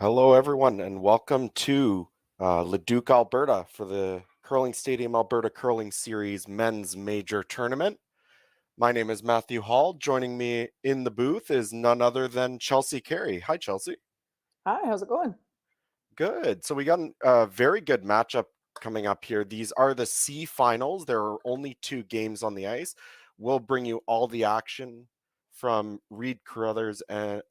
Hello, everyone, and welcome to Leduc, Alberta for the Curling Stadium Alberta Curling Series Men's Major Tournament. My name is Matthew Hall. Joining me in the booth is none other than Chelsea Carey. Hi, Chelsea. Hi, how's it going? Good. So we got a very good matchup coming up here. These are the C finals. There are only 2 games on the ice. We'll bring you all the action from Reid Carruthers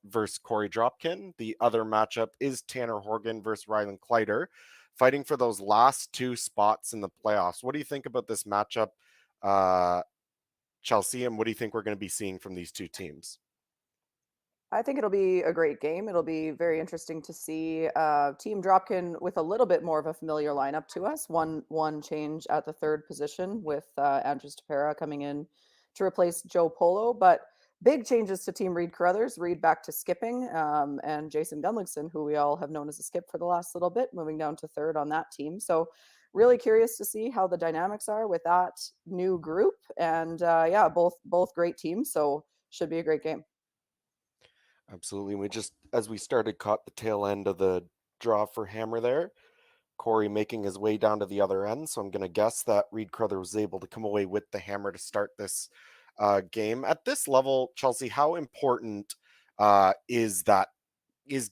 versus Korey Dropkin. The other matchup is Tanner Horgan versus Rylan Kleider, fighting for those last 2 spots in the playoffs. What do you think about this matchup, Chelsea, and what do you think we're going to be seeing from these 2 teams? I think it'll be a great game. It'll be very interesting to see Team Dropkin with a little bit more of a familiar lineup to us. One change at the third position with Andres Tapera coming in to replace Joe Polo, but big changes to Team Reid Carruthers. Reid back to skipping, and Jason Gunlickson, who we all have known as a skip for the last little bit, moving down to third on that team. So really curious to see how the dynamics are with that new group. And yeah, both great teams. So should be a great game. Absolutely. We just, as we started, caught the tail end of the draw for Hammer there. Korey making his way down to the other end. So I'm going to guess that Reid Carruthers was able to come away with the hammer to start this game. At this level, Chelsea, how important is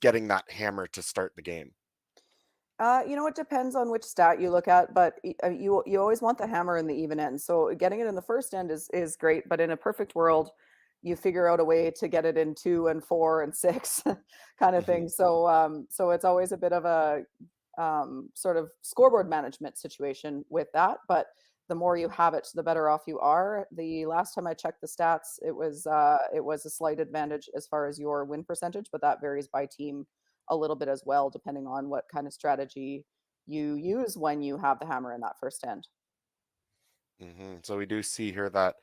getting that hammer to start the game? It depends on which stat you look at, but you always want the hammer in the even end. So getting it in the first end is great, but in a perfect world, you figure out a way to get it in 2 and 4 and 6 kind of Hmm. thing. So it's always a bit of a sort of scoreboard management situation with that. But the more you have it, the better off you are. The last time I checked the stats, it was a slight advantage as far as your win percentage, but that varies by team a little bit as well, depending on what kind of strategy you use when you have the hammer in that first end. So we do see here that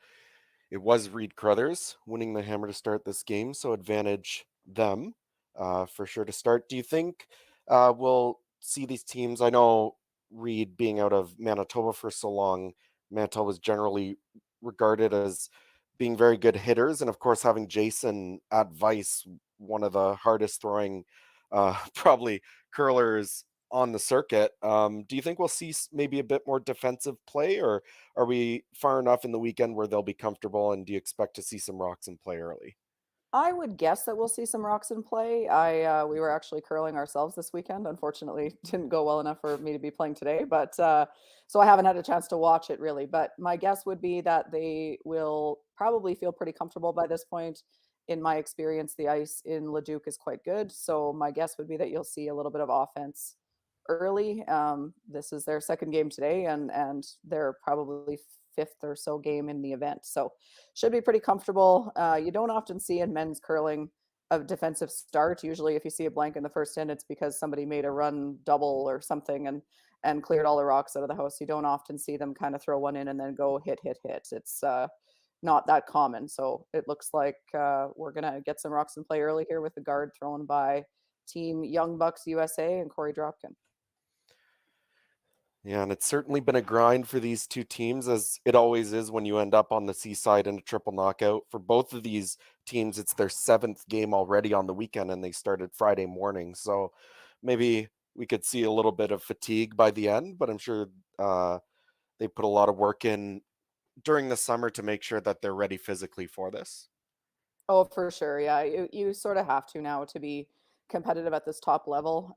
it was Reid Carruthers winning the hammer to start this game. So advantage them for sure to start. Do you think we'll see these teams? I know Reid being out of Manitoba for so long, Manitoba was generally regarded as being very good hitters. And of course, having Jason at Vice, one of the hardest throwing probably curlers on the circuit. Do you think we'll see maybe a bit more defensive play, or are we far enough in the weekend where they'll be comfortable? And do you expect to see some rocks in play early? I would guess that we'll see some rocks in play. We were actually curling ourselves this weekend. Unfortunately, didn't go well enough for me to be playing today, but so I haven't had a chance to watch it really. But my guess would be that they will probably feel pretty comfortable by this point. In my experience, the ice in Leduc is quite good, so my guess would be that you'll see a little bit of offense early. This is their second game today, and they're probably fifth or so game in the event. So should be pretty comfortable. You don't often see in men's curling a defensive start. Usually, if you see a blank in the first end, it's because somebody made a run double or something and cleared all the rocks out of the house. You don't often see them kind of throw one in and then go hit, hit, hit. It's not that common. So it looks like we're gonna get some rocks in play early here with the guard thrown by Team Young Bucks USA and Korey Dropkin. Yeah, and it's certainly been a grind for these 2 teams, as it always is when you end up on the seaside in a triple knockout. For both of these teams, it's their 7th game already on the weekend, and they started Friday morning. So maybe we could see a little bit of fatigue by the end, but I'm sure they put a lot of work in during the summer to make sure that they're ready physically for this. Oh, for sure. Yeah, you sort of have to now to be competitive at this top level.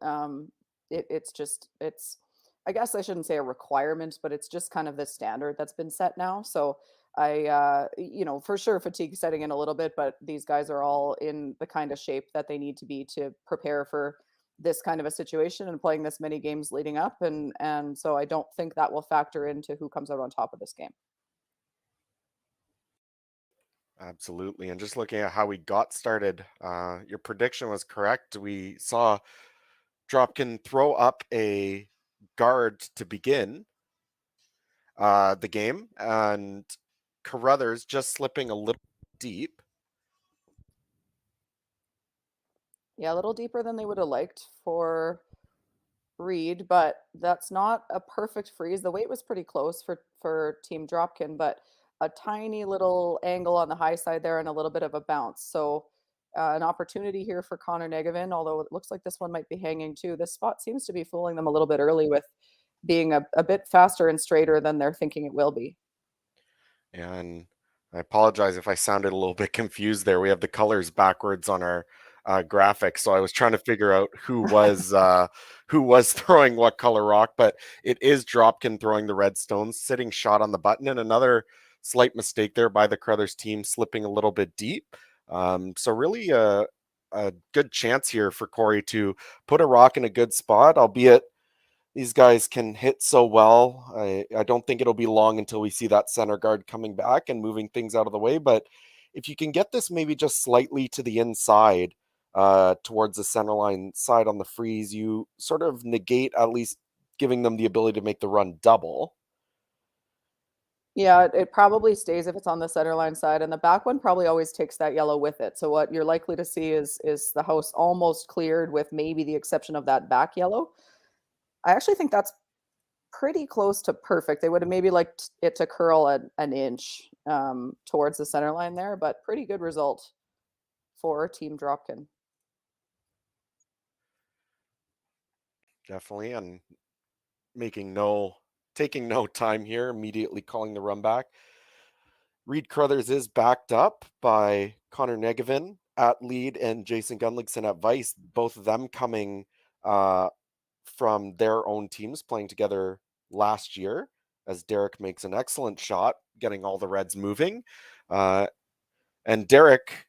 It's just it's I guess I shouldn't say a requirement, but it's just kind of the standard that's been set now. So for sure fatigue setting in a little bit, but these guys are all in the kind of shape that they need to be to prepare for this kind of a situation and playing this many games leading up, and so I don't think that will factor into who comes out on top of this game. Absolutely. And just looking at how we got started, your prediction was correct. We saw Dropkin throw up a guard to begin the game, and Carruthers just slipping a little deep. Yeah, a little deeper than they would have liked for Reid, but that's not a perfect freeze. The weight was pretty close for Team Dropkin, but a tiny little angle on the high side there and a little bit of a bounce. So An opportunity here for Connor Negevin, although it looks like this one might be hanging too. This spot seems to be fooling them a little bit early with being a bit faster and straighter than they're thinking it will be. And I apologize if I sounded a little bit confused there. We have the colors backwards on our graphic, so I was trying to figure out who was throwing what color rock. But it is Dropkin throwing the red stones, sitting shot on the button, and another slight mistake there by the Carruthers team, slipping a little bit deep. So really a good chance here for Korey to put a rock in a good spot, albeit these guys can hit so well. I don't think it'll be long until we see that center guard coming back and moving things out of the way. But if you can get this maybe just slightly to the inside, towards the center line side on the freeze, you sort of negate at least giving them the ability to make the run double. Yeah, it probably stays if it's on the center line side, and the back one probably always takes that yellow with it. So what you're likely to see is the house almost cleared with maybe the exception of that back yellow. I actually think that's pretty close to perfect. They would have maybe liked it to curl an inch towards the center line there, but pretty good result for Team Dropkin. Definitely, and taking no time here, immediately calling the run back. Reid Carruthers is backed up by Connor Negevin at lead and Jason Gunlickson at vice, both of them coming from their own teams playing together last year, as Derek makes an excellent shot, getting all the Reds moving. And Derek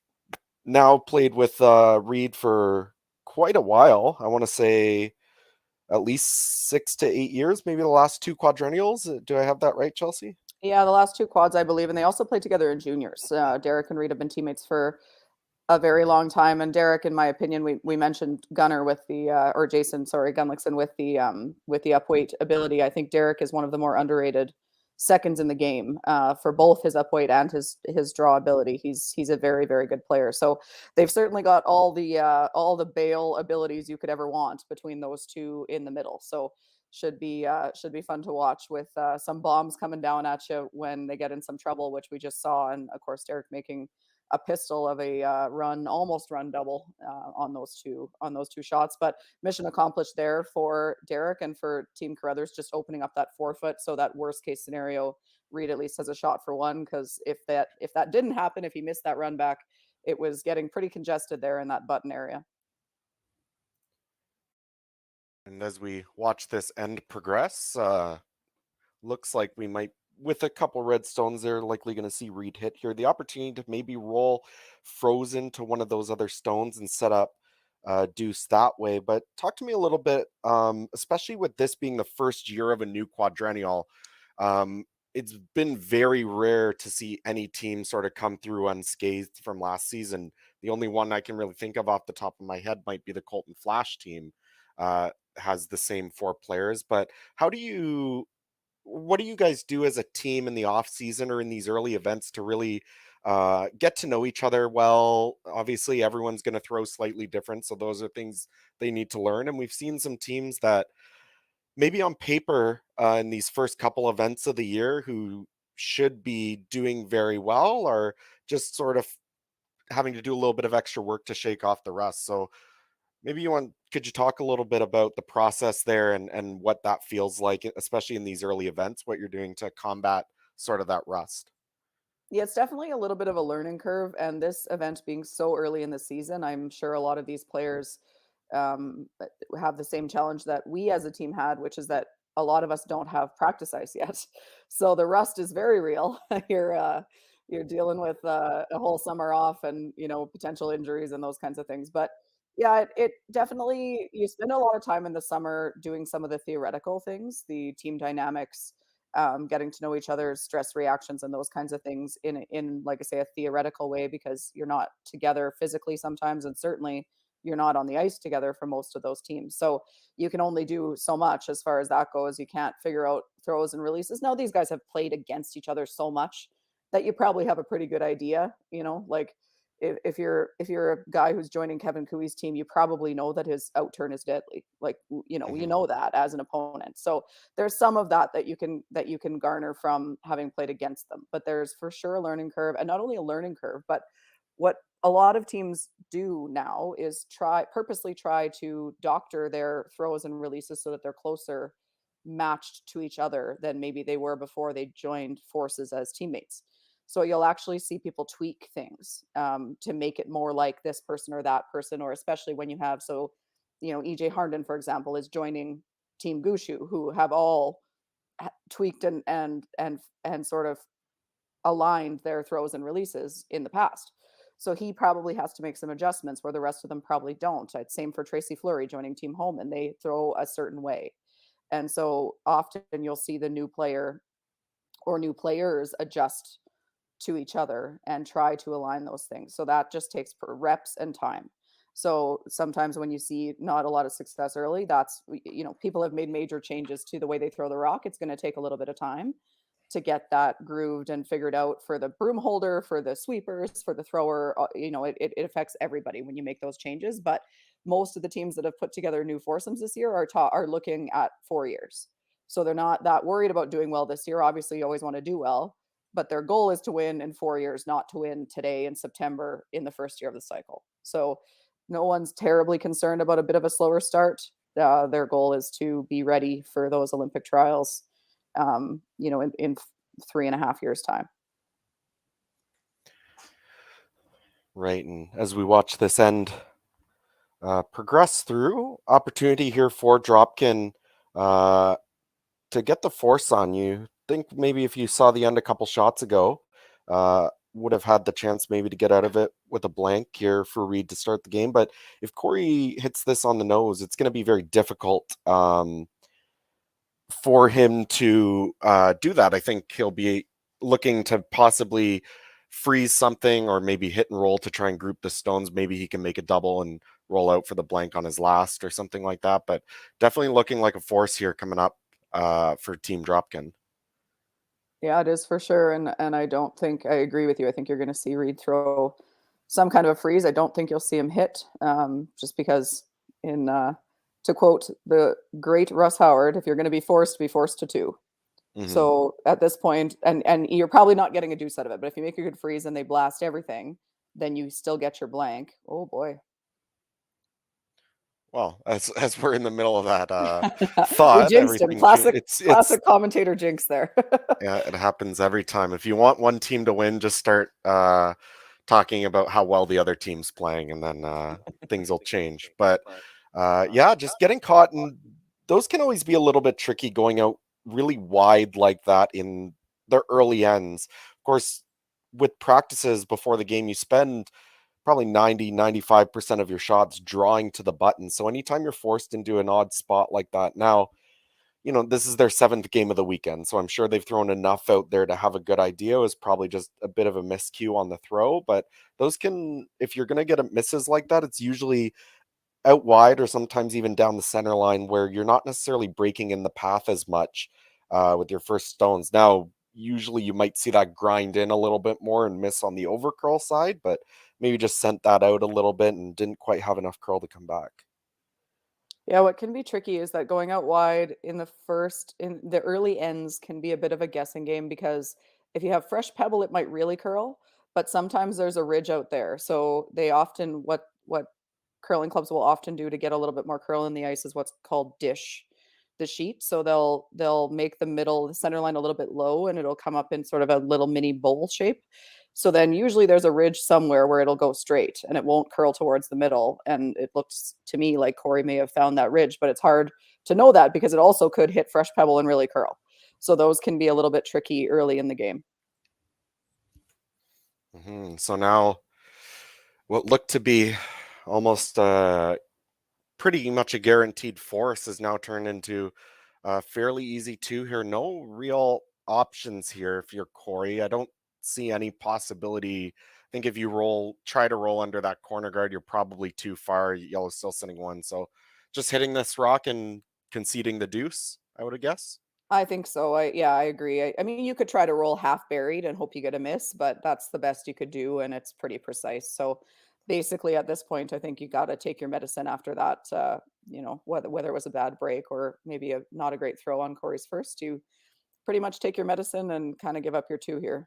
now played with Reid for quite a while. I want to say at least 6 to 8 years, maybe the last two quadrennials. Do I have that right, Chelsea? Yeah, the last two quads, I believe, and they also played together in juniors. Derek and Reid have been teammates for a very long time. And Derek, in my opinion, we mentioned Gunner with the or Jason, sorry, Gunlickson with the upweight ability. I think Derek is one of the more underrated seconds in the game for both his upweight and his draw ability. He's a very, very good player. So they've certainly got all the bail abilities you could ever want between those two in the middle. So should be fun to watch with some bombs coming down at you when they get in some trouble, which we just saw. And of course, Derek making a pistol of a almost run double on those two shots. But mission accomplished there for Derek and for Team Carruthers, just opening up that 4 foot. So that worst case scenario, Reid at least has a shot for one, because if that didn't happen, if he missed that run back, it was getting pretty congested there in that button area. And as we watch this end progress, looks like we might, with a couple red stones, they're likely going to see Reid hit here. The opportunity to maybe roll Frozen to one of those other stones and set up Deuce that way. But talk to me a little bit, especially with this being the first year of a new quadrennial. It's been very rare to see any team sort of come through unscathed from last season. The only one I can really think of off the top of my head might be the Colton Flash team. Has the same 4 players. But what do you guys do as a team in the off season or in these early events to really get to know each other well? Obviously, everyone's going to throw slightly different, so those are things they need to learn. And we've seen some teams that maybe on paper in these first couple events of the year who should be doing very well are just sort of having to do a little bit of extra work to shake off the rust. So maybe could you talk a little bit about the process there and what that feels like, especially in these early events, what you're doing to combat sort of that rust? Yeah, it's definitely a little bit of a learning curve. And this event being so early in the season, I'm sure a lot of these players have the same challenge that we as a team had, which is that a lot of us don't have practice ice yet. So the rust is very real. You're dealing with a whole summer off and potential injuries and those kinds of things. But yeah, it definitely, you spend a lot of time in the summer doing some of the theoretical things, the team dynamics, getting to know each other's stress reactions and those kinds of things in like I say, a theoretical way, because you're not together physically sometimes, and certainly you're not on the ice together for most of those teams. So you can only do so much as far as that goes. You can't figure out throws and releases. Now these guys have played against each other so much that you probably have a pretty good idea. Like if you're a guy who's joining Kevin Cooey's team, you probably know that his out turn is deadly. Like you Hmm. know that as an opponent. So there's some of that you can garner from having played against them. But there's for sure a learning curve, and not only a learning curve, but what a lot of teams do now is purposely try to doctor their throws and releases so that they're closer matched to each other than maybe they were before they joined forces as teammates. So you'll actually see people tweak things to make it more like this person or that person, or especially when you have, so, EJ Harnden, for example, is joining Team Gushu, who have all tweaked and sort of aligned their throws and releases in the past. So he probably has to make some adjustments where the rest of them probably don't. Same for Tracy Fleury joining Team Holman. They throw a certain way. And so often you'll see the new player or new players adjust to each other and try to align those things. So that just takes reps and time. So sometimes when you see not a lot of success early, that's, people have made major changes to the way they throw the rock. It's going to take a little bit of time to get that grooved and figured out for the broom holder, for the sweepers, for the thrower. It affects everybody when you make those changes. But most of the teams that have put together new foursomes this year are looking at 4 years. So they're not that worried about doing well this year. Obviously, you always want to do well, but their goal is to win in 4 years, not to win today in September in the first year of the cycle. So no one's terribly concerned about a bit of a slower start. Their goal is to be ready for those Olympic trials, in 3.5 years' time. Right, and as we watch this end progress through, opportunity here for Dropkin to get the force on you. Think maybe if you saw the end a couple shots ago, would have had the chance maybe to get out of it with a blank here for Reid to start the game. But if Korey hits this on the nose, it's going to be very difficult for him to do that. I think he'll be looking to possibly freeze something or maybe hit and roll to try and group the stones. Maybe he can make a double and roll out for the blank on his last or something like that. But definitely looking like a force here coming up for Team Dropkin. Yeah, it is for sure. And I don't think I agree with you. I think you're going to see Reid throw some kind of a freeze. I don't think you'll see him hit, just because to quote the great Russ Howard, if you're going to be forced to two. Mm-hmm. So at this point, and you're probably not getting a deuce out of it, but if you make a good freeze and they blast everything, then you still get your blank. Oh boy. Well, as we're in the middle of that We thought, jinxed him. everything Classic commentator jinx there. yeah, it happens every time. If you want one team to win, just start talking about how well the other team's playing, and then things will change. But yeah, just getting caught, and those can always be a little bit tricky going out really wide like that in the early ends. Of course, with practices before the game, you spend probably 90-95% of your shots drawing to the button. So anytime you're forced into an odd spot like that, now, this is their 7th game of the weekend. So I'm sure they've thrown enough out there to have a good idea. It was probably just a bit of a miscue on the throw. But those can, if you're going to get misses like that, it's usually out wide or sometimes even down the center line where you're not necessarily breaking in the path as much with your first stones. Now, usually you might see that grind in a little bit more and miss on the over curl side, but maybe just sent that out a little bit and didn't quite have enough curl to come back. Yeah, what can be tricky is that going out wide in the early ends can be a bit of a guessing game, because if you have fresh pebble, it might really curl, but sometimes there's a ridge out there. So they often, what curling clubs will often do to get a little bit more curl in the ice is what's called dish the sheet. So they'll make the center line a little bit low, and it'll come up in sort of a little mini bowl shape. So then usually there's a ridge somewhere where it'll go straight and it won't curl towards the middle. And it looks to me like Korey may have found that ridge, but it's hard to know that because it also could hit fresh pebble and really curl. So those can be a little bit tricky early in the game. Mm-hmm. So now what looked to be almost pretty much a guaranteed force is now turned into fairly easy 2 here. No real options here if you're Korey. I don't see any possibility. I think if you try to roll under that corner guard, you're probably too far. Yellow's still sitting 1. So just hitting this rock and conceding the deuce, I would guess. I think so. I agree. I mean, you could try to roll half buried and hope you get a miss, but that's the best you could do, and it's pretty precise. So basically, at this point, I think you got to take your medicine after that. Whether it was a bad break or maybe not a great throw on Korey's first, you pretty much take your medicine and kind of give up your 2 here.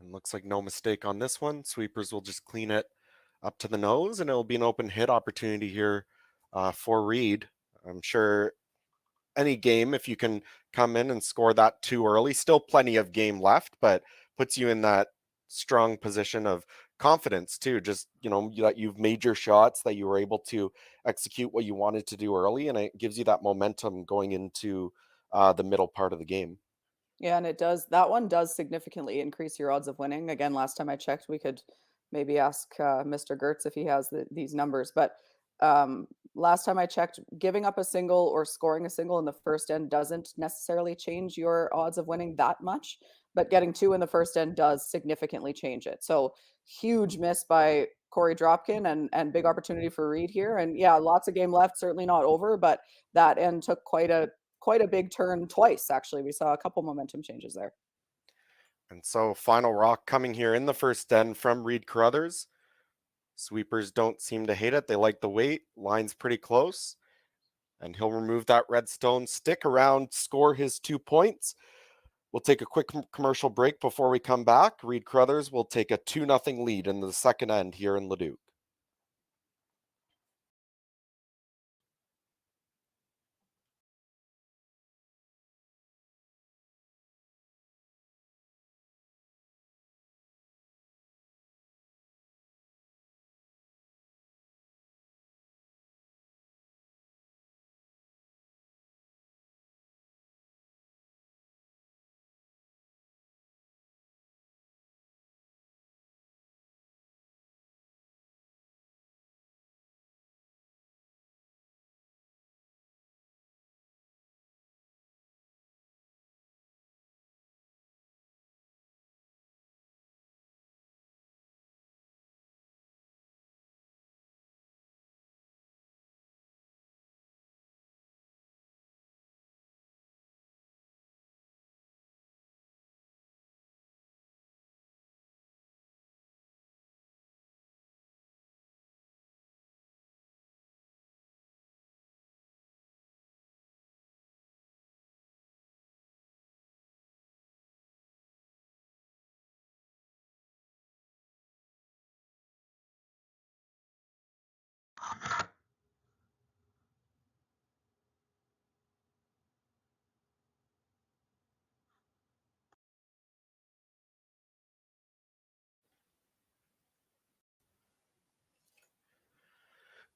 And looks like no mistake on this one. Sweepers will just clean it up to the nose, and it'll be an open hit opportunity here for Reid. I'm sure any game, if you can come in and score that too early, still plenty of game left, but puts you in that strong position of confidence too. Just, that you've made your shots, that you were able to execute what you wanted to do early, and it gives you that momentum going into the middle part of the game. Yeah, and that one does significantly increase your odds of winning. Again, last time I checked, we could maybe ask Mr. Gertz if he has these numbers. But last time I checked, giving up a single or scoring a single in the first end doesn't necessarily change your odds of winning that much. But getting two in the first end does significantly change it. So huge miss by Korey Dropkin and big opportunity for Reid here. And yeah, lots of game left, certainly not over, but that end took quite a big turn twice, actually. We saw a couple momentum changes there. And so final rock coming here in the first end from Reid Carruthers. Sweepers don't seem to hate it. They like the weight. Line's pretty close. And he'll remove that red stone, stick around, score his 2 points. We'll take a quick commercial break before we come back. Reid Carruthers will take a 2-0 lead in the second end here in Leduc.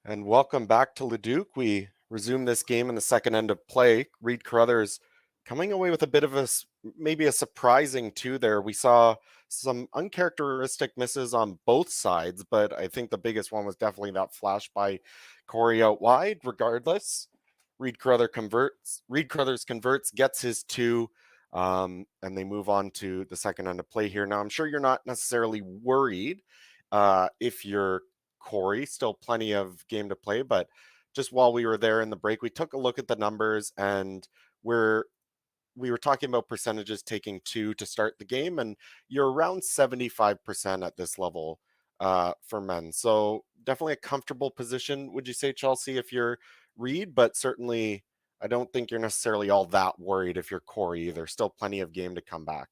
And welcome back to Leduc. We resume this game in the second end of play. Reid Carruthers coming away with a bit of maybe a surprising two there. We saw some uncharacteristic misses on both sides, but I think the biggest one was definitely that flash by Korey out wide. Regardless, Reid Carruthers converts, gets his two, and they move on to the second end of play here. Now, I'm sure you're not necessarily worried if you're Korey, still plenty of game to play, but just while we were there in the break, we took a look at the numbers, and we were talking about percentages taking two to start the game, and you're around 75% at this level for men. So definitely a comfortable position, would you say, Chelsea, if you're Reid? But certainly, I don't think you're necessarily all that worried if you're Korey either. Still plenty of game to come back.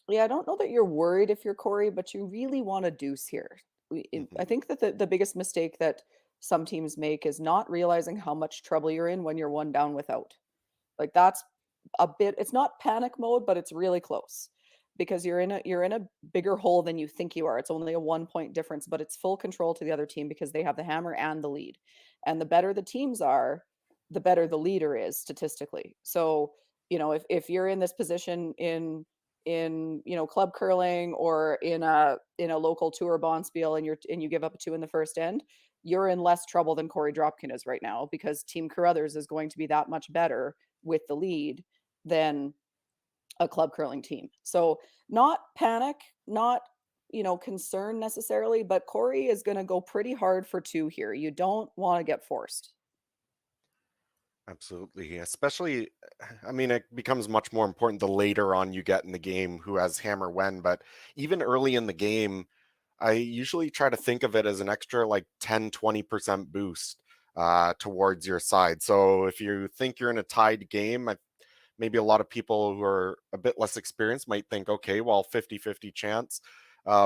Yeah, I don't know that you're worried if you're Korey, but you really want a deuce here. I Hmm. think that the biggest mistake that some teams make is not realizing how much trouble you're in when you're one down without. Like that's a bit it's not panic mode, but it's really close because you're in a bigger hole than you think you are. It's only a 1 point difference, but it's full control to the other team because they have the hammer and the lead. And the better the teams are, the better the leader is statistically. So, if you're in this position in club curling or in a local tour bonspiel and you give up a two in the first end, you're in less trouble than Korey Dropkin is right now because Team Carruthers is going to be that much better with the lead than a club curling team. So not panic, not concern necessarily, but Korey is going to go pretty hard for two here. You don't want to get forced. Absolutely. Especially, I mean, it becomes much more important the later on you get in the game who has hammer when, but even early in the game, I usually try to think of it as an extra like 10-20% boost towards your side. So if you think you're in a tied game, maybe a lot of people who are a bit less experienced might think, okay, well, 50-50 chance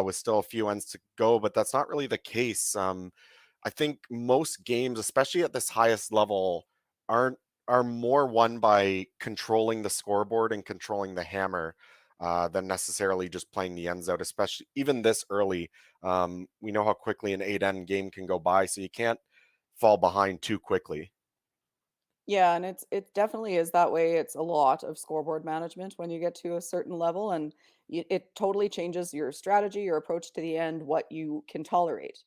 with still a few ends to go, but that's not really the case. I think most games, especially at this highest level, aren't are more won by controlling the scoreboard and controlling the hammer than necessarily just playing the ends out, especially even this early. We know how quickly an 8 end game can go by, so you can't fall behind too quickly. Yeah, and it definitely is that way. It's a lot of scoreboard management when you get to a certain level, and it totally changes your strategy, your approach to the end, what you can tolerate.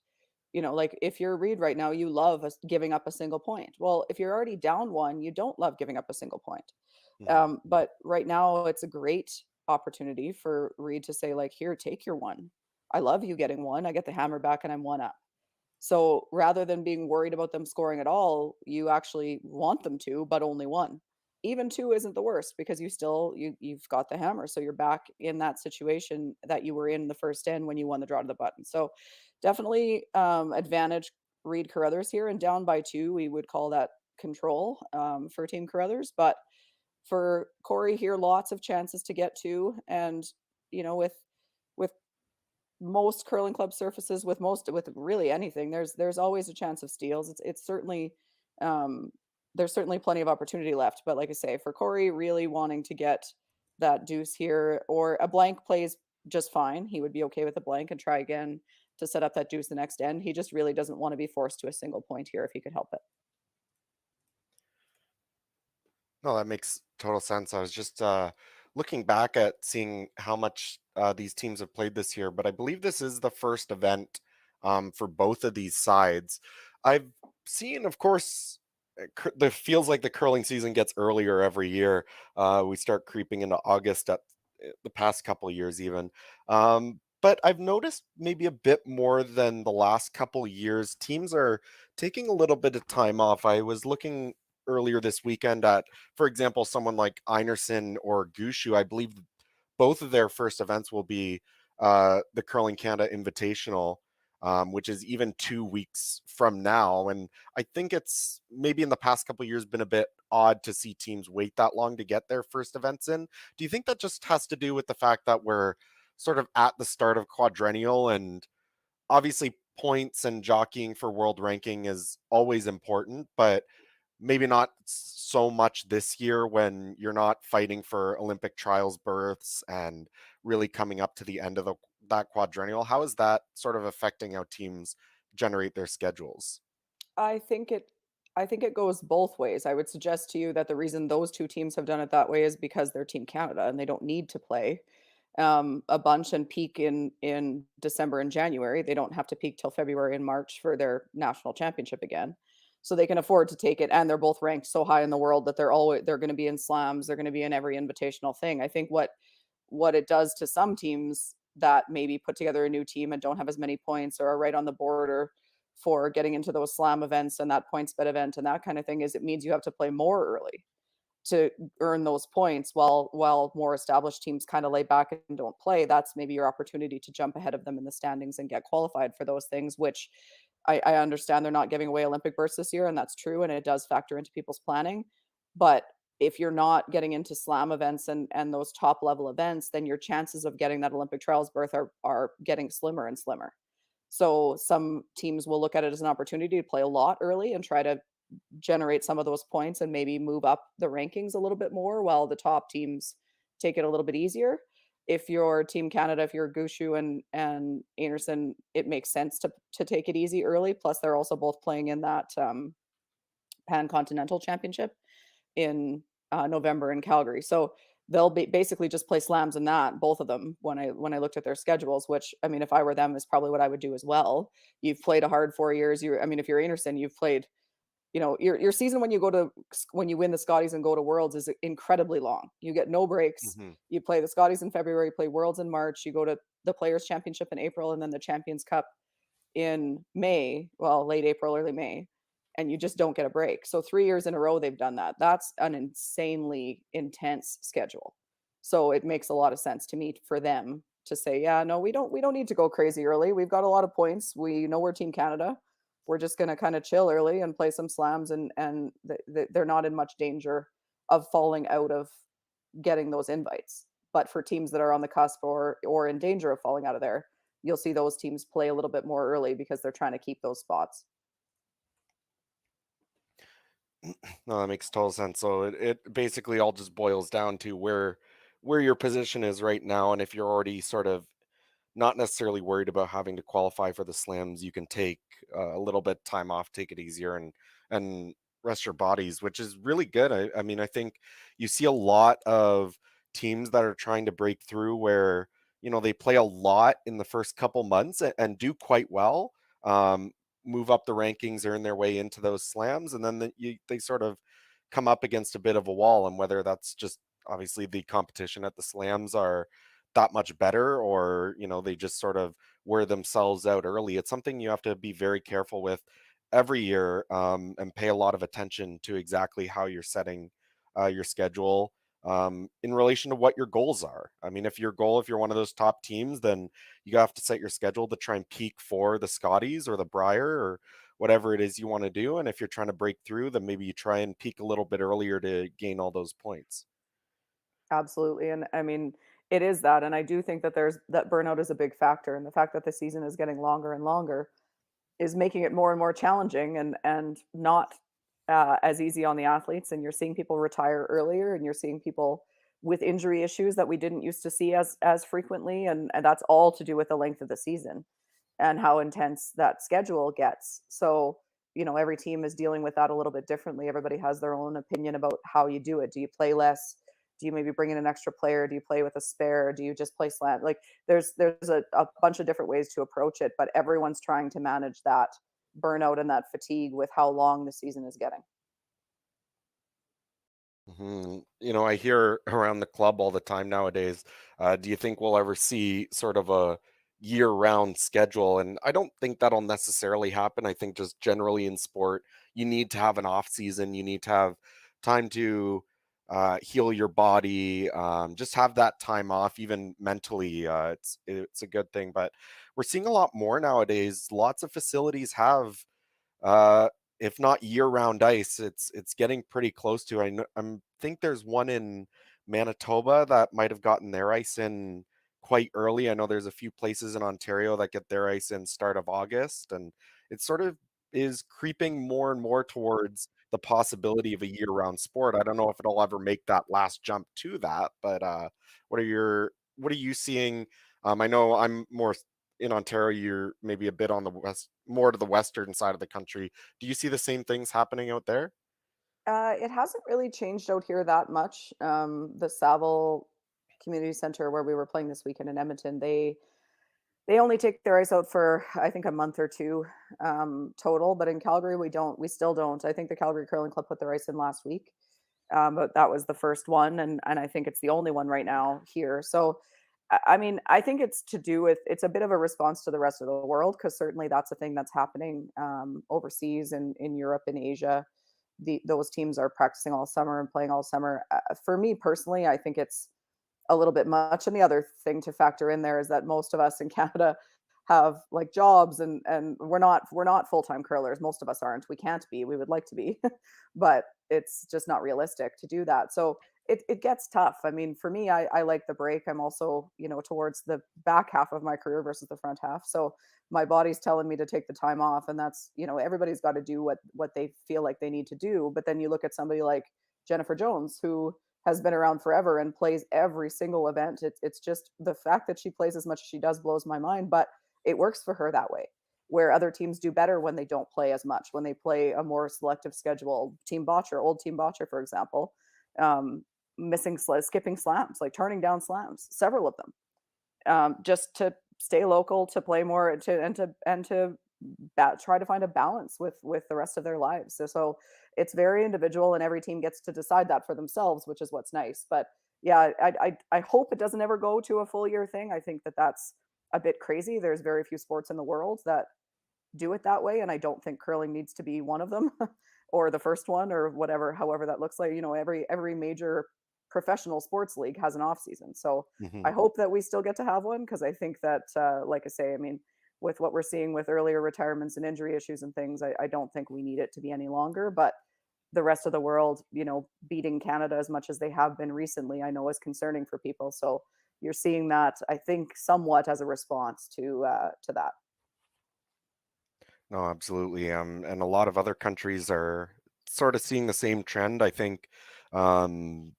Like if you're Reid right now, you love giving up a single point. Well, if you're already down one, you don't love giving up a single point. Mhm. But right now, it's a great opportunity for Reid to say, like, here, take your one. I love you getting one. I get the hammer back, and I'm one up. So rather than being worried about them scoring at all, you actually want them to, but only one. Even two isn't the worst because you've got the hammer. So you're back in that situation that you were in the first end when you won the draw to the button. So definitely advantage Reid Carruthers here, and down by two, we would call that control for Team Carruthers. But for Korey here, lots of chances to get two, and with most curling club surfaces, with really anything, there's always a chance of steals. It's certainly there's certainly plenty of opportunity left. But like I say, for Korey really wanting to get that deuce here, or a blank plays just fine. He would be okay with a blank and try again to set up that deuce the next end. He just really doesn't want to be forced to a single point here if he could help it. No, that makes total sense. I was just looking back at seeing how much these teams have played this year, but I believe this is the first event for both of these sides. I've seen, of course, the feels like the curling season gets earlier every year. We start creeping into August at the past couple of years, even. But I've noticed maybe a bit more than the last couple of years. Teams are taking a little bit of time off. I was looking earlier this weekend at, for example, someone like Einerson or Gushu. I believe both of their first events will be the Curling Canada Invitational, which is even 2 weeks from now. And I think it's maybe in the past couple of years been a bit odd to see teams wait that long to get their first events in. Do you think that just has to do with the fact that we're sort of at the start of quadrennial, and obviously points and jockeying for world ranking is always important, but maybe not so much this year when you're not fighting for Olympic trials berths and really coming up to the end of that quadrennial? How is that sort of affecting how teams generate their schedules? I think it I think it goes both ways. I would suggest to you that the reason those 2 teams have done it that way is because they're Team Canada and they don't need to play, a bunch and peak in December and January. They don't have to peak till February and March for their national championship again. So they can afford to take it, and they're both ranked so high in the world that they're gonna be in slams, they're gonna be in every invitational thing. I think what it does to some teams that maybe put together a new team and don't have as many points or are right on the border for getting into those slam events and that points bet event and that kind of thing is it means you have to play more early to earn those points while more established teams kind of lay back and don't play. That's maybe your opportunity to jump ahead of them in the standings and get qualified for those things, which I understand they're not giving away Olympic berths this year, and that's true, and it does factor into people's planning. But if you're not getting into slam events and those top level events, then your chances of getting that Olympic trials berth are getting slimmer and slimmer. So some teams will look at it as an opportunity to play a lot early and try to generate some of those points and maybe move up the rankings a little bit more while the top teams take it a little bit easier. If you're Team Canada, if you're Gushu and Anderson, it makes sense to take it easy early. Plus, they're also both playing in that Pan Continental Championship in November in Calgary. So they'll basically just play slams in that, both of them. When I looked at their schedules, which I mean, if I were them, is probably what I would do as well. You've played a hard 4 years. I mean, if you're Anderson, you've played your season when you win the Scotties and go to Worlds is incredibly long. You get no breaks. Hmm. You play the Scotties in February, play Worlds in March, you go to the Players Championship in April, and then the Champions Cup in May, well, late April, early May, and you just don't get a break. So 3 years in a row they've done that. That's an insanely intense schedule. So it makes a lot of sense to me for them to say, yeah, no, we don't need to go crazy early. We've got a lot of points. We know we're Team Canada. We're just going to kind of chill early and play some slams, and they're not in much danger of falling out of getting those invites. But for teams that are on the cusp or in danger of falling out of there, you'll see those teams play a little bit more early because they're trying to keep those spots. No, that makes total sense. So it basically all just boils down to where your position is right now, and if you're already sort of not necessarily worried about having to qualify for the slams, you can take a little bit time off, take it easier, and rest your bodies, which is really good. I mean, I think you see a lot of teams that are trying to break through where they play a lot in the first couple months and do quite well. Um, Move up the rankings, earn their way into those slams, and then they sort of come up against a bit of a wall. And whether that's just obviously the competition at the slams are that much better, or they just sort of wear themselves out early, it's something you have to be very careful with every year, and pay a lot of attention to exactly how you're setting your schedule, in relation to what your goals are. I mean, if you're one of those top teams, then you have to set your schedule to try and peak for the Scotties or the Brier or whatever it is you want to do. And if you're trying to break through, then maybe you try and peak a little bit earlier to gain all those points. Absolutely. And I mean, it is that. And I do think that that burnout is a big factor. And the fact that the season is getting longer and longer is making it more and more challenging and not as easy on the athletes. And you're seeing people retire earlier, and you're seeing people with injury issues that we didn't used to see as frequently. And that's all to do with the length of the season and how intense that schedule gets. So, every team is dealing with that a little bit differently. Everybody has their own opinion about how you do it. Do you play less? Do you maybe bring in an extra player? Do you play with a spare? Do you just play slant? Like there's a bunch of different ways to approach it, but everyone's trying to manage that burnout and that fatigue with how long the season is getting. I hear around the club all the time nowadays. Do you think we'll ever see sort of a year-round schedule? And I don't think that'll necessarily happen. I think just generally in sport, you need to have an off season. You need to have time to heal your body. Just have that time off, even mentally. It's a good thing. But we're seeing a lot more nowadays. Lots of facilities have uh, if not year-round ice, it's getting pretty close to. I think there's one in Manitoba that might have gotten their ice in quite early. I know there's a few places in Ontario that get their ice in start of August, and it sort of is creeping more and more towards the possibility of a year-round sport. I don't know if it'll ever make that last jump to that, but what are you seeing? I know I'm more in Ontario, you're maybe a bit on the west, more to the western side of the country. Do you see the same things happening out there? It hasn't really changed out here that much. The Saville Community Center where we were playing this weekend in Edmonton, they only take their ice out for I think a month or two total. But in Calgary, we still don't. I think the Calgary Curling Club put their ice in last week, but that was the first one, and I think it's the only one right now here. So, I mean, I think it's to do with it's a bit of a response to the rest of the world because certainly that's a thing that's happening overseas and in Europe and Asia. Those teams are practicing all summer and playing all summer. For me personally, I think it's a little bit much. And the other thing to factor in there is that most of us in Canada have like jobs and we're not full-time curlers. Most of us aren't. We can't be. We would like to be, but it's just not realistic to do that. So it gets tough. I mean, for me, I like the break. I'm also, towards the back half of my career versus the front half. So my body's telling me to take the time off. And that's, everybody's got to do what they feel like they need to do. But then you look at somebody like Jennifer Jones, who has been around forever and plays every single event. It's just the fact that she plays as much as she does blows my mind, but it works for her that way. Where other teams do better when they don't play as much, when they play a more selective schedule. Old Team Botcher, for example, um, skipping slams, like turning down slams, several of them, just to stay local, to play more, to try to find a balance with the rest of their lives. So it's very individual, and every team gets to decide that for themselves, which is what's nice. But yeah, I hope it doesn't ever go to a full year thing. I think that that's a bit crazy. There's very few sports in the world that do it that way, and I don't think curling needs to be one of them, or the first one, or whatever. However, that looks like every major professional sports league has an off season. So Hmm. I hope that we still get to have one because I think that, like I say, I mean, with what we're seeing with earlier retirements and injury issues and things, I don't think we need it to be any longer. But the rest of the world, beating Canada as much as they have been recently, I know is concerning for people. So you're seeing that, I think, somewhat as a response to that. No, absolutely. And a lot of other countries are sort of seeing the same trend. I think, um,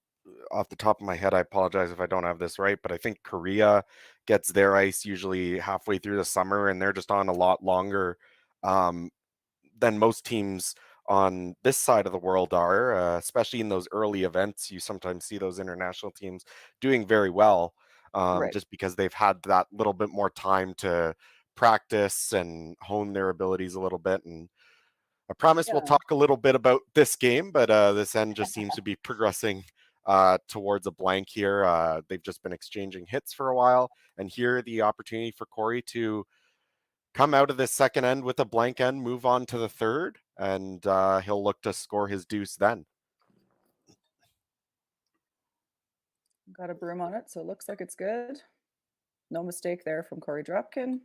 off the top of my head, I apologize if I don't have this right, but I think Korea gets their ice usually halfway through the summer, and they're just on a lot longer um, than most teams on this side of the world are, especially in those early events. You sometimes see those international teams doing very well, Right. just because they've had that little bit more time to practice and hone their abilities a little bit. And I promise we'll Yeah. talk a little bit about this game, but this end just seems to be progressing towards a blank here. They've just been exchanging hits for a while, and here the opportunity for Korey to come out of this second end with a blank end, move on to the third, and he'll look to score his deuce then. Got a broom on it, so it looks like it's good. No mistake there from Korey Dropkin.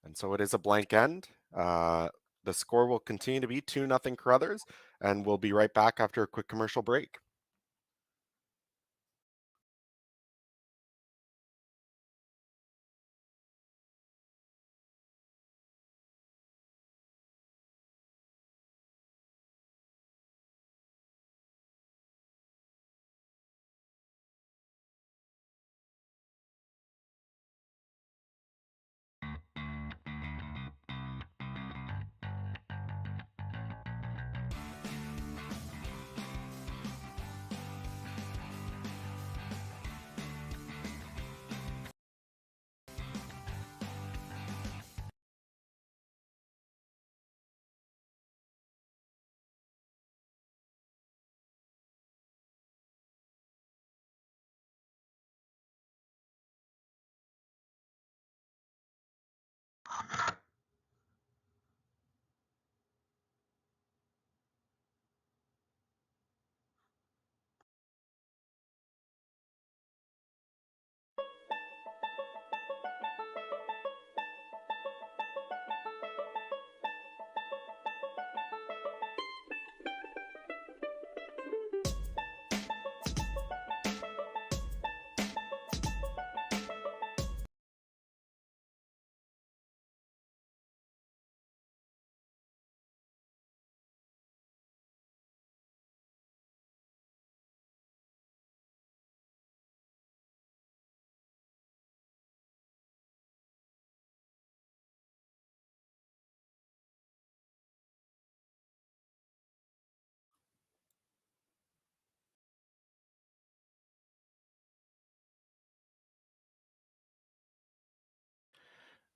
And so it is a blank end. The score will continue to be 2-0 Carruthers, and we'll be right back after a quick commercial break.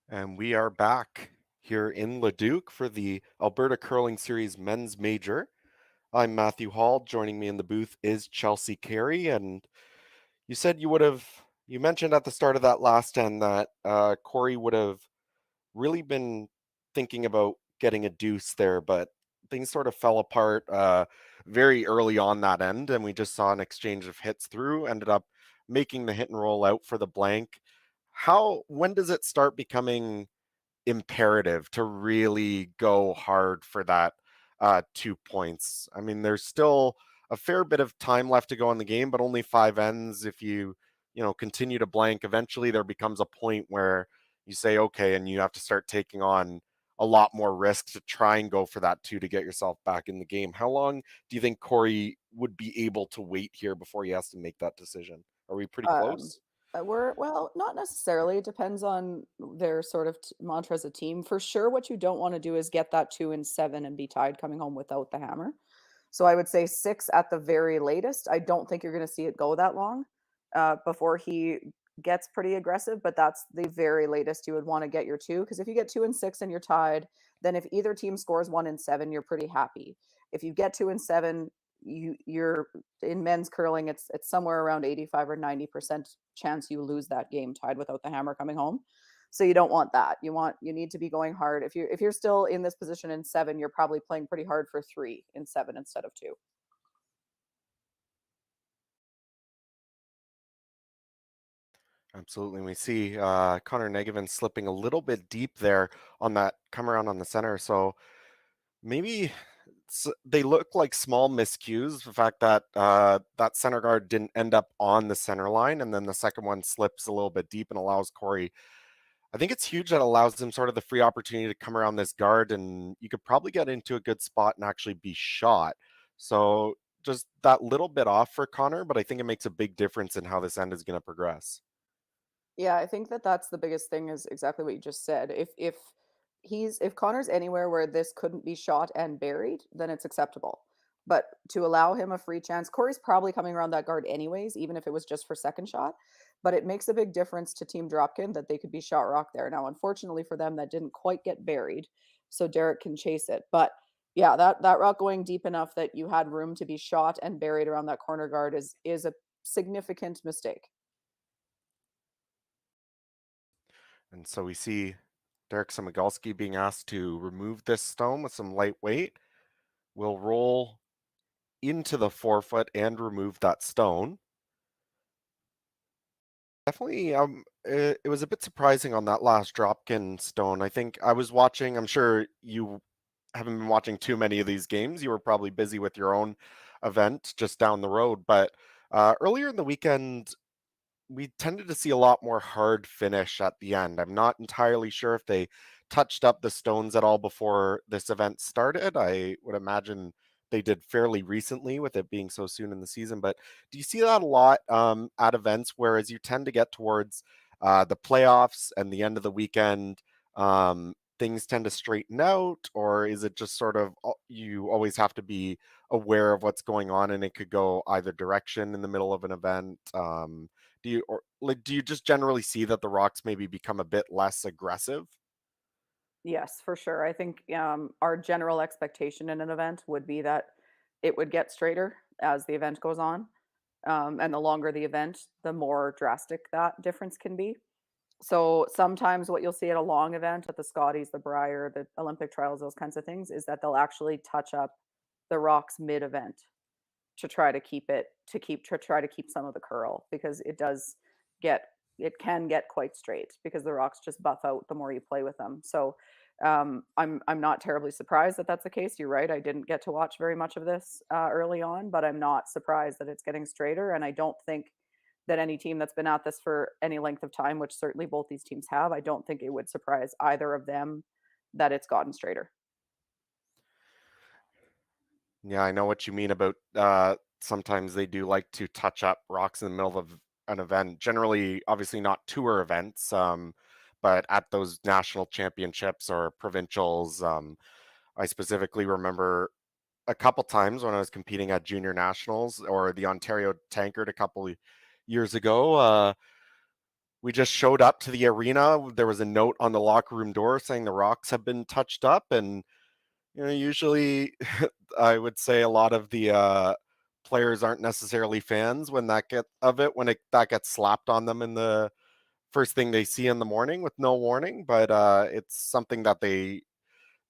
And we are back here in Leduc for the Alberta Curling Series Men's Major. I'm Matthew Hall. Joining me in the booth is Chelsea Carey. And you said you mentioned at the start of that last end that Korey would have really been thinking about getting a deuce there, but things sort of fell apart very early on that end, and we just saw an exchange of hits through, ended up making the hit and roll out for the blank. When does it start becoming imperative to really go hard for that 2 points? I mean, there's still a fair bit of time left to go in the game, but only 5 ends. If you continue to blank, eventually there becomes a point where you say, okay, and you have to start taking on a lot more risk to try and go for that two to get yourself back in the game. How long do you think Korey would be able to wait here before he has to make that decision? Are we pretty Um, close? well, not necessarily. It depends on their sort of mantra as a team. For sure, what you don't want to do is get that 2 and 7 and be tied coming home without the hammer. So I would say 6 at the very latest. I don't think you're going to see it go that long before he gets pretty aggressive, but that's the very latest you would want to get your two. Because if you get 2 and 6 and you're tied, then if either team scores 1 and 7, you're pretty happy. If you get 2 and 7, you're in men's curling, it's somewhere around 85 or 90% chance you lose that game tied without the hammer coming home. So you don't want that. You need to be going hard. If you're still in this position in 7, you're probably playing pretty hard for 3 in 7 instead of 2. Absolutely. We see Connor Negevin slipping a little bit deep there on that come around on the center. So maybe they look like small miscues. The fact that that center guard didn't end up on the center line, and then the second one slips a little bit deep and allows Korey. I think it's huge that allows him sort of the free opportunity to come around this guard, and you could probably get into a good spot and actually be shot. So just that little bit off for Connor, but I think it makes a big difference in how this end is going to progress. Yeah, I think that that's the biggest thing is exactly what you just said. If Connor's anywhere where this couldn't be shot and buried, then it's acceptable. But to allow him a free chance, Corey's probably coming around that guard anyways, even if it was just for second shot. But it makes a big difference to Team Dropkin that they could be shot rock there. Now, unfortunately for them, that didn't quite get buried, so Derek can chase it. But yeah, that rock going deep enough that you had room to be shot and buried around that corner guard is a significant mistake. And so we see Derek Samigalski being asked to remove this stone with some light weight. Will roll into the forefoot and remove that stone. Definitely, it was a bit surprising on that last Dropkin stone. I think I was watching, I'm sure you haven't been watching too many of these games. You were probably busy with your own event just down the road. But earlier in the weekend, we tended to see a lot more hard finish at the end. I'm not entirely sure if they touched up the stones at all before this event started. I would imagine they did fairly recently with it being so soon in the season. But do you see that a lot at events, whereas you tend to get towards the playoffs and the end of the weekend, things tend to straighten out? Or is it just sort of you always have to be aware of what's going on and it could go either direction in the middle of an event? Do you just generally see that the Rocks maybe become a bit less aggressive? Yes, for sure. I think our general expectation in an event would be that it would get straighter as the event goes on. And the longer the event, the more drastic that difference can be. So sometimes what you'll see at a long event at the Scotties, the Brier, the Olympic trials, those kinds of things, is that they'll actually touch up the rocks mid-event to try to keep it to try to keep some of the curl because get it can get quite straight because the rocks just buff out the more you play with them. So I'm not terribly surprised that that's the case. You're right. I didn't get to watch very much of this early on, but I'm not surprised that it's getting straighter. And I don't think that any team that's been at this for any length of time, which certainly both these teams have, I don't think it would surprise either of them that it's gotten straighter. Yeah, I know what you mean about sometimes they do like to touch up rocks in the middle of an event. Generally, obviously not tour events, but at those national championships or provincials. I specifically remember a couple times when I was competing at junior nationals or the Ontario Tankard a couple years ago. We just showed up to the arena. There was a note on the locker room door saying the rocks have been touched up, and usually I would say a lot of the players aren't necessarily fans when that gets slapped on them in the first thing they see in the morning with no warning. But it's something that they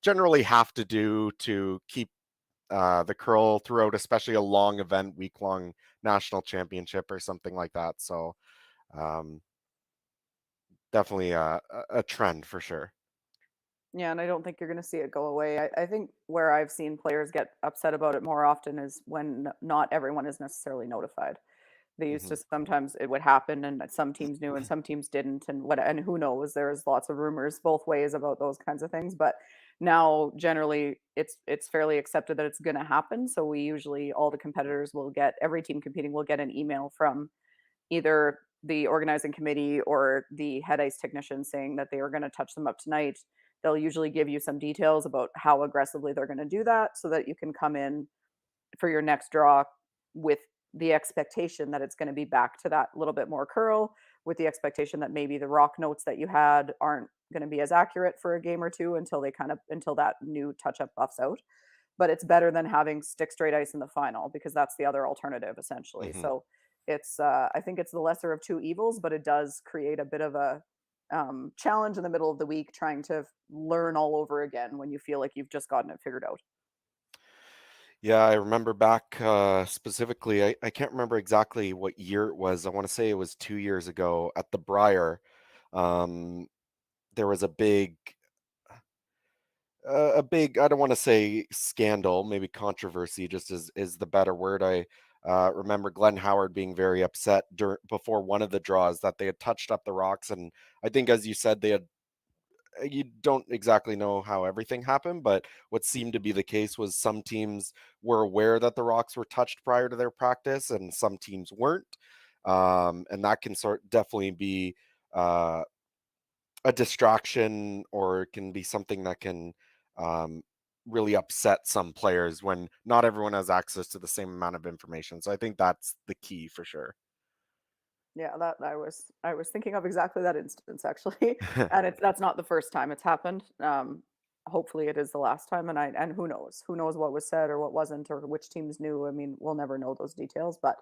generally have to do to keep the curl throughout, especially a long event, week long national championship or something like that. So um, definitely a trend for sure. Yeah, and I don't think you're going to see it go away. I think where I've seen players get upset about it more often is when not everyone is necessarily notified. They used Hmm. to sometimes it would happen, and some teams knew and some teams didn't, and who knows? There's lots of rumors both ways about those kinds of things. But now, generally, it's fairly accepted that it's going to happen. So we usually all the competitors will get every team competing will get an email from either the organizing committee or the head ice technician saying that they are going to touch them up tonight. They'll usually give you some details about how aggressively they're going to do that so that you can come in for your next draw with the expectation that it's going to be back to that little bit more curl, with the expectation that maybe the rock notes that you had aren't going to be as accurate for a game or two until that new touch up buffs out. But it's better than having stick straight ice in the final because that's the other alternative essentially. Hmm. So it's I think it's the lesser of two evils, but it does create a bit of a challenge in the middle of the week trying to learn all over again when you feel like you've just gotten it figured out. Yeah, I remember back specifically, I can't remember exactly what year it was. I want to say it was 2 years ago at the Brier. Um, there was a big a big, I don't want to say scandal, maybe controversy just is the better word. I remember Glenn Howard being very upset before one of the draws that they had touched up the rocks. And I think, as you said, they had, you don't exactly know how everything happened, but what seemed to be the case was some teams were aware that the rocks were touched prior to their practice and some teams weren't. And that can definitely be uh, a distraction, or it can be something that can um, really upset some players when not everyone has access to the same amount of information. So I think that's the key for sure. Yeah, that I was thinking of exactly that instance actually, and that's not the first time it's happened. Hopefully, it is the last time, and who knows what was said or what wasn't, or which teams knew. I mean, we'll never know those details, but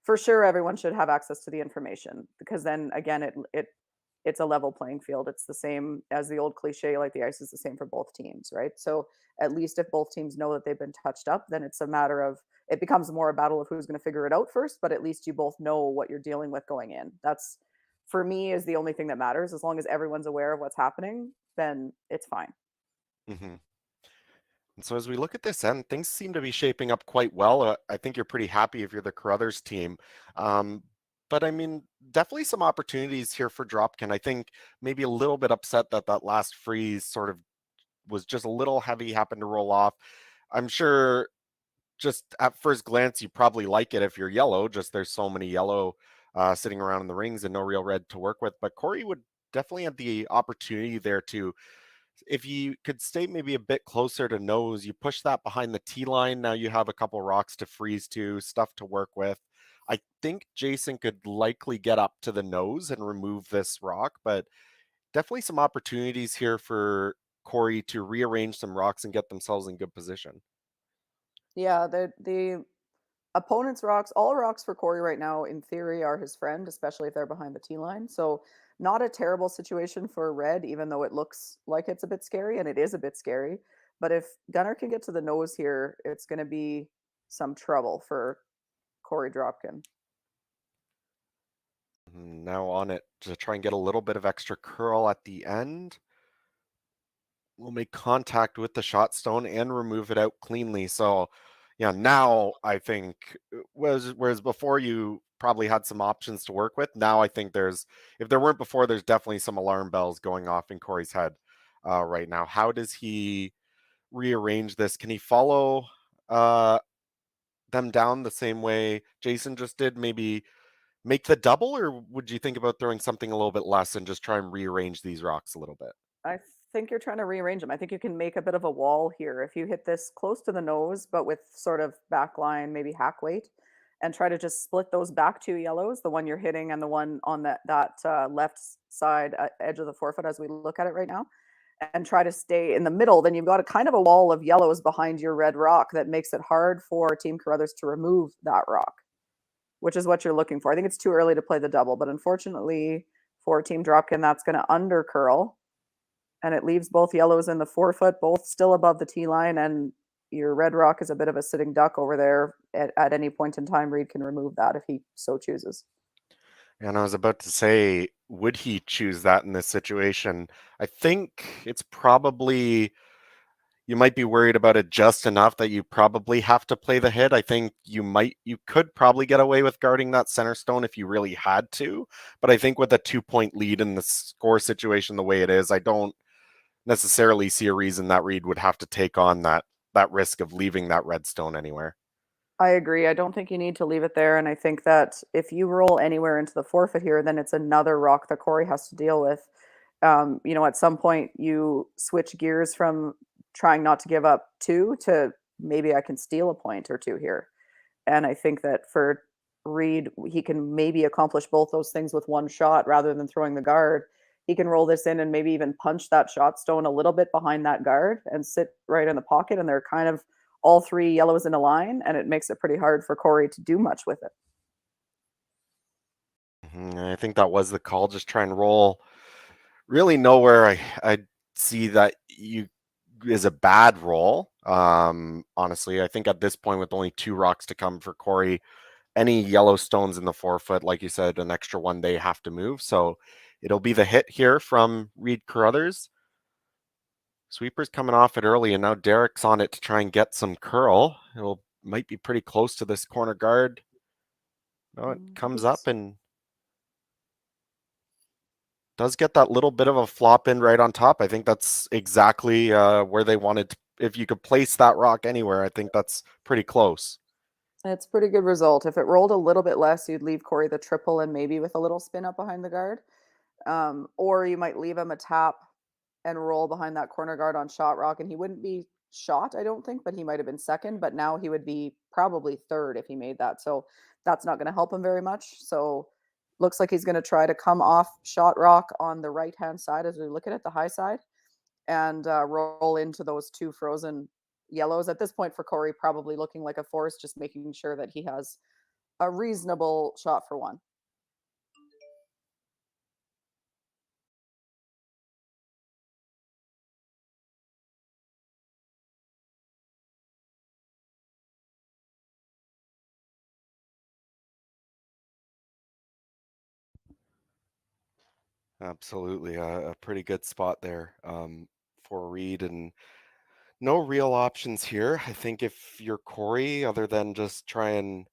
for sure, everyone should have access to the information because then again, it's a level playing field. It's the same as the old cliche, like the ice is the same for both teams, right? So at least if both teams know that they've been touched up, then it's a matter of it becomes more a battle of who's going to figure it out first, but at least you both know what you're dealing with going in. That's for me is the only thing that matters. As long as everyone's aware of what's happening, then it's fine. hmm And so as we look at this end, things seem to be shaping up quite well. I think you're pretty happy if you're the Carruthers team. Um, but I mean, definitely some opportunities here for Dropkin. I think maybe a little bit upset that that last freeze sort of was just a little heavy, happened to roll off. I'm sure just at first glance, you probably like it if you're yellow, just there's so many yellow sitting around in the rings and no real red to work with. But Korey would definitely have the opportunity there to, if you could stay maybe a bit closer to nose, you push that behind the T line. Now you have a couple rocks to freeze to, stuff to work with. I think Jason could likely get up to the nose and remove this rock, but definitely some opportunities here for Korey to rearrange some rocks and get themselves in good position. Yeah, the opponent's rocks, all rocks for Korey right now, in theory, are his friend, especially if they're behind the T line. So not a terrible situation for Red, even though it looks like it's a bit scary, and it is a bit scary. But if Gunnar can get to the nose here, it's going to be some trouble for Korey Dropkin. Now on it to try and get a little bit of extra curl at the end. We'll make contact with the shot stone and remove it out cleanly. So, yeah, now I think whereas before you probably had some options to work with. Now I think there's, if there weren't before, there's definitely some alarm bells going off in Korey's head right now. How does he rearrange this? Can he follow them down the same way Jason just did? Maybe make the double, or would you think about throwing something a little bit less and just try and rearrange these rocks a little bit? I think you're trying to rearrange them. I think you can make a bit of a wall here if you hit this close to the nose, but with sort of back line, maybe hack weight, and try to just split those back two yellows, the one you're hitting and the one on that left side edge of the forefoot as we look at it right now, and try to stay in the middle. Then you've got a kind of a wall of yellows behind your red rock that makes it hard for Team Carruthers to remove that rock, which is what you're looking for. I think it's too early to play the double, but unfortunately for Team Dropkin, that's going to under curl and it leaves both yellows in the forefoot, both still above the T line, and your red rock is a bit of a sitting duck over there. At any point in time, Reid can remove that if he so chooses. And I was about to say, would he choose that in this situation? I think it's probably, you might be worried about it just enough that you probably have to play the hit. I think you could probably get away with guarding that center stone if you really had to. But I think with a 2-point lead in the score situation the way it is, I don't necessarily see a reason that Reid would have to take on that risk of leaving that red stone anywhere. I agree. I don't think you need to leave it there. And I think that if you roll anywhere into the forfeit here, then it's another rock that Korey has to deal with. At some point you switch gears from trying not to give up two to maybe I can steal a point or two here. And I think that for Reid, he can maybe accomplish both those things with one shot rather than throwing the guard. He can roll this in and maybe even punch that shot stone a little bit behind that guard and sit right in the pocket. And they're kind of all three yellows in a line, and it makes it pretty hard for Korey to do much with it. I think that was the call. Just try and roll. Really nowhere I see that you is a bad roll. Honestly, I think at this point with only two rocks to come for Korey, any yellow stones in the forefoot, like you said, an extra one they have to move. So it'll be the hit here from Reid Carruthers. Sweeper's coming off it early, and now Derek's on it to try and get some curl. Might be pretty close to this corner guard. No, it comes up and does get that little bit of a flop in right on top. I think that's exactly where they wanted to, if you could place that rock anywhere, I think that's pretty close. It's a pretty good result. If it rolled a little bit less, you'd leave Korey the triple and maybe with a little spin up behind the guard. Or you might leave him a tap and roll behind that corner guard on shot rock, and he wouldn't be shot, I don't think, but he might have been second, but now he would be probably third if he made that. So that's not going to help him very much. So looks like he's going to try to come off shot rock on the right hand side as we look at it, the high side, and roll into those two frozen yellows. At this point for Korey, probably looking like a force, just making sure that he has a reasonable shot for one. Absolutely, a pretty good spot there for Reid, and no real options here. I think if you're Korey, other than just try and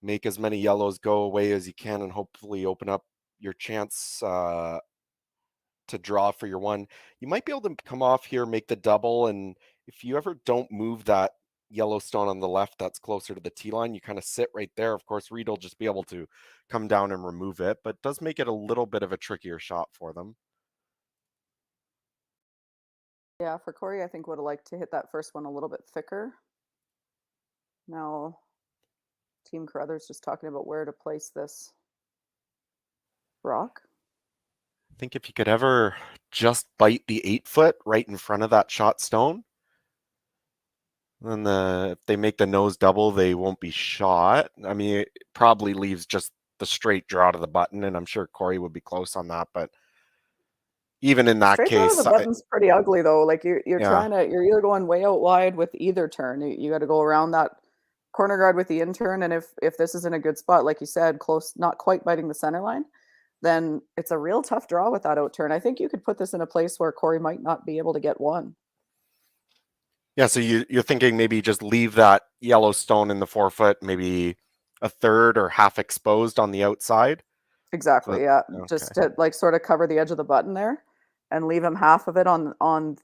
make as many yellows go away as you can and hopefully open up your chance to draw for your one, you might be able to come off here, make the double, and if you ever don't move that yellow stone on the left that's closer to the tee line, you kind of sit right there. Of course, Reid will just be able to come down and remove it, but does make it a little bit of a trickier shot for them. Yeah, for Korey, I think would have liked to hit that first one a little bit thicker. Now, Team Carruthers just talking about where to place this rock. I think if you could ever just bite the 8-foot right in front of that shot stone, then if they make the nose double, they won't be shot. I mean, it probably leaves just the straight draw to the button, and I'm sure Korey would be close on that, but even in that Straight draw to the case, button's pretty ugly though. Like you're yeah. you're either going way out wide with either turn. You got to go around that corner guard with the in turn, and if this is in a good spot, like you said, close, not quite biting the center line, then it's a real tough draw with that out turn. I think you could put this in a place where Korey might not be able to get one. Yeah, so you're thinking maybe just leave that yellow stone in the 4-foot, maybe a third or half exposed on the outside? Exactly. Yeah. Okay. Just to like sort of cover the edge of the button there and leave him half of it on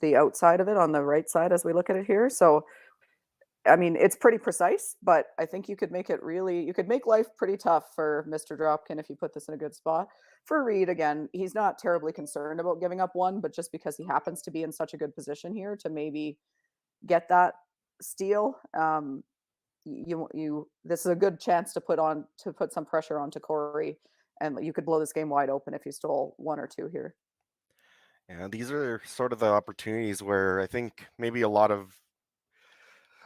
the outside of it on the right side as we look at it here. So I mean, it's pretty precise, but I think you could make it really, you could make life pretty tough for Mr. Dropkin if you put this in a good spot. For Reid, again, he's not terribly concerned about giving up one, but just because he happens to be in such a good position here to maybe get that steal, this is a good chance to put some pressure onto Korey, and you could blow this game wide open if you stole one or two here. Yeah, these are sort of the opportunities where I think maybe a lot of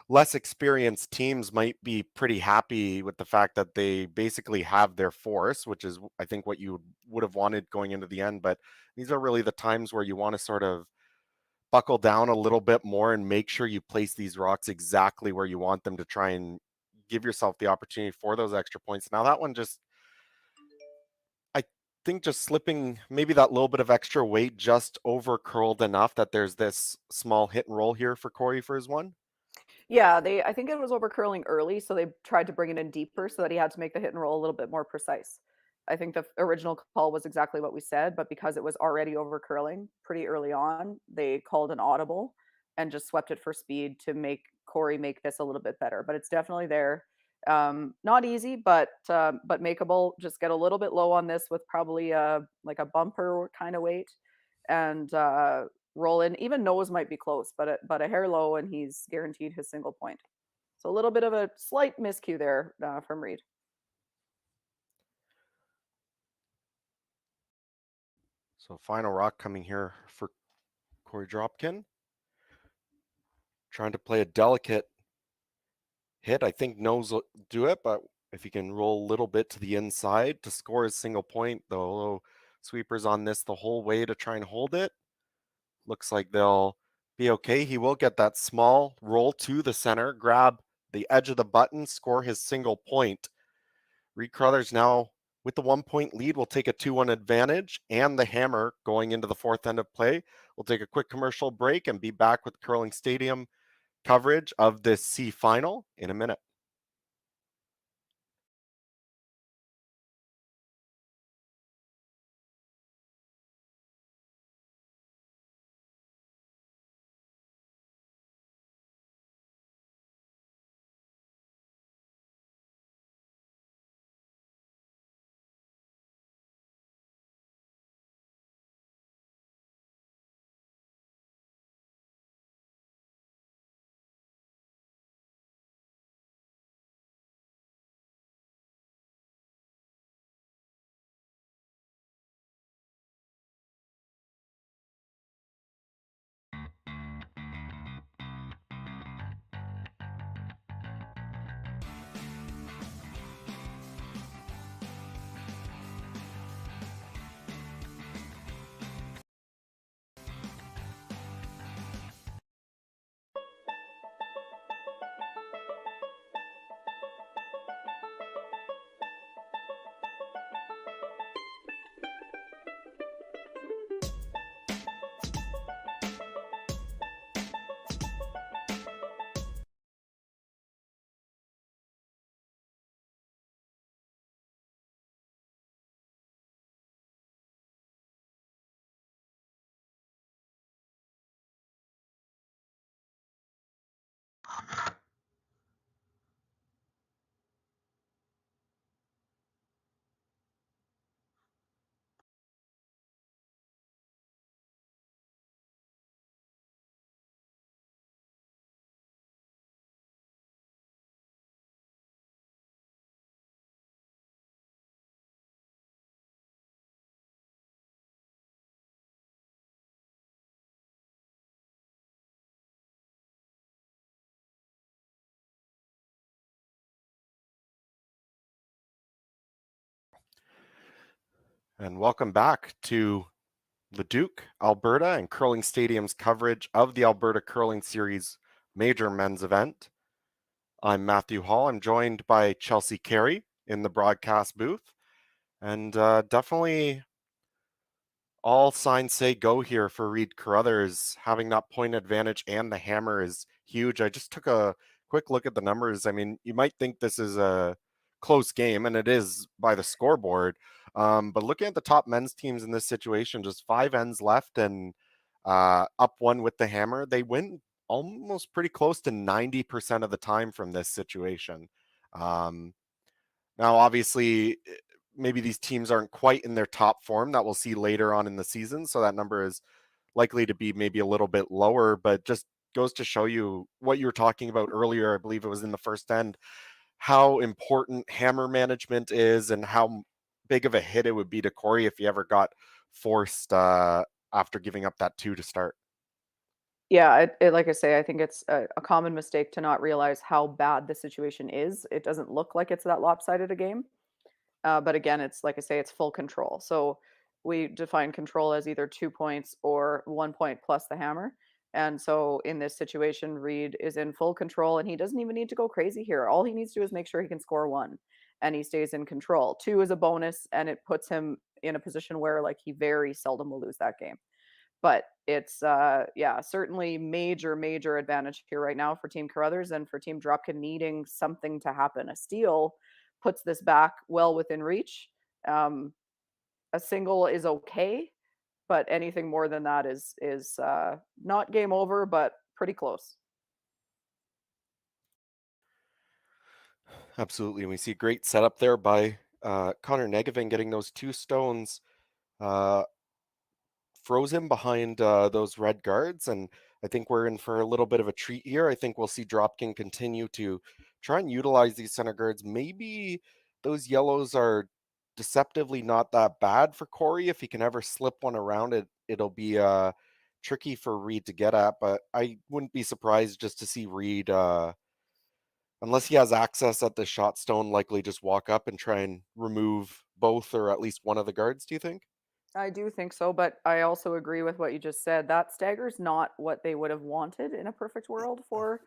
less experienced teams might be pretty happy with the fact that they basically have their force, which is, I think, what you would have wanted going into the end. But these are really the times where you want to sort of buckle down a little bit more and make sure you place these rocks exactly where you want them to try and give yourself the opportunity for those extra points. Now, that one just, I think, just slipping maybe that little bit of extra weight just over curled enough that there's this small hit and roll here for Korey for his one. Yeah, I think it was over curling early, so they tried to bring it in deeper so that he had to make the hit and roll a little bit more precise. I think the original call was exactly what we said, but because it was already over curling pretty early on, they called an audible and just swept it for speed to make Korey make this a little bit better. But it's definitely there. Not easy, but makeable. Just get a little bit low on this with probably like a bumper kind of weight, and roll in. Even nose might be close, but a hair low, and he's guaranteed his single point. So a little bit of a slight miscue there from Reid. So final rock coming here for Korey Dropkin. Trying to play a delicate hit. I think nose will do it, but if he can roll a little bit to the inside to score his single point, though, sweepers on this the whole way to try and hold it. Looks like they'll be okay. He will get that small roll to the center, grab the edge of the button, score his single point. Reid Carruthers now With the 1 point lead, we'll take a 2-1 advantage and the hammer going into the fourth end of play. We'll take a quick commercial break and be back with Curling Stadium coverage of this C final in a minute. And welcome back to Leduc, Alberta, and Curling Stadium's coverage of the Alberta Curling Series major men's event. I'm Matthew Hall. I'm joined by Chelsea Carey in the broadcast booth. And definitely all signs say go here for Reid Carruthers. Having that point advantage and the hammer is huge. I just took a quick look at the numbers. I mean, you might think this is a close game, and it is by the scoreboard. But looking at the top men's teams in this situation, just 5 ends left and up one with the hammer, they win almost pretty close to 90% of the time from this situation. Um, Now, obviously, maybe these teams aren't quite in their top form that we'll see later on in the season. So that number is likely to be maybe a little bit lower, but just goes to show you what you were talking about earlier. I believe it was in the first end, how important hammer management is and how big of a hit it would be to Korey if he ever got forced after giving up that 2 to start. Yeah, like I say, I think it's a common mistake to not realize how bad the situation is. It doesn't look like it's that lopsided a game. But again, it's like I say, it's full control. So we define control as either 2 points or 1 point plus the hammer. And so in this situation, Reid is in full control and he doesn't even need to go crazy here. All he needs to do is make sure he can score one and he stays in control. Two is a bonus and it puts him in a position where like he very seldom will lose that game. But it's yeah, certainly major advantage here right now for Team Carruthers and for Team Dropkin needing something to happen. A steal puts this back well within reach. A single is okay, but anything more than that is not game over, but pretty close. Absolutely. And we see a great setup there by Connor Negevin getting those 2 stones. Uh, Froze him behind those red guards, and I think we're in for a little bit of a treat here. I think we'll see Dropkin continue to try and utilize these center guards. Maybe those yellows are deceptively not that bad for Korey. If he can ever slip one around it, it'll be tricky for Reid to get at, but I wouldn't be surprised just to see Reid, unless he has access at the shot stone, likely just walk up and try and remove both or at least one of the guards, do you think? I do think so, but I also agree with what you just said. That stagger's not what they would have wanted in a perfect world for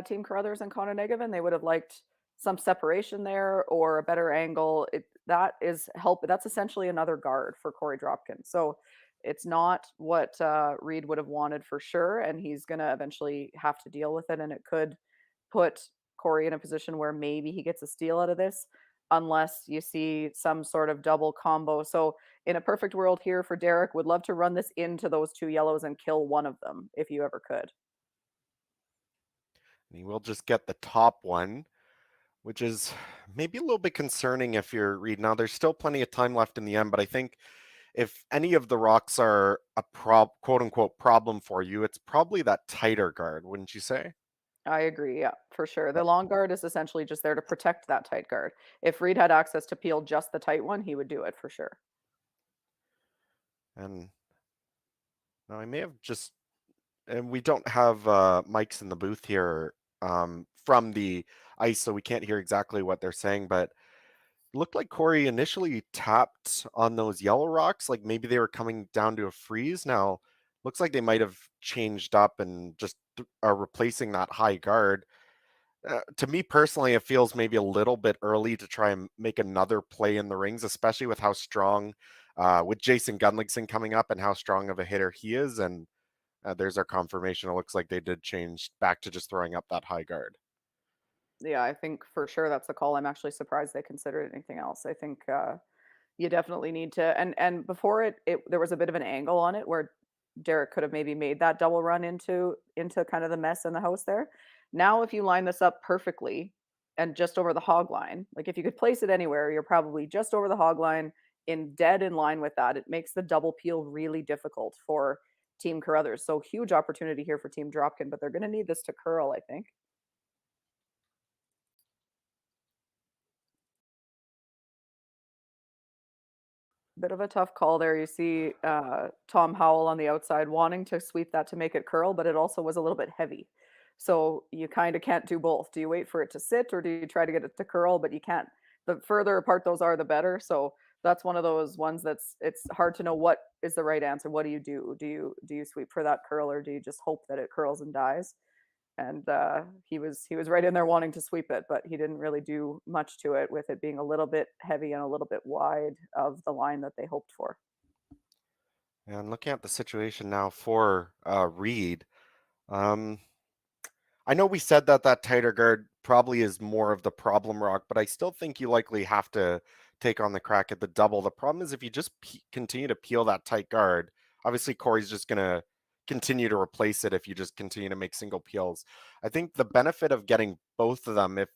Team Carruthers and Connor Negevin. They would have liked some separation there or a better angle. that is that's essentially another guard for Korey Dropkin. So it's not what Reid would have wanted for sure, and he's gonna eventually have to deal with it, and it could put Korey in a position where maybe he gets a steal out of this, unless you see some sort of double combo. So in a perfect world here for Derek, would love to run this into those two yellows and kill one of them if you ever could. And he will just get the top one, which is maybe a little bit concerning if you're Reid. Now, there's still plenty of time left in the end, but I think if any of the rocks are a quote unquote problem for you, it's probably that tighter guard, wouldn't you say? I agree, yeah, for sure. Uh, The long guard is essentially just there to protect that tight guard. If Reid had access to peel just the tight one, he would do it for sure. And now I may have just, and we don't have mics in the booth here from the ice, so we can't hear exactly what they're saying, but looked like Korey initially tapped on those yellow rocks, like maybe they were coming down to a freeze. Now, looks like they might have changed up and just are replacing that high guard. To me personally, it feels maybe a little bit early to try and make another play in the rings, especially with how strong, with Jason Gunlickson coming up and how strong of a hitter he is. And there's our confirmation. It looks like they did change back to just throwing up that high guard. Yeah, I think for sure that's the call. I'm actually surprised they considered anything else. I think you definitely need to, and before it there was a bit of an angle on it where Derek could have maybe made that double run into kind of the mess in the house there. Now, if you line this up perfectly and just over the hog line, like if you could place it anywhere, you're probably just over the hog line in dead in line with that. It makes the double peel really difficult for Team Carruthers. So huge opportunity here for Team Dropkin, but they're going to need this to curl, I think. Bit of a tough call there. You see Tom Howell on the outside wanting to sweep that to make it curl, but it also was a little bit heavy. So you kind of can't do both. Do you wait for it to sit or do you try to get it to curl? But you can't. The further apart those are, the better. So that's one of those ones that's it's hard to know what is the right answer. What do you do? Do you sweep for that curl or do you just hope that it curls and dies? And he was right in there wanting to sweep it, but he didn't really do much to it with it being a little bit heavy and a little bit wide of the line that they hoped for. And looking at the situation now for Reid, um, I know we said that that tighter guard probably is more of the problem rock, but I still think you likely have to take on the crack at the double. The problem is if you just continue to peel that tight guard, obviously Corey's just going to continue to replace it if you just continue to make single peels. I think the benefit of getting both of them, if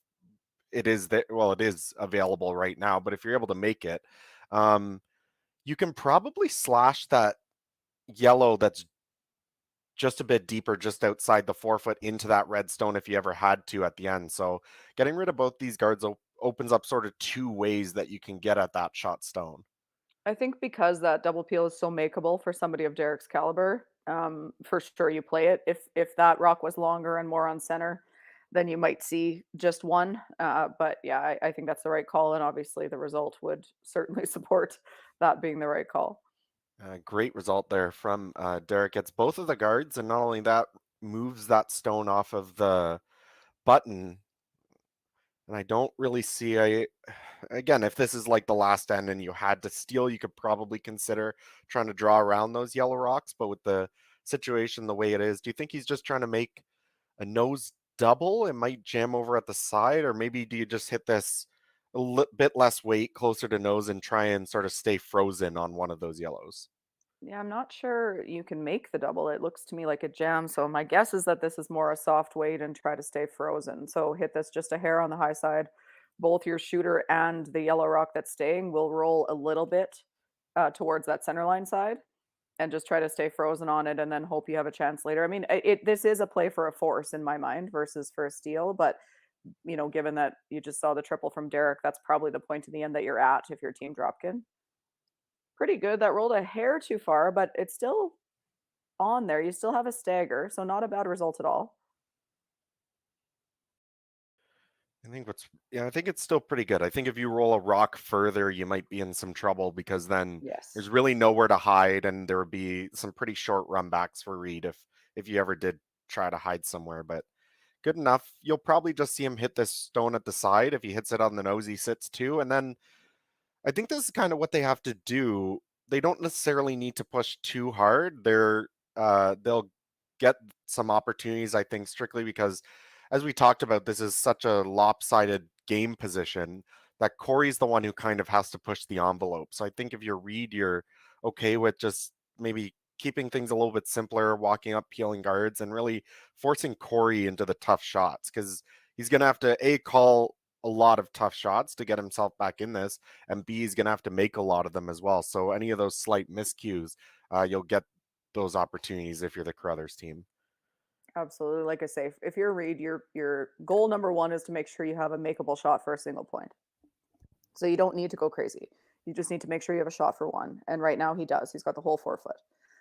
it is that, well, it is available right now, but if you're able to make it, um, you can probably slash that yellow that's just a bit deeper, just outside the 4 foot into that red stone if you ever had to at the end. So getting rid of both these guards opens up sort of two ways that you can get at that shot stone. I think because that double peel is so makeable for somebody of Derek's caliber, for sure you play it. If that rock was longer and more on center, then you might see just one. But yeah, I think that's the right call, and obviously the result would certainly support that being the right call. Great result there from Derek. Gets both of the guards, and not only that, moves that stone off of the button. And I don't really see again, if this is like the last end and you had to steal, you could probably consider trying to draw around those yellow rocks. But with the situation the way it is, do you think he's just trying to make a nose double? It might jam over at the side, or maybe do you just hit this bit less weight closer to nose and try and sort of stay frozen on one of those yellows? Yeah, I'm not sure you can make the double. It looks to me like a jam. So my guess is that this is more a soft weight and try to stay frozen. So hit this just a hair on the high side. Both your shooter and the yellow rock that's staying will roll a little bit towards that center line side and just try to stay frozen on it and then hope you have a chance later. I mean, this is a play for a force in my mind versus for a steal, but given that you just saw the triple from Derek, that's probably the point in the end that you're at if you're Team Dropkin. Pretty good. That rolled a hair too far, but it's still on there. You still have a stagger, so not a bad result at all. I think it's still pretty good. I think if you roll a rock further, you might be in some trouble because then Yes. there's really nowhere to hide, and there would be some pretty short run backs for Reid if you ever did try to hide somewhere. But good enough. You'll probably just see him hit this stone at the side. If he hits it on the nose, he sits too. And then I think this is kind of what they have to do. They don't necessarily need to push too hard. They'll get some opportunities, I think, strictly because, as we talked about, this is such a lopsided game position that Korey's the one who kind of has to push the envelope. So I think if you're Reid, you're okay with just maybe keeping things a little bit simpler, walking up, peeling guards, and really forcing Korey into the tough shots because he's going to have to call a lot of tough shots to get himself back in this, and B is going to have to make a lot of them as well. So any of those slight miscues, you'll get those opportunities if you're the Carruthers team. Absolutely. Like I say, if you're Reid, your goal number one is to make sure you have a makeable shot for a single point. So you don't need to go crazy. You just need to make sure you have a shot for one. And right now he does. He's got the whole 4 foot.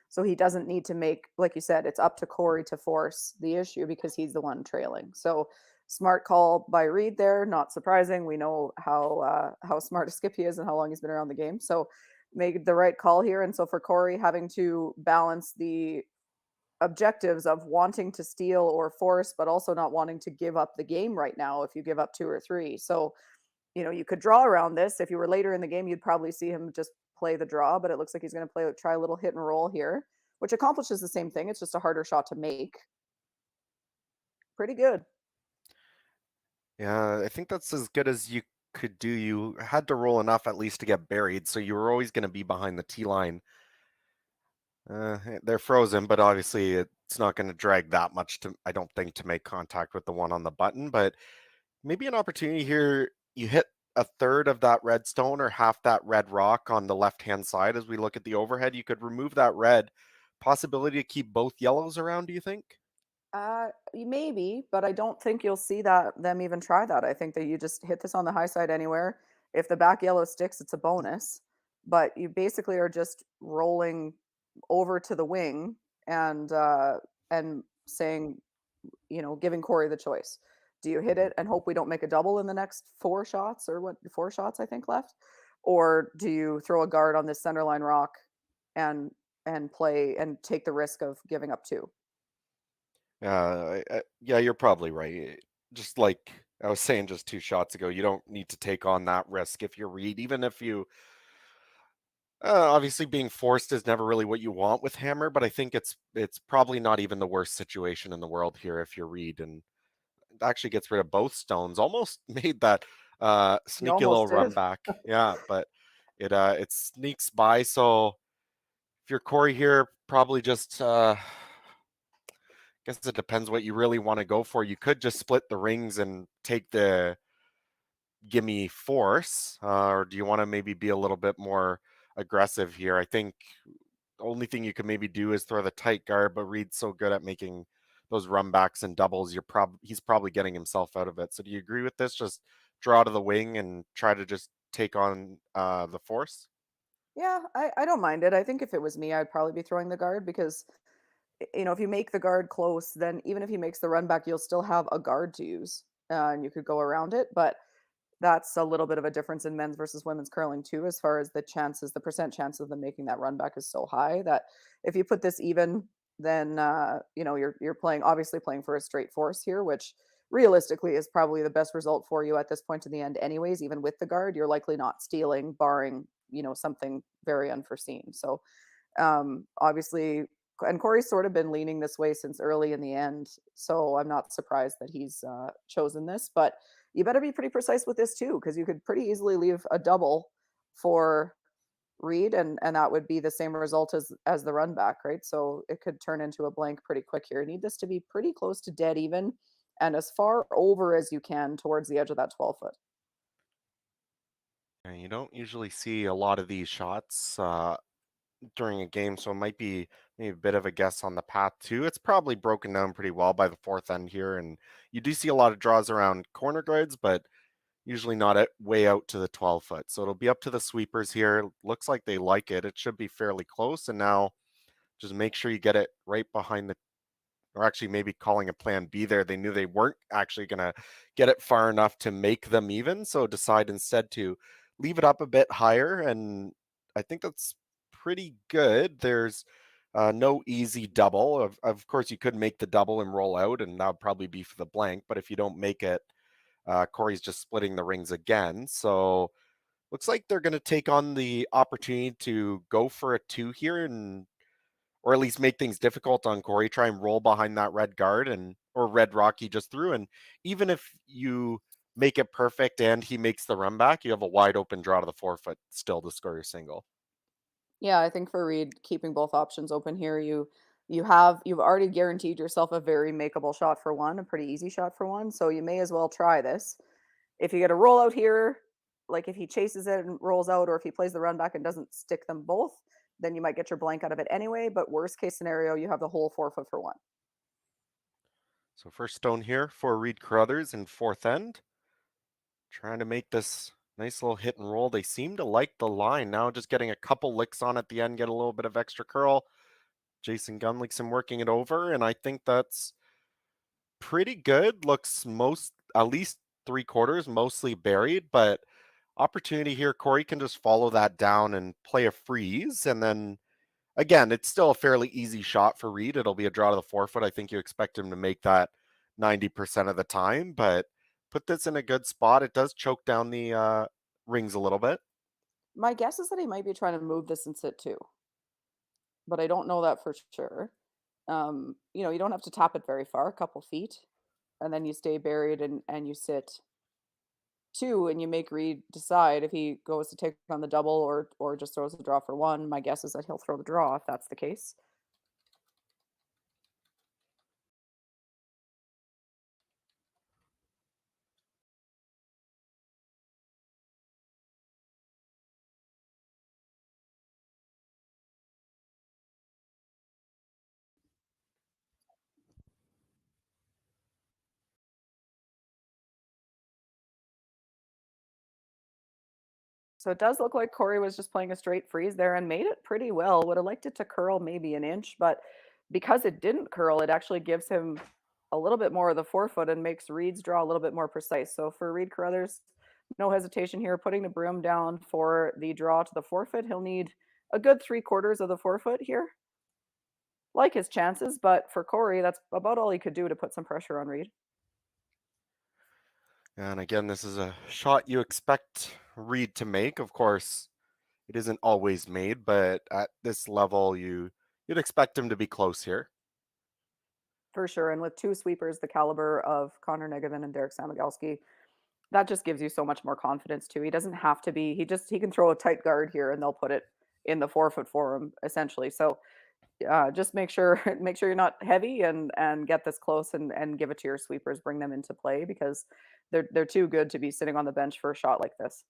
So he doesn't need to make, like you said, it's up to Korey to force the issue because he's the one trailing. So smart call by Reid there. Not surprising. We know how smart a skip he is and how long he's been around the game. So made the right call here. And so for Korey having to balance the objectives of wanting to steal or force, but also not wanting to give up the game right now if you give up 2 or 3. So you could draw around this. If you were later in the game, you'd probably see him just play the draw, but it looks like he's going to try a little hit and roll here, which accomplishes the same thing. It's just a harder shot to make. Pretty good. Yeah, I think that's as good as you could do. You had to roll enough at least to get buried, so you were always going to be behind the tee line. They're frozen, but obviously it's not going to drag that much I don't think, to make contact with the one on the button. But maybe an opportunity here. You hit a third of that red stone or half that red rock on the left-hand side. As we look at the overhead, you could remove that red. Possibility to keep both yellows around, do you think? Maybe, but I don't think you'll see them even try that. I think that you just hit this on the high side anywhere. If the back yellow sticks, it's a bonus. But you basically are just rolling over to the wing and saying, giving Korey the choice. Do you hit it and hope we don't make a double in the next 4 shots, or what, 4 shots I think left? Or do you throw a guard on this center line rock and play and take the risk of giving up 2? Yeah, you're probably right. Just like I was saying just 2 shots ago, you don't need to take on that risk if you're Reid, even if you obviously being forced is never really what you want with Hammer, but I think it's probably not even the worst situation in the world here if you're Reid, and it actually gets rid of both stones. Almost made that You sneaky little almost run did. back. Yeah, but it sneaks by. So if you're Korey here, probably just guess it depends what you really want to go for. You could just split the rings and take the gimme force, or do you want to maybe be a little bit more aggressive here? I think the only thing you could maybe do is throw the tight guard, but Reid's so good at making those run backs and doubles, he's probably getting himself out of it. So do you agree with this? Just draw to the wing and try to just take on the force? Yeah, I don't mind it. I think if it was me, I'd probably be throwing the guard because if you make the guard close, then even if he makes the run back, you'll still have a guard to use, and you could go around it. But that's a little bit of a difference in men's versus women's curling too, as far as the percent chance of them making that run back is so high that if you put this even, then you're obviously playing for a straight force here, which realistically is probably the best result for you at this point in the end, anyways. Even with the guard, you're likely not stealing, barring something very unforeseen. So obviously, and Korey's sort of been leaning this way since early in the end, so I'm not surprised that he's chosen this. But you better be pretty precise with this too, because you could pretty easily leave a double for Reid, and that would be the same result as the run back, right? So it could turn into a blank pretty quick here. You need this to be pretty close to dead even, and as far over as you can towards the edge of that 12 foot. And you don't usually see a lot of these shots during a game, so it might be maybe a bit of a guess on the path too. It's probably broken down pretty well by the fourth end here, and you do see a lot of draws around corner guards, but usually not way out to the 12 foot. So it'll be up to the sweepers here. Looks like they like it. It should be fairly close, and now just make sure you get it right behind the, or actually maybe calling a plan B there. They knew they weren't actually going to get it far enough to make them even, so decide instead to leave it up a bit higher, and I think that's pretty good. There's no easy double. Of course, you could make the double and roll out, and that would probably be for the blank, but if you don't make it, Korey's just splitting the rings again. So Looks like they're going to take on the opportunity to go for a 2 here, and or at least make things difficult on Korey. Try and roll behind that red guard and or red rock he just threw. And even if you make it perfect and he makes the run back, you have a wide open draw to the 4-foot still to score your single. Yeah, I think for Reid, keeping both options open here, you've already guaranteed yourself a very makeable shot for one, a pretty easy shot for one. So you may as well try this. If you get a roll out here, like if he chases it and rolls out, or if he plays the run back and doesn't stick them both, then you might get your blank out of it anyway. But worst case scenario, you have the whole 4-foot for one. So first stone here for Reid Carruthers in fourth end. Trying to make this nice little hit and roll. They seem to like the line now, just getting a couple licks on at the end, get a little bit of extra curl. Jason Gunlickson working it over, and I think that's pretty good. Looks most at least 3/4 mostly buried, but opportunity here. Korey can just follow that down and play a freeze, and then again, it's still a fairly easy shot for Reid. It'll be a draw to the 4-foot. I think you expect him to make that 90% of the time, but put this in a good spot. It does choke down the rings a little bit. My guess is that he might be trying to move this and sit too, but I don't know that for sure. You don't have to tap it very far, a couple feet, and then you stay buried and you sit two, and you make Reid decide if he goes to take on the double or just throws a draw for one. My guess is that he'll throw the draw if that's the case. So it does look like Korey was just playing a straight freeze there and made it pretty well. Would have liked it to curl maybe an inch, but because it didn't curl, it actually gives him a little bit more of the 4-foot and makes Reid's draw a little bit more precise. So for Reid Carruthers, no hesitation here, putting the broom down for the draw to the 4-foot. He'll need a good 3/4 of the 4-foot here. Like his chances, but for Korey, that's about all he could do to put some pressure on Reid. And again, this is a shot you expect Reid to make. Of course, it isn't always made, but at this level, you'd expect him to be close here. For sure. And with two sweepers the caliber of Connor Negovin and Derek Samagalski, that just gives you so much more confidence too. He doesn't have to be, he can throw a tight guard here and they'll put it in the 4-foot for him essentially. So just make sure make sure you're not heavy and get this close and give it to your sweepers, bring them into play because they're too good to be sitting on the bench for a shot like this.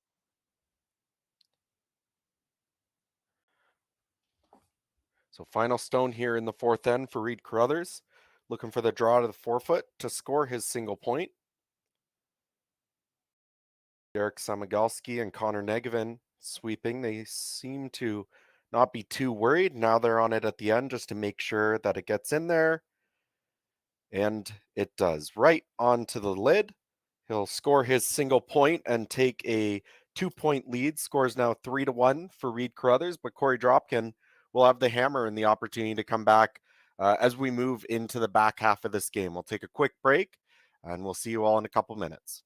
So final stone here in the fourth end for Reid Carruthers. Looking for the draw to the 4-foot to score his single point. Derek Samagalski and Connor Negovin sweeping. They seem to not be too worried. Now they're on it at the end just to make sure that it gets in there. And it does. Right onto the lid. He'll score his single point and take a 2-point lead. Scores now 3-1 for Reid Carruthers, but Korey Dropkin will have the hammer and the opportunity to come back as we move into the back half of this game. We'll take a quick break and we'll see you all in a couple minutes.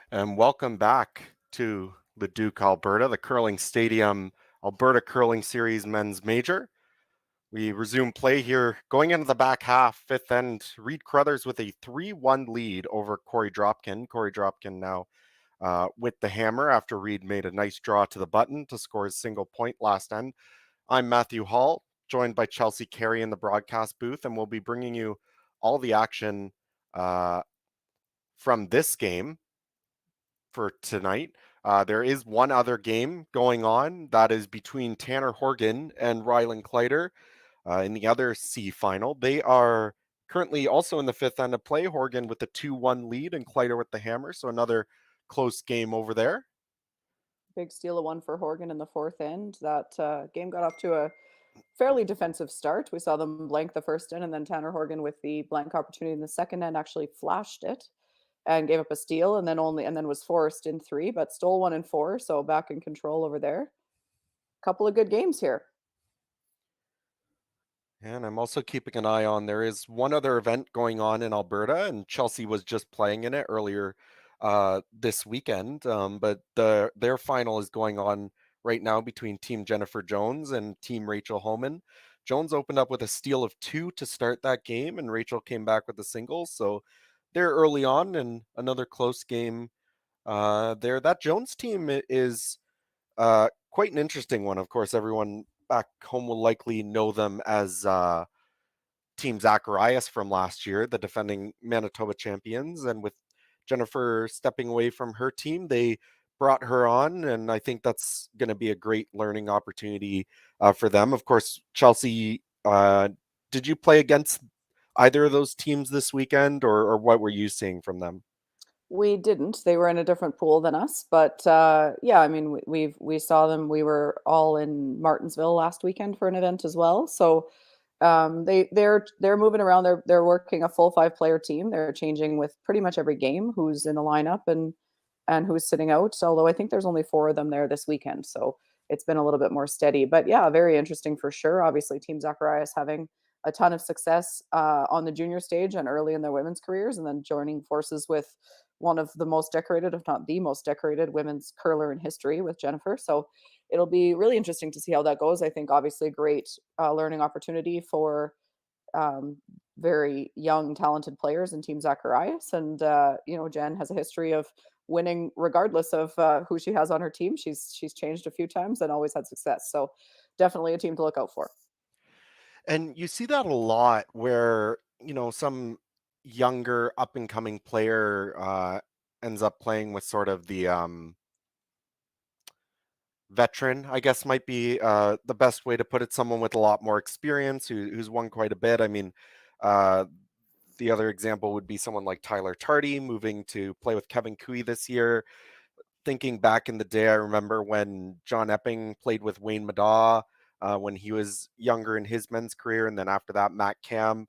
And welcome back to Leduc, Alberta, the Curling Stadium Alberta Curling Series Men's Major. We resume play here going into the back half, fifth end. Reid Carruthers with a 3-1 lead over Korey Dropkin. Korey Dropkin now with the hammer after Reid made a nice draw to the button to score his single point last end. I'm Matthew Hall, joined by Chelsea Carey in the broadcast booth, and we'll be bringing you all the action from this game for tonight. There is one other game going on that is between Tanner Horgan and Rylan Kleider in the other C final. They are currently also in the fifth end of play. Horgan with the 2-1 lead and Kleider with the hammer. So another close game over there. Big steal of one for Horgan in the fourth end. That game got off to a fairly defensive start. We saw them blank the first end, and then Tanner Horgan with the blank opportunity in the second end actually flashed it and gave up a steal, and then was forced in three, but stole one in four, so back in control over there. Couple of good games here. And I'm also keeping an eye on, there is one other event going on in Alberta, and Chelsea was just playing in it earlier this weekend. But their final is going on right now between Team Jennifer Jones and Team Rachel Homan. Jones opened up with a steal of 2 to start that game, and Rachel came back with a single. So they're early on, and another close game there. That Jones team is quite an interesting one. Of course, everyone back home will likely know them as Team Zacharias from last year, the defending Manitoba champions. And with Jennifer stepping away from her team, they brought her on, and I think that's going to be a great learning opportunity for them. Of course, Chelsea, did you play against either of those teams this weekend, or what were you seeing from them? We didn't. They were in a different pool than us, but yeah, I mean, we saw them. We were all in Martinsville last weekend for an event as well. So they're moving around. They're working a full five-player team. They're changing with pretty much every game who's in the lineup and who's sitting out. Although I think there's only four of them there this weekend, so it's been a little bit more steady. But yeah, very interesting for sure. Obviously, Team Zacharias having a ton of success on the junior stage and early in their women's careers, and then joining forces with one of the most decorated, if not the most decorated, women's curler in history with Jennifer. So it'll be really interesting to see how that goes. I think obviously a great learning opportunity for um, very young, talented players in Team Zacharias. And Jen has a history of winning regardless of who she has on her team. She's changed a few times and always had success. So definitely a team to look out for. And you see that a lot where, some younger up and coming player ends up playing with sort of the veteran, I guess might be the best way to put it, someone with a lot more experience who's won quite a bit. I mean, uh, the other example would be someone like Tyler Tardy moving to play with Kevin Cooey this year. Thinking back in the day, I remember when John Epping played with Wayne Madaw when he was younger in his men's career, and then after that, Matt Cam,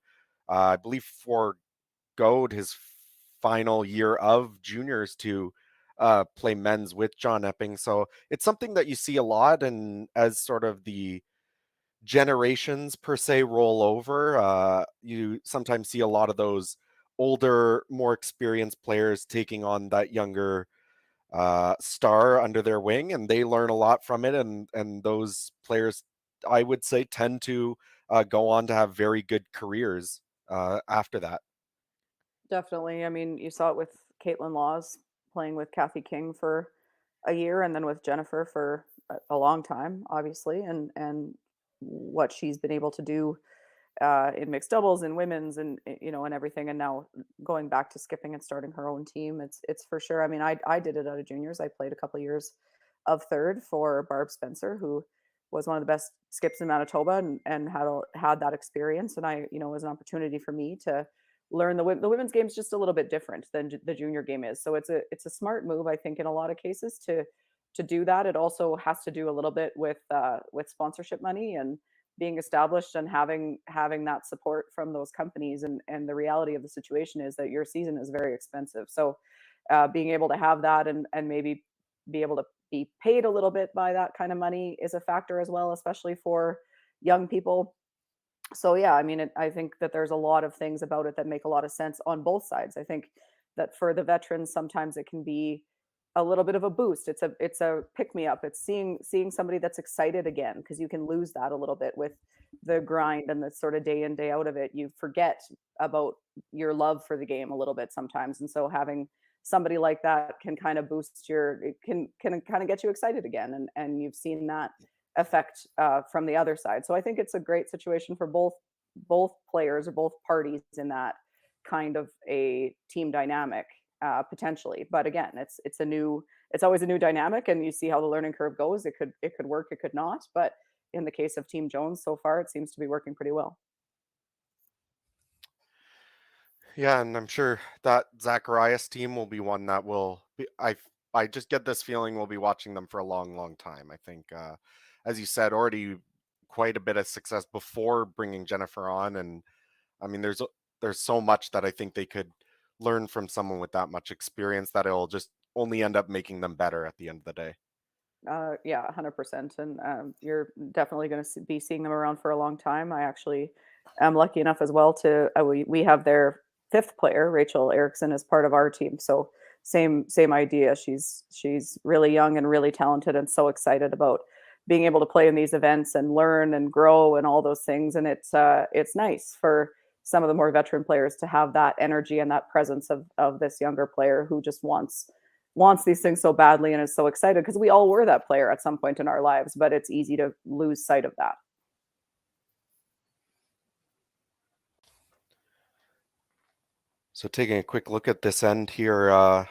I believe, foregoed his final year of juniors to play men's with John Epping. So it's something that you see a lot, and as sort of the generations per se roll over, you sometimes see a lot of those older, more experienced players taking on that younger star under their wing, and they learn a lot from it. And those players, I would say, tend to go on to have very good careers after that. Definitely. I mean, you saw it with Caitlin Laws playing with Kathy King for a year and then with Jennifer for a long time, obviously. And what she's been able to do in mixed doubles and women's and and everything, and now going back to skipping and starting her own team, it's for sure. I mean, I did it out of juniors. I played a couple of years of third for Barb Spencer, who was one of the best skips in Manitoba, and had that experience. And it was an opportunity for me to learn the women's game is just a little bit different than the junior game is. So it's a smart move, I think, in a lot of cases to do that. It also has to do a little bit with sponsorship money and being established and having that support from those companies. And the reality of the situation is that your season is very expensive. So being able to have that and maybe be able to be paid a little bit by that kind of money is a factor as well, especially for young people. So yeah, I mean, I think that there's a lot of things about it that make a lot of sense on both sides. I think that for the veterans, sometimes it can be a little bit of a boost. It's a pick me up. It's seeing somebody that's excited again, because you can lose that a little bit with the grind and the sort of day in day out of it. You forget about your love for the game a little bit sometimes, and so having somebody like that can kind of boost it can kind of get you excited again, and you've seen that effect from the other side. So I think it's a great situation for both players or both parties in that kind of a team dynamic potentially. But again, it's always a new dynamic, and you see how the learning curve goes. It could work, it could not. But in the case of Team Jones, so far it seems to be working pretty well. Yeah, and I'm sure that Zacharias team will be one that will be. I just get this feeling we'll be watching them for a long, long time. I think, as you said, already quite a bit of success before bringing Jennifer on, and I mean, there's so much that I think they could learn from someone with that much experience that it'll just only end up making them better at the end of the day. Yeah, 100%. And you're definitely going to be seeing them around for a long time. I actually am lucky enough as well to we have their fifth player, Rachel Erickson, as part of our team. So same idea. She's really young and really talented, and so excited about being able to play in these events and learn and grow and all those things. And it's nice for some of the more veteran players to have that energy and that presence of this younger player who just wants these things so badly and is so excited, because we all were that player at some point in our lives, but it's easy to lose sight of that. So taking a quick look at this end here, I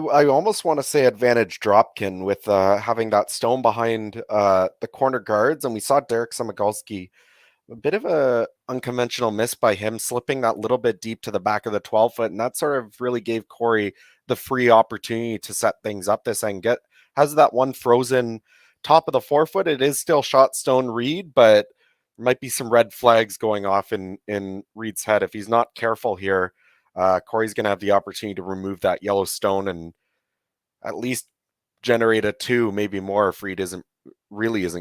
almost want to say advantage Dropkin with having that stone behind the corner guards, and we saw Derek Samagalski, a bit of a unconventional miss by him, slipping that little bit deep to the back of the 12 foot, and that sort of really gave Korey the free opportunity to set things up this and has that one frozen top of the 4 foot. It is still shot stone Reid, but there might be some red flags going off in Reid's head if he's not careful here. Korey's going to have the opportunity to remove that yellow stone and at least generate a 2, maybe more, if Reid isn't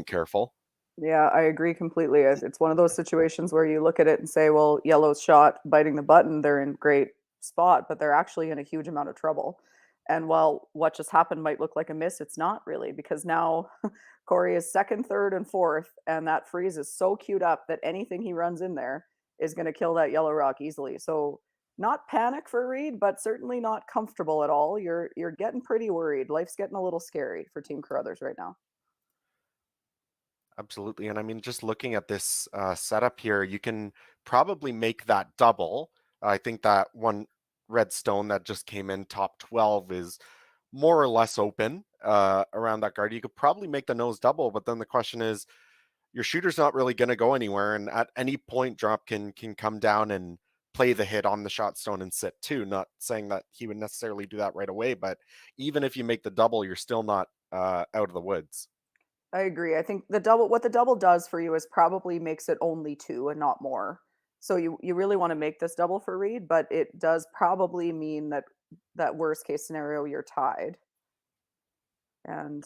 careful. Yeah, I agree completely. It's one of those situations where you look at it and say, well, yellow's shot, biting the button, they're in great spot, but they're actually in a huge amount of trouble. And while what just happened might look like a miss, it's not really, because now Korey is second, third, and fourth, and that freeze is so queued up that anything he runs in there is going to kill that yellow rock easily. So not panic for Reid, but certainly not comfortable at all. You're getting pretty worried. Life's getting a little scary for Team Carruthers right now. Absolutely. And I mean, just looking at this setup here, you can probably make that double. I think that one red stone that just came in top 12 is more or less open around that guard. You could probably make the nose double, but then the question is, your shooter's not really going to go anywhere. And at any point, Dropkin can come down and play the hit on the shot stone and sit too. Not saying that he would necessarily do that right away, but even if you make the double, you're still not out of the woods. I agree. I think what the double does for you is probably makes it only two and not more. So you really want to make this double for Reid, but it does probably mean that worst case scenario you're tied. And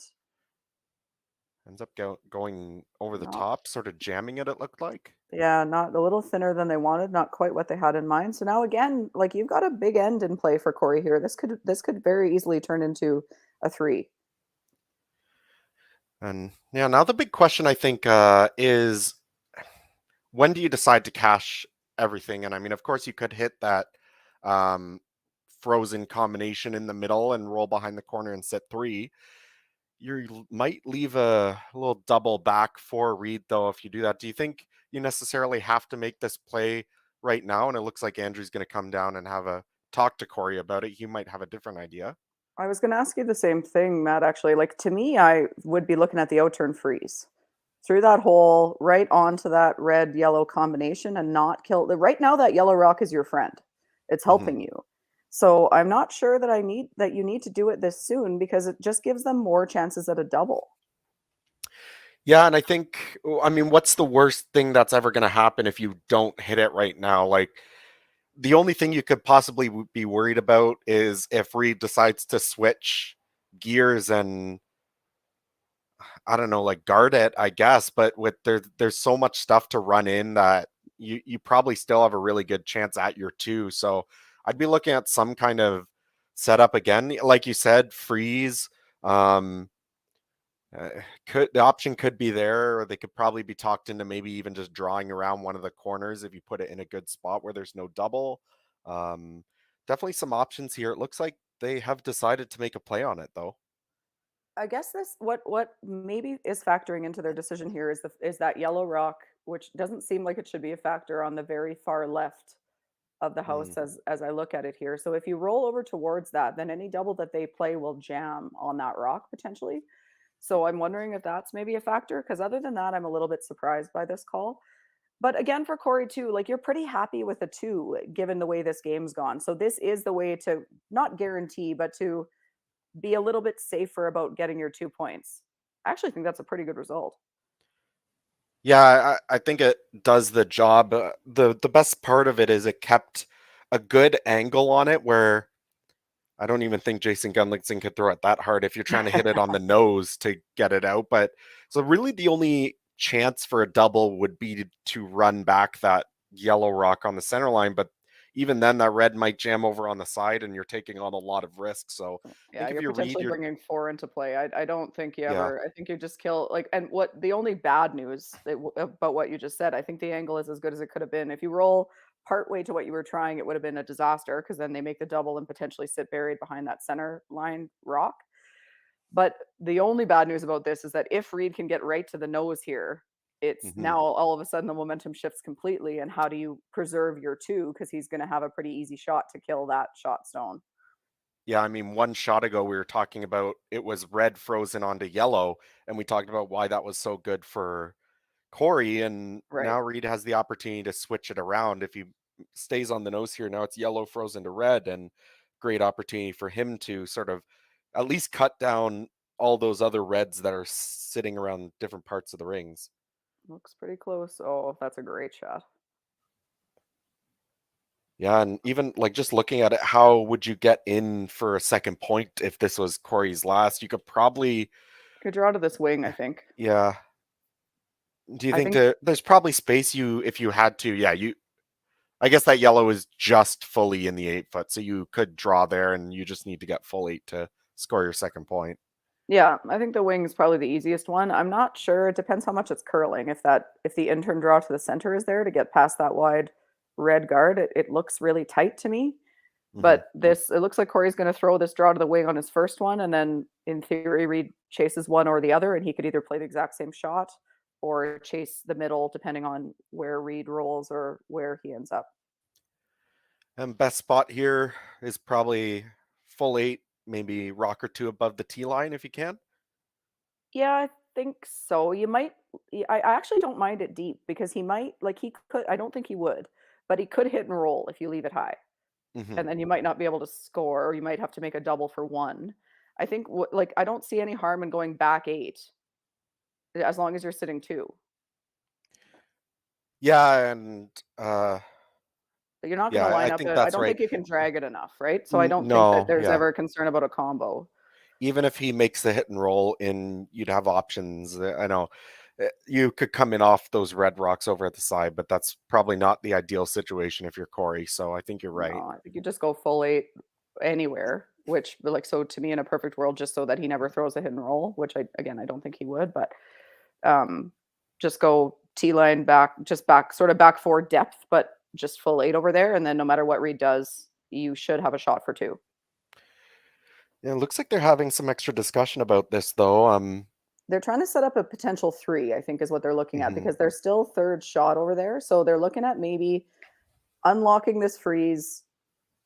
Ends up going over the not top, sort of jamming it, it looked like. yeah, not a little thinner than they wanted, not quite what they had in mind. So now again, like you've got a big end in play for Korey here. This could very easily turn into a 3. And yeah, now the big question I think is, when do you decide to cash everything? And I mean, of course, you could hit that um, frozen combination in the middle and roll behind the corner and sit 3. You might leave a little double back for Reid, though, if you do that. Do you think you necessarily have to make this play right now? And it looks like Andrew's going to come down and have a talk to Korey about it. He might have a different idea. I was going to ask you the same thing, Matt, actually. Like, to me, I would be looking at the out-turn freeze through that hole, right onto that red-yellow combination and not kill. Right now, that yellow rock is your friend. It's helping you. So I'm not sure that you need to do it this soon because it just gives them more chances at a double. Yeah, and I think, I mean, what's the worst thing that's ever going to happen if you don't hit it right now? Like, the only thing you could possibly be worried about is if Reid decides to switch gears and, I don't know, like guard it, I guess. But with there's so much stuff to run in that you probably still have a really good chance at your two. So I'd be looking at some kind of setup again, like you said, freeze. Um, the option could be there, or they could probably be talked into maybe even just drawing around one of the corners if you put it in a good spot where there's no double. Um, Definitely some options here. It looks like they have decided to make a play on it, though. I guess this what maybe is factoring into their decision here is that yellow rock, which doesn't seem like it should be a factor on the very far left of the Mm. house as I look at it here. So if you roll over towards that, then any double that they play will jam on that rock potentially. So I'm wondering if that's maybe a factor because other than that, I'm a little bit surprised by this call. But again, for Korey too, like you're pretty happy with a two given the way this game's gone. So this is the way to not guarantee, but to be a little bit safer about getting your 2 points. I actually think that's a pretty good result. Yeah, I think it does the job. The best part of it is it kept a good angle on it where I don't even think Jason Gunlickson could throw it that hard if you're trying to hit it on the nose to get it out. But so really the only chance for a double would be to run back that yellow rock on the center line. But even then, that red might jam over on the side and you're taking on a lot of risk. So I Yeah, think if you're you read potentially your, bringing four into play. I don't think you yeah. ever. I think you just kill like. And what the only bad news about what you just said, I think the angle is as good as it could have been. If you roll part way to what you were trying, it would have been a disaster because then they make the double and potentially sit buried behind that center line rock. But the only bad news about this is that if Reid can get right to the nose here, it's Mhm. now all of a sudden the momentum shifts completely. And how do you preserve your two? Because he's going to have a pretty easy shot to kill that shot stone. Yeah, I mean, one shot ago we were talking about it was red frozen onto yellow, and we talked about why that was so good for Korey, and Right. now Reid has the opportunity to switch it around. If he stays on the nose here, now it's yellow frozen to red, and great opportunity for him to sort of at least cut down all those other reds that are sitting around different parts of the rings. Looks pretty close. Oh, that's a great shot. Yeah, and even like just looking at it, how would you get in for a second point if this was Korey's last? You could probably, Could draw to this wing, I think. yeah. Do you I think think there's probably space you if you had to? Yeah, you. I guess that yellow is just fully in the 8 foot, so you could draw there, and you just need to get full 8 to score your second point. yeah, I think the wing is probably the easiest one. I'm not sure. It depends how much it's curling. If the intern draw to the center is there to get past that wide red guard, it looks really tight to me. Hmm. But this it looks like Korey's going to throw this draw to the wing on his first one, and then in theory, Reid chases one or the other, and he could either play the exact same shot or chase the middle, depending on where Reid rolls or where he ends up. And best spot here is probably full 8, maybe rock or two above the T line if you can. Yeah, I think so. You might I actually don't mind it deep because he might like he could I don't think he would, but he could hit and roll if you leave it high. Hmm. And then you might not be able to score or you might have to make a double for one. I think like I don't see any harm in going back 8 as long as you're sitting 2. Yeah, and uh, You're not going to yeah, I line up think it. I that's don't right. think you can drag it enough, right? So I don't think that No, there's yeah. ever a concern about a combo. Even if he makes the hit and roll in, you'd have options. I know you could come in off those red rocks over at the side, but that's probably not the ideal situation if you're Korey. So I think you're right. No, I think you just go full 8 anywhere, which like so to me in a perfect world just so that he never throws a hit and roll, which I don't think he would, but um just go T line back, just back sort of back 4 depth, but just full 8 over there and then no matter what Reid does, you should have a shot for 2. Yeah, it looks like they're having some extra discussion about this, though. They're trying to set up a potential 3, I think is what they're looking at, Mhm, because there's still third shot over there. So they're looking at maybe unlocking this freeze.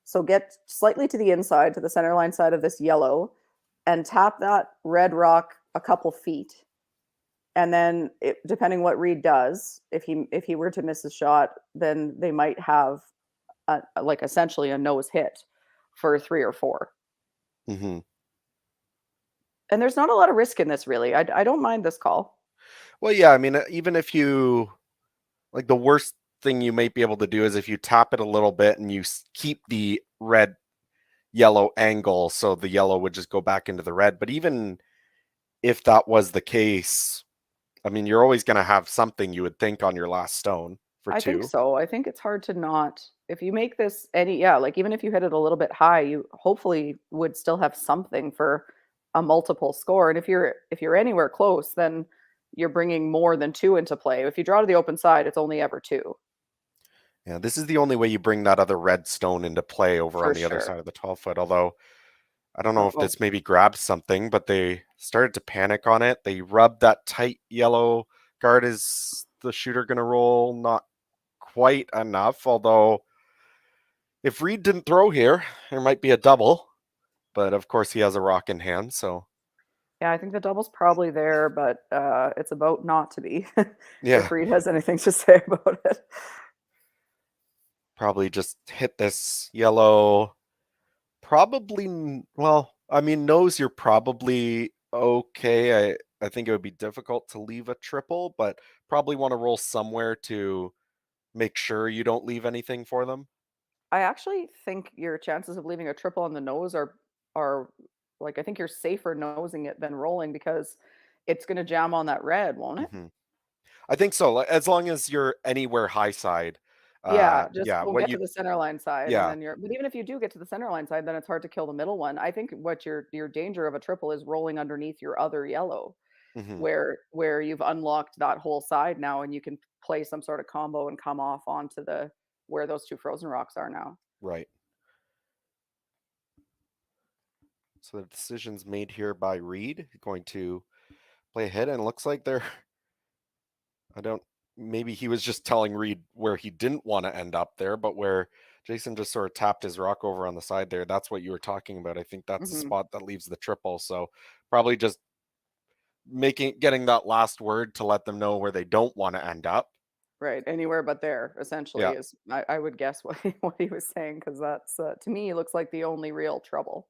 So get slightly to the inside, to the center line side of this yellow, and tap that red rock a couple feet. And then depending what Reid does, if he were to miss a shot, then they might have like essentially a nose hit for 3 or 4. mhm. And there's not a lot of risk in this really. I don't mind this call. Well, yeah, I mean, even if you like, the worst thing you might be able to do is if you tap it a little bit and you keep the red yellow angle, so the yellow would just go back into the red. But even if that was the case, I mean, you're always going to have something, you would think, on your last stone for I think 2. so. I think it's hard to not, if you make this any, yeah, like even if you hit it a little bit high, you hopefully would still have something for a multiple score. And if you're anywhere close, then you're bringing more than 2 into play. If you draw to the open side, it's only ever 2 Yeah, this is the only way you bring that other red stone into play over on for the other sure. side of the 12-foot. Although I don't know if Oh, this maybe grabbed something, but they started to panic on it. They rubbed that tight yellow guard. Is the shooter going to roll? Not quite enough. Although if Reid didn't throw here, there might be a double. But of course, he has a rock in hand. So yeah, I think the double's probably there, but it's about not to be if yeah, Reid has anything to say about it. probably just hit this yellow. Probably, well, I mean, nose, you're probably okay. I think it would be difficult to leave a triple, but probably want to roll somewhere to make sure you don't leave anything for them. I actually think your chances of leaving a triple on the nose are like I think you're safer nosing it than rolling because it's gonna jam on that red, won't it? Hmm. I think so. As long as you're anywhere high side. Yeah, just Yeah, go what get you, to the center line side and yeah. then you're but even if you do get to the center line side, then it's hard to kill the middle one. I think what your danger of a triple is rolling underneath your other yellow Hmm. where you've unlocked that whole side now and you can play some sort of combo and come off onto the where those 2 frozen rocks are now. Right. So the decision's made here by Reid, going to play ahead, and it looks like they're, I don't, maybe he was just telling Reid where he didn't want to end up there, but where Jason just sort of tapped his rock over on the side there. That's what you were talking about. I think that's the Mhm. spot that leaves the triple. So probably just getting that last word to let them know where they don't want to end up. Right, anywhere but there, Yeah. essentially, is I would guess what he was saying because that's, to me, looks like the only real trouble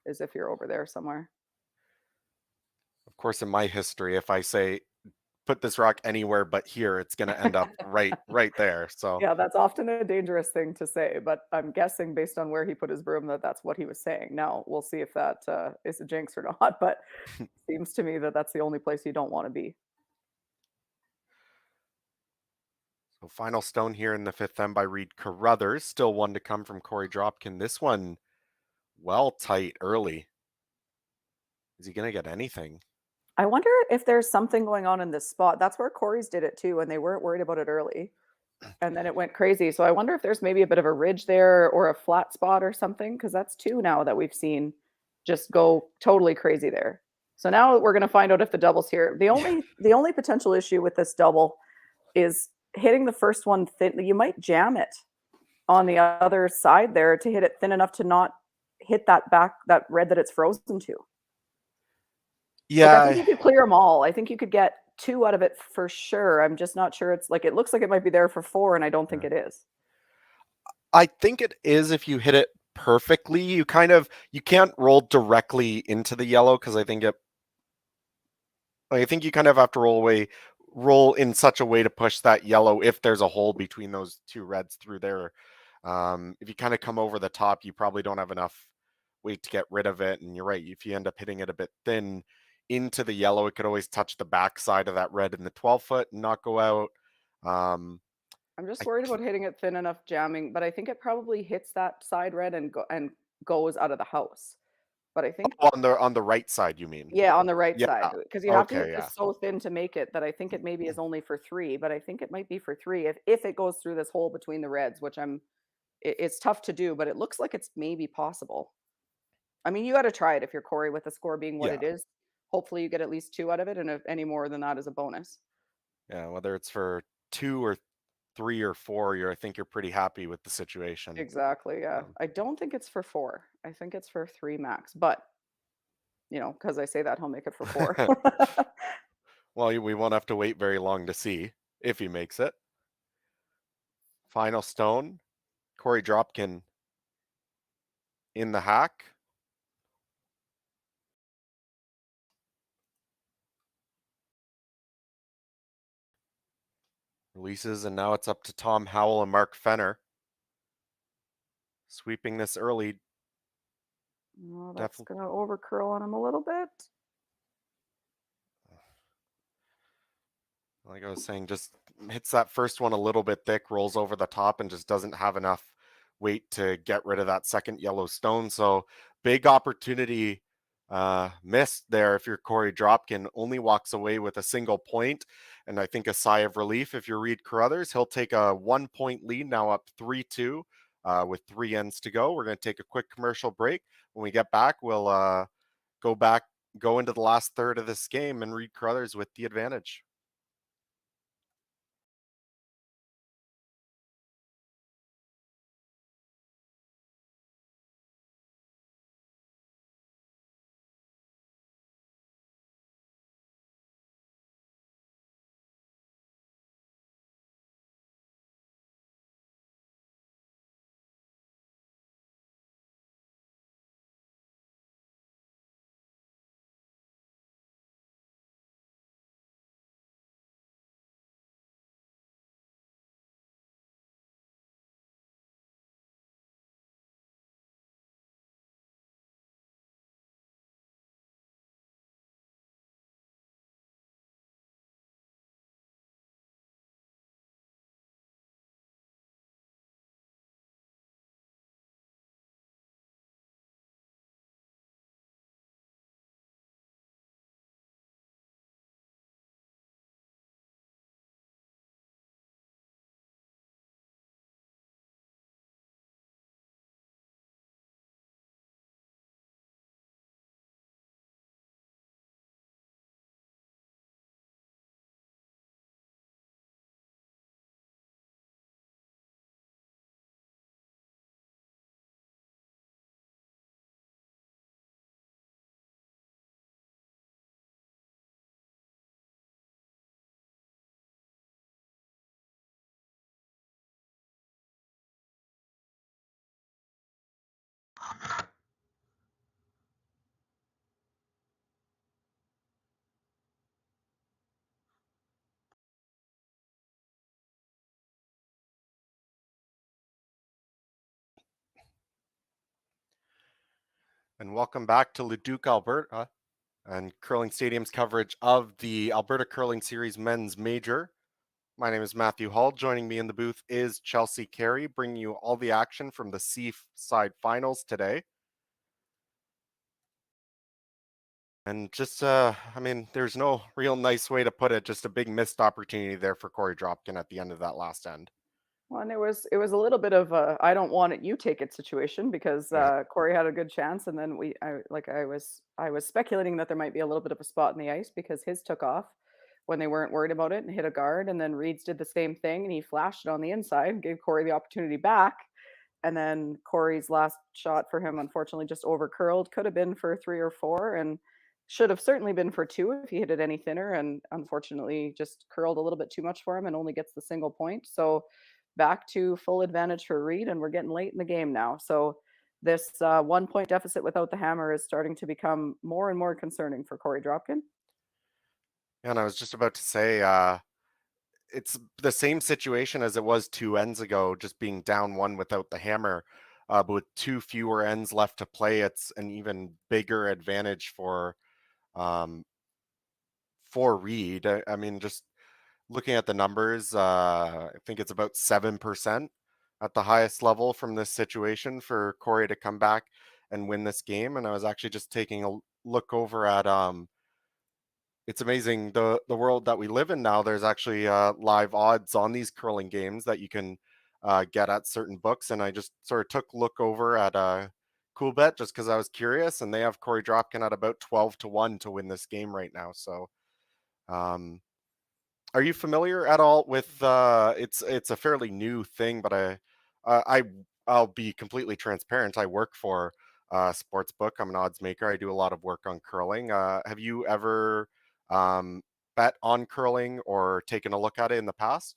is if you're over there somewhere. Of course, in my history, if I say put this rock anywhere but here, it's going to end up right there. So Yeah, that's often a dangerous thing to say, but I'm guessing based on where he put his broom that that's what he was saying. Now, we'll see if that, is a jinx or not, but seems to me that that's the only place you don't wanna be. so final stone here in the fifth M by Reid Carruthers. Still one to come from Korey Dropkin. This one well tight early. Is he going to get anything? I wonder if there's something going on in this spot. That's where Corey's did it too, and they weren't worried about it early. And then it went crazy. So I wonder if there's maybe a bit of a ridge there or a flat spot or something, because that's 2 now that we've seen just go totally crazy there. So now we're gonna find out if the double's here. The Yeah. only the only potential issue with this double is hitting the first one thin. You might jam it on the other side there to hit it thin enough to not hit that red that it's frozen to. Like, I think Yeah. you could clear them all. I think you could get 2 out of it for sure. I'm just not sure it's like it looks like it might be there for 4, and I don't think Yeah. it is. I think it is if you hit it perfectly. You can't roll directly into the yellow because I think you kind of have to roll in such a way to push that yellow if there's a hole between those 2 reds through there. If you kind of come over the top, you probably don't have enough weight to get rid of it. And you're right, if you end up hitting it a bit thin into the yellow, it could always touch the back side of that red in the 12-foot and not go out. Um, I'm just I worried about hitting it thin enough jamming, but I think it probably hits that side red and goes out of the house. But I think on the right side, you mean? yeah, on the right Yeah. side, because you have to Okay. hit Yeah. this so thin to make it that I think it maybe is only for 3, but I think it might be for 3 if it goes through this hole between the reds, which it's tough to do, but it looks like it's maybe possible. I mean, you got to try it if you're Corey with the score being what Yeah. it is. Hopefully, you get at least 2 out of it, and if any more than that is a bonus. Yeah, whether it's for 2 or 3 or 4, I think you're pretty happy with the situation. Exactly, yeah. Um, I don't think it's for 4. I think it's for 3 max, but, because I say that, he'll make it for 4. well, we won't have to wait very long to see if he makes it. Final stone, Korey Dropkin in the hack. Releases, and now it's up to Tom Howell and Mark Fenner. Sweeping this early. Well, that's Definitely. gonna over curl on him a little bit. Like I was saying, just hits that first one a little bit thick, rolls over the top, and just doesn't have enough weight to get rid of that second yellow stone. So big opportunity missed there if you're Korey Dropkin. Only walks away with a single point, and I think a sigh of relief if you're Reid Carruthers. He'll take a 1-point lead, now up 3-2 with 3 ends to go. We're going to take a quick commercial break. When we get back, we'll go into the last third of this game, and Reid Carruthers with the advantage. And welcome back to Leduc, Alberta, and Curling Stadium's coverage of the Alberta Curling Series Men's Major. My name is Matthew Hall. Joining me in the booth is Chelsea Carey, bringing you all the action from the C-side finals today. And just, there's no real nice way to put it. Just a big missed opportunity there for Korey Dropkin at the end of that last end. Well, and it was a little bit of a I don't want it, you take it situation because Yeah. Corey had a good chance, and then I was speculating that there might be a little bit of a spot in the ice because his took off when they weren't worried about it and hit a guard, and then Reed's did the same thing and he flashed it on the inside, gave Corey the opportunity back, and then Corey's last shot for him unfortunately just over curled. Could have been for 3 or 4, and should have certainly been for 2 if he hit it any thinner, and unfortunately just curled a little bit too much for him and only gets the single point. So back to full advantage for Reed, and we're getting late in the game now. So this 1 point deficit without the hammer is starting to become more and more concerning for Korey Dropkin. And I was just about to say, it's the same situation as it was 2 ends ago, just being down 1 without the hammer. But with 2 fewer ends left to play, it's an even bigger advantage um, for Reed. I mean, just looking at the numbers, I think it's about 7% at the highest level from this situation for Korey to come back and win this game. And I was actually just taking a look over at it's amazing the world that we live in now. There's actually live odds on these curling games that you can get at certain books, and I just sort of took a look over at cool bet just because I was curious, and they have Korey Dropkin at about 12-1 to win this game right now. So, um, are you familiar at all with? It's a fairly new thing, but I'll be completely transparent. I work for a sports book. I'm an odds maker. I do a lot of work on curling. Have you ever um, bet on curling or taken a look at it in the past?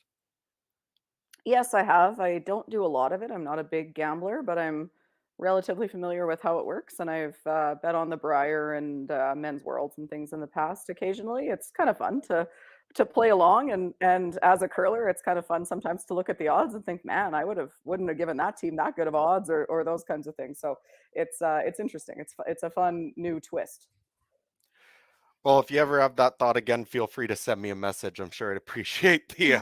Yes, I have. I don't do a lot of it. I'm not a big gambler, but I'm relatively familiar with how it works. And I've bet on the Briar and Men's Worlds and things in the past occasionally. It's kind of fun to play along, and as a curler, it's kind of fun sometimes to look at the odds and think, man, wouldn't have given that team that good of odds, or those kinds of things. So it's interesting. It's a fun new twist. Well, if you ever have that thought again, feel free to send me a message. I'm sure I'd appreciate the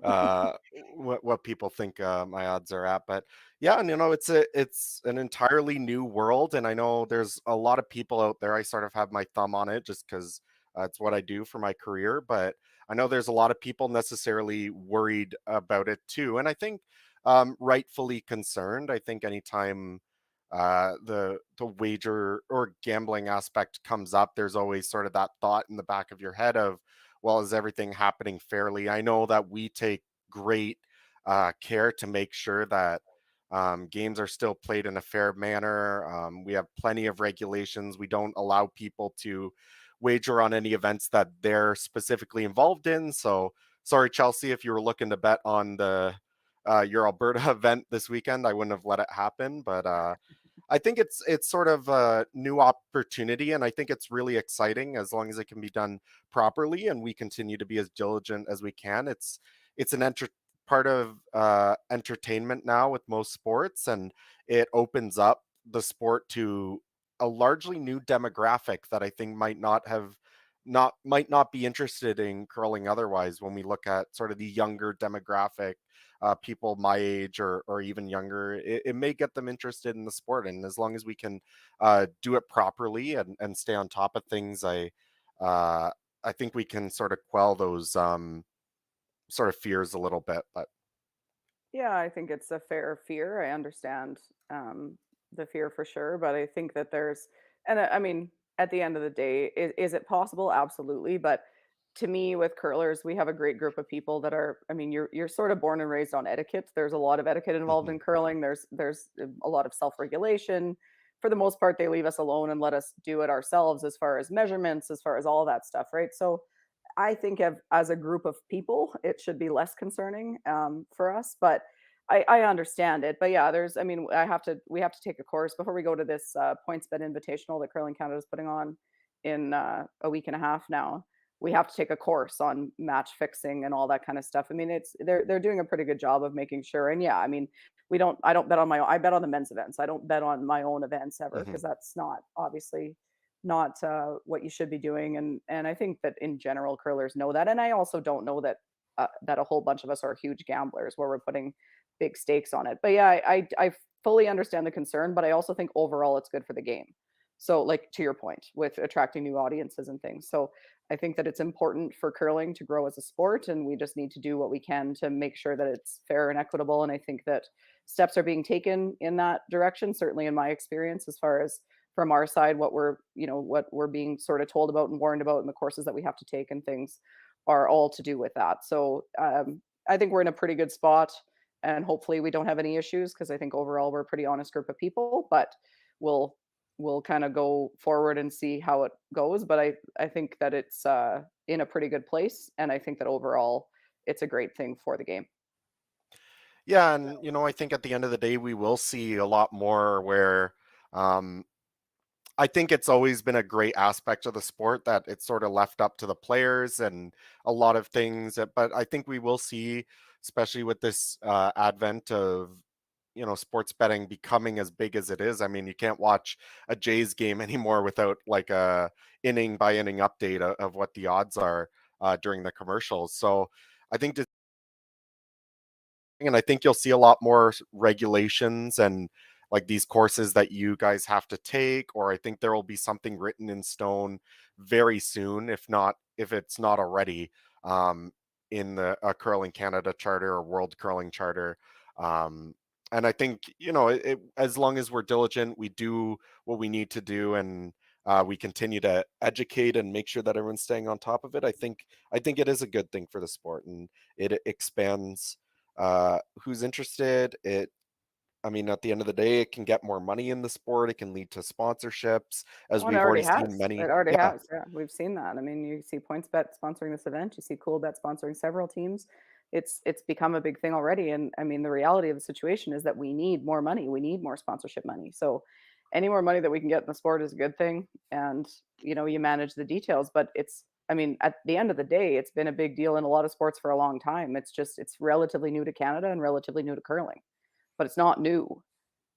uh, what people think my odds are at. But yeah, and it's an entirely new world, and I know there's a lot of people out there. I sort of have my thumb on it just because it's what I do for my career. But I know there's a lot of people necessarily worried about it too, and I think rightfully concerned. I think anytime the wager or gambling aspect comes up, there's always sort of that thought in the back of your head of, well, is everything happening fairly? I know that we take great care to make sure that games are still played in a fair manner. We have plenty of regulations. We don't allow people to wager on any events that they're specifically involved in. So sorry, Chelsea, if you were looking to bet on the your Alberta event this weekend, I wouldn't have let it happen. But I think it's sort of a new opportunity, and I think it's really exciting as long as it can be done properly, and we continue to be as diligent as we can. It's an part of entertainment now with most sports, and it opens up the sport to a largely new demographic that I think might not be interested in curling otherwise. When we look at sort of the younger demographic, people my age or even younger, it may get them interested in the sport. And as long as we can do it properly and stay on top of things, uh, I think we can sort of quell those sort of fears a little bit. But Yeah, I think it's a fair fear. I understand the fear for sure, but I think that and I mean, at the end of the day, is it possible? Absolutely. But to me, with curlers, we have a great group of people that are. I mean, you're sort of born and raised on etiquette. There's a lot of etiquette involved mhm. in curling. There's a lot of self regulation. For the most part, they leave us alone and let us do it ourselves, as far as measurements, as far as all that stuff, right? So I think of as a group of people, it should be less concerning for us, but I understand it. But yeah, I mean, we have to take a course before we go to this points bet invitational that Curling Canada is putting on in a week and a half now. We have to take a course on match fixing and all that kind of stuff. I mean, they're doing a pretty good job of making sure. And yeah, I mean, I don't bet on my own. I bet on the men's events. I don't bet on my own events ever, Mhm. because that's not obviously not what you should be doing. And I think that in general, curlers know that. And I also don't know that that a whole bunch of us are huge gamblers where we're putting big stakes on it. But yeah, I fully understand the concern, but I also think overall it's good for the game. So, like to your point with attracting new audiences and things. So I think that it's important for curling to grow as a sport, and we just need to do what we can to make sure that it's fair and equitable. And I think that steps are being taken in that direction, certainly in my experience, as far as from our side, what we're being sort of told about and warned about, and the courses that we have to take and things are all to do with that. So I think we're in a pretty good spot, and hopefully we don't have any issues, because I think overall we're a pretty honest group of people. But we'll we'll kind of go forward and see how it goes. But I think that it's in a pretty good place, and I think that overall it's a great thing for the game. Yeah, and I think at the end of the day, we will see a lot more where um, I think it's always been a great aspect of the sport that it's sort of left up to the players and a lot of things. But I think we will see, especially with this advent of sports betting becoming as big as it is. I mean, you can't watch a Jays game anymore without like a inning by inning update of what the odds are during the commercials. So I think and I think you'll see a lot more regulations and like these courses that you guys have to take, or I think there will be something written in stone very soon, if it's not already, um, in the Curling Canada Charter or World Curling Charter. Um, And I think, as long as we're diligent, we do what we need to do, and we continue to educate and make sure that everyone's staying on top of it. I think it is a good thing for the sport, and it expands who's interested. I mean, at the end of the day, it can get more money in the sport. It can lead to sponsorships, as Oh, and it we've already already seen has. It many. already Yeah. has. Yeah, we've seen that. I mean, you see PointsBet sponsoring this event. You see CoolBet sponsoring several teams. It's become a big thing already. And I mean, the reality of the situation is that we need more money. We need more sponsorship money. So, any more money that we can get in the sport is a good thing. And you manage the details. But I mean, at the end of the day, it's been a big deal in a lot of sports for a long time. It's relatively new to Canada and relatively new to curling, but it's not new,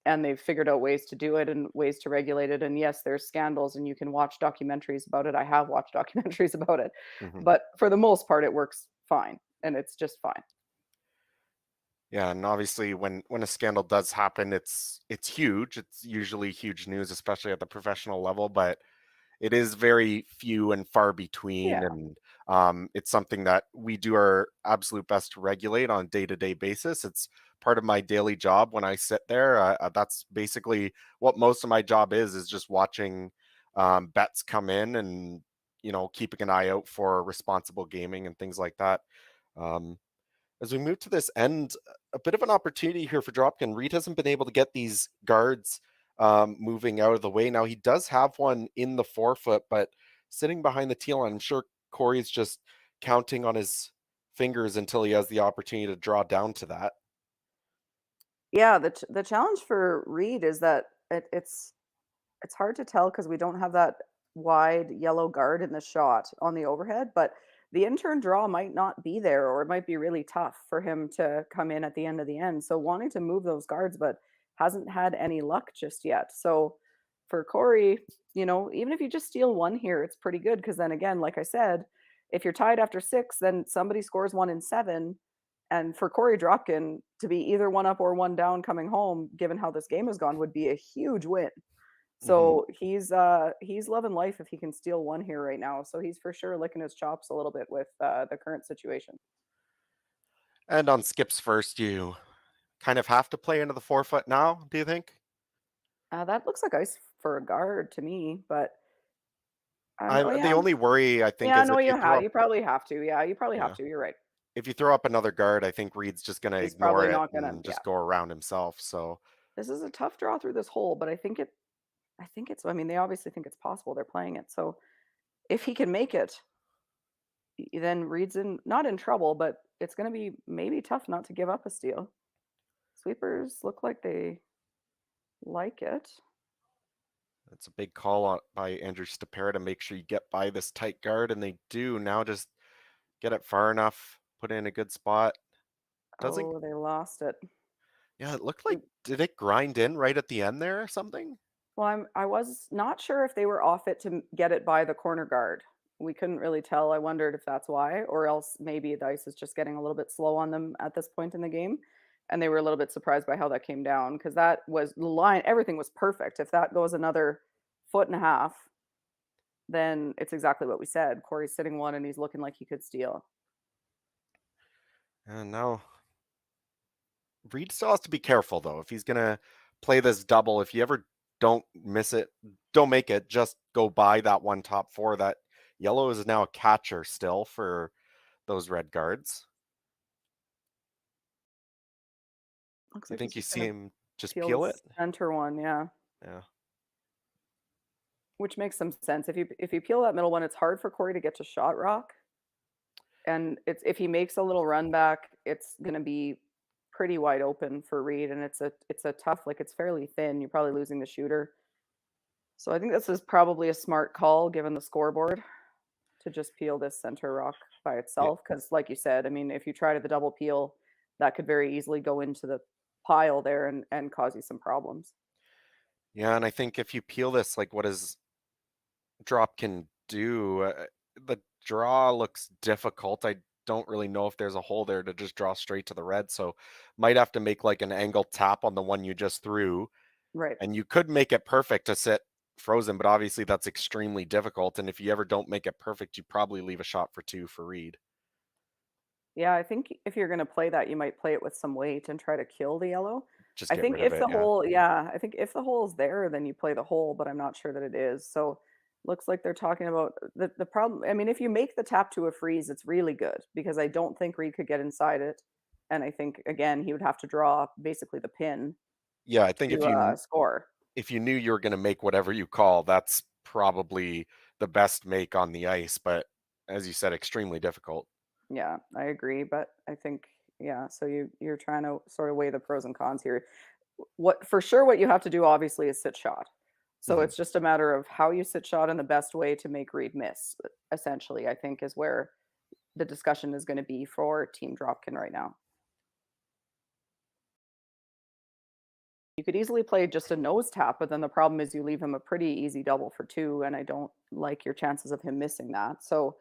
and they've figured out ways to do it and ways to regulate it. And yes, there's scandals and you can watch documentaries about it. I have watched documentaries about it, Mhm. but for the most part, it works fine and it's just fine. Yeah, and obviously when a scandal does happen, it's huge. It's usually huge news, especially at the professional level, but it is very few and far between, Yeah. and it's something that we do our absolute best to regulate on a day-to-day basis. It's part of my daily job when I sit there. That's basically what most of my job is just watching bets come in, and keeping an eye out for responsible gaming and things like that. Um, as we move to this end, a bit of an opportunity here for Dropkin. Reid hasn't been able to get these guards moving out of the way. Now he does have one in the forefoot, but sitting behind the teal line. I'm sure Korey's just counting on his fingers until he has the opportunity to draw down to that. Yeah, the challenge for Reed is that it's hard to tell because we don't have that wide yellow guard in the shot on the overhead, but the intern draw might not be there, or it might be really tough for him to come in at the end of the end. So wanting to move those guards, but hasn't had any luck just yet. So for Corey, even if you just steal one here, it's pretty good because then again, like I said, if you're tied after six, then somebody scores one in seven. And for Korey Dropkin to be either one up or one down coming home, given how this game has gone, would be a huge win. Hmm. So he's loving life if he can steal one here right now. So he's for sure licking his chops a little bit with the current situation. And on skips first, you kind of have to play into the forefoot now, do you think? That looks like ice for a guard to me, but I oh the yeah, only worry I think yeah, is no, if you throw up you probably have to. Yeah, you probably have yeah. to. You're right. If you throw up another guard, I think Reed's just gonna He's ignore probably it not gonna. and Yeah, just go around himself. So this is a tough draw through this hole, but I think it's. I mean, they obviously think it's possible. They're playing it, so if he can make it, then Reed's not in trouble, but it's going to be maybe tough not to give up a steal. Sweepers look like they like it. it's a big call on by Andrew Stapera to make sure you get by this tight guard, and they do. Now just get it far enough, put it in a good spot. Doesn't Oh, they lost it. Yeah, it looked like, did it grind in right at the end there or something? Well, I was not sure if they were off it to get it by the corner guard. We couldn't really tell. I wondered if that's why, or else maybe the ice is just getting a little bit slow on them at this point in the game. And they were a little bit surprised by how that came down because that was the line. Everything was perfect. If that goes another foot and a half, then it's exactly what we said. Corey's sitting one and he's looking like he could steal. And now Reed still has to be careful though. If he's gonna play this double, if you ever don't miss it, don't make it, just go by that one top four. That yellow is now a catcher still for those red guards. Looks Do you like he's think you just see gonna him just peel peel the it? center one, yeah. Yeah. Which makes some sense. If you peel that middle one, it's hard for Corey to get to shot rock. And it's if he makes a little run back, it's gonna be pretty wide open for Reed, and it's a tough, like it's fairly thin. You're probably losing the shooter. So I think this is probably a smart call given the scoreboard to just peel this center rock by Yeah. itself. Because like you said, I mean, if you try to the double peel, that could very easily go into the pile there and cause you some problems. Yeah, and I think if you peel this, like what does drop can do? The draw looks difficult. I don't really know if there's a hole there to just draw straight to the red, so might have to make like an angled tap on the one you just threw. Right. And you could make it perfect to sit frozen, but obviously that's extremely difficult. And if you ever don't make it perfect, you probably leave a shot for two for Reed. Yeah, I think if you're gonna play that, you might play it with some weight and try to kill the yellow. just I get think rid of if it. the Yeah. hole, yeah, I think if the hole is there, then you play the hole, but I'm not sure that it is. So looks like they're talking about the problem. I mean, if you make the tap to a freeze, it's really good because I don't think Reed could get inside it. And I think again he would have to draw basically the pin Yeah, I think to score. if you knew you were going to make whatever you call, that's probably the best make on the ice, but as you said, extremely difficult. Yeah, I agree, but I think yeah, so you're trying to sort of weigh the pros and cons here. What for sure what you have to do obviously is sit shot. So Mhm. it's just a matter of how you sit shot and the best way to make Reed miss, essentially, I think is where the discussion is going to be for Team Dropkin right now. You could easily play just a nose tap, but then the problem is you leave him a pretty easy double for two, and I don't like your chances of him missing that. So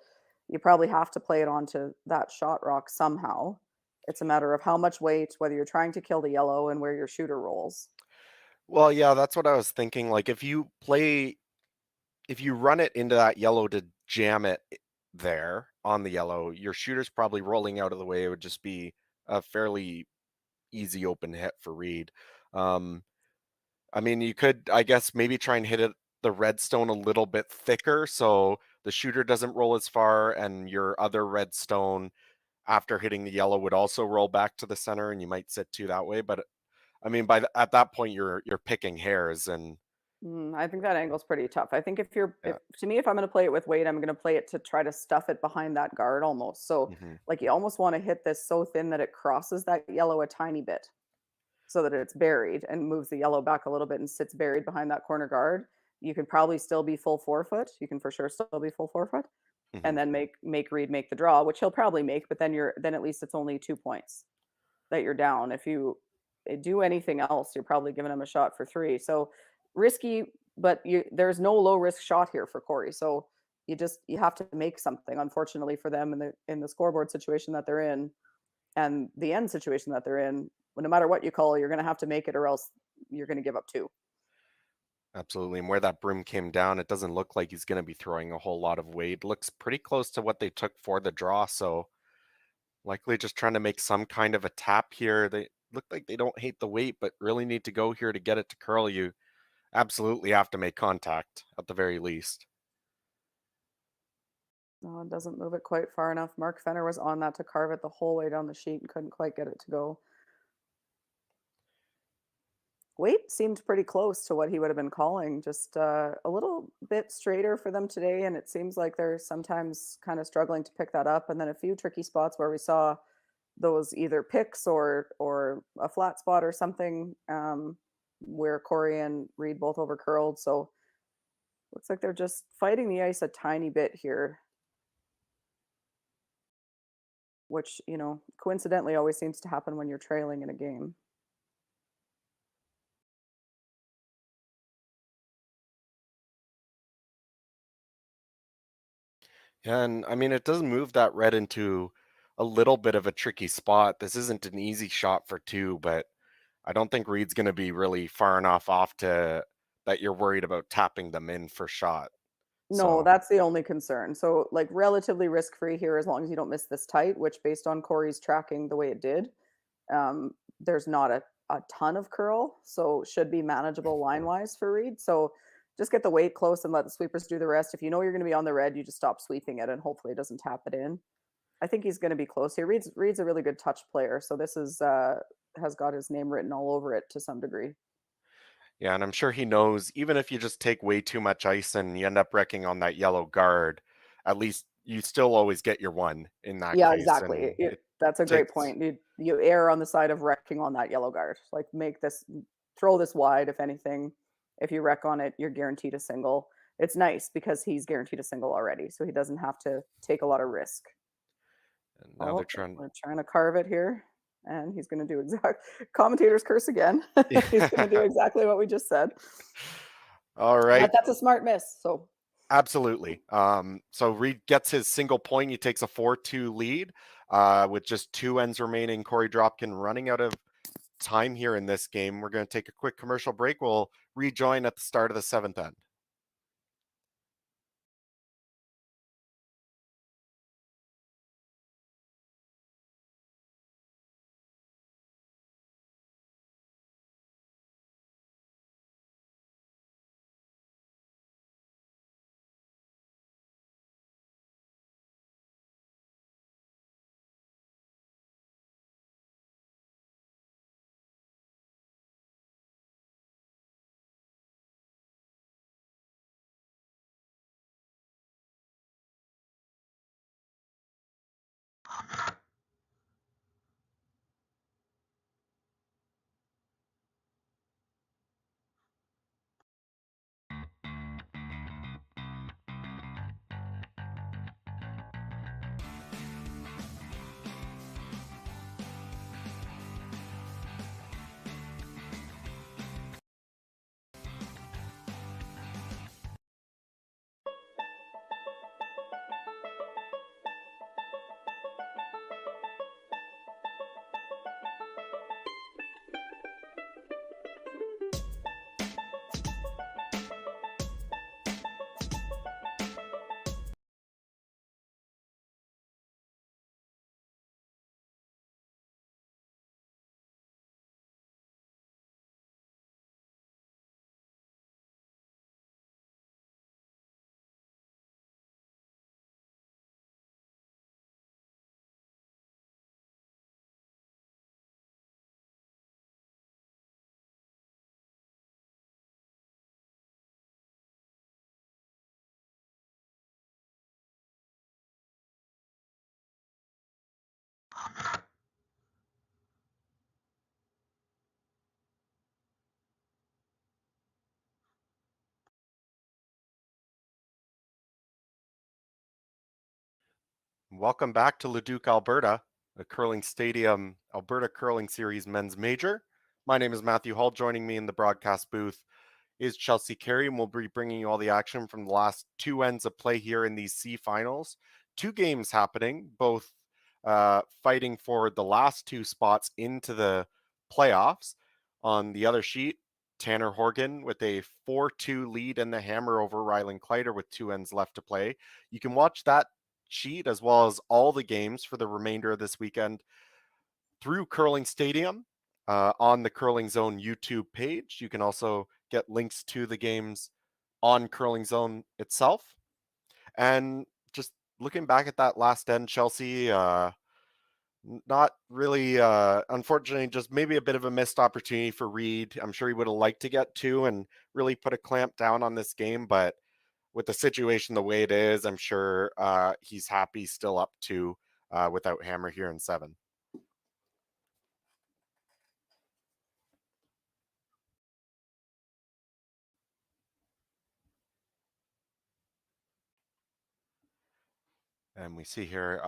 you probably have to play it onto that shot rock somehow. It's a matter of how much weight, whether you're trying to kill the yellow and where your shooter rolls. Well, yeah, that's what I was thinking. Like if you run it into that yellow to jam it there on the yellow, your shooter's probably rolling out of the way. It would just be a fairly easy open hit for Reed. Um, I mean, you could, I guess, maybe try and hit it the redstone a little bit thicker so the shooter doesn't roll as far, and your other redstone after hitting the yellow would also roll back to the center, and you might sit two that way. But I mean, at that point, you're picking hairs, and I think that angle's pretty tough. I think if yeah. to me, if I'm going to play it with weight, I'm going to play it to try to stuff it behind that guard almost. So Hmm. like you almost want to hit this so thin that it crosses that yellow a tiny bit, so that it's buried and moves the yellow back a little bit and sits buried behind that corner guard. You could probably still be full forefoot. You can for sure still be full forefoot, Hmm. and then make Reed make the draw, which he'll probably make. But then at least it's only 2 points that you're down. If you do anything else, you're probably giving him a shot for three. So risky, but there's no low risk shot here for Korey. So you have to make something. Unfortunately for them in the scoreboard situation that they're in and the end situation that they're in, no matter what you call, you're going to have to make it, or else you're going to give up two. Absolutely. And where that broom came down, it doesn't look like he's going to be throwing a whole lot of weight. Looks pretty close to what they took for the draw. So likely just trying to make some kind of a tap here. They look like they don't hate the weight, but really need to go here to get it to curl. You absolutely have to make contact at the very least. No, it doesn't move it quite far enough. Mark Fenner was on that to carve it the whole way down the sheet and couldn't quite get it to go. Weight seemed pretty close to what he would have been calling, just a little bit straighter for them today. And it seems like they're sometimes kind of struggling to pick that up. And then a few tricky spots where we saw those either picks or a flat spot or something, where Korey and Reed both over curled. So looks like they're just fighting the ice a tiny bit here, which, coincidentally always seems to happen when you're trailing in a game. Yeah, and I mean, it does move that red into a little bit of a tricky spot. This isn't an easy shot for two, but I don't think Reed's going to be really far enough off to that you're worried about tapping them in for shot. No, So, that's the only concern. So, like, relatively risk-free here as long as you don't miss this tight, which based on Corey's tracking the way it did, there's not a ton of curl, so should be manageable line-wise for Reed. So just get the weight close and let the sweepers do the rest. If you know you're going to be on the red, you just stop sweeping it and hopefully it doesn't tap it in. I think he's going to be close here. Reed's a really good touch player, so this is has got his name written all over it to some degree. yeah, and I'm sure he knows even if you just take way too much ice and you end up wrecking on that yellow guard, at least you still always get your one in that Yeah, case. exactly. And it That's a great takes, point. You err on the side of wrecking on that yellow guard. Like throw this wide if anything. If you wreck on it, you're guaranteed a single. It's nice because he's guaranteed a single already, so he doesn't have to take a lot of risk. and now they're Oh, trying. we're trying to carve it here, and he's going to do commentators curse again. He's going to do exactly what we just said. All right. But that's a smart miss. So Absolutely. So Reed gets his single point. He takes a 4-2 lead with just two ends remaining. Korey Dropkin running out of time here in this game. We're going to take a quick commercial break. We'll rejoin at the start of the seventh end. welcome back to Leduc, Alberta, the Curling Stadium Alberta Curling Series Men's Major. My name is Matthew Hull. Joining me in the broadcast booth is Chelsea Carey, and we'll be bringing you all the action from the last two ends of play here in these C finals. Two games happening, both fighting for the last two spots into the playoffs. On the other sheet, Tanner Horgan with a 4-2 lead in the hammer over Rylan Kleider with two ends left to play. You can watch that sheet as well as all the games for the remainder of this weekend through Curling Stadium on the Curling Zone YouTube page. You can also get links to the games on Curling Zone itself. And just looking back at that last end, Chelsea, not really, unfortunately, just maybe a bit of a missed opportunity for Reid. I'm sure he would have liked to get two and really put a clamp down on this game, but with the situation the way it is, I'm sure he's happy still up to without hammer here in 7. And we see here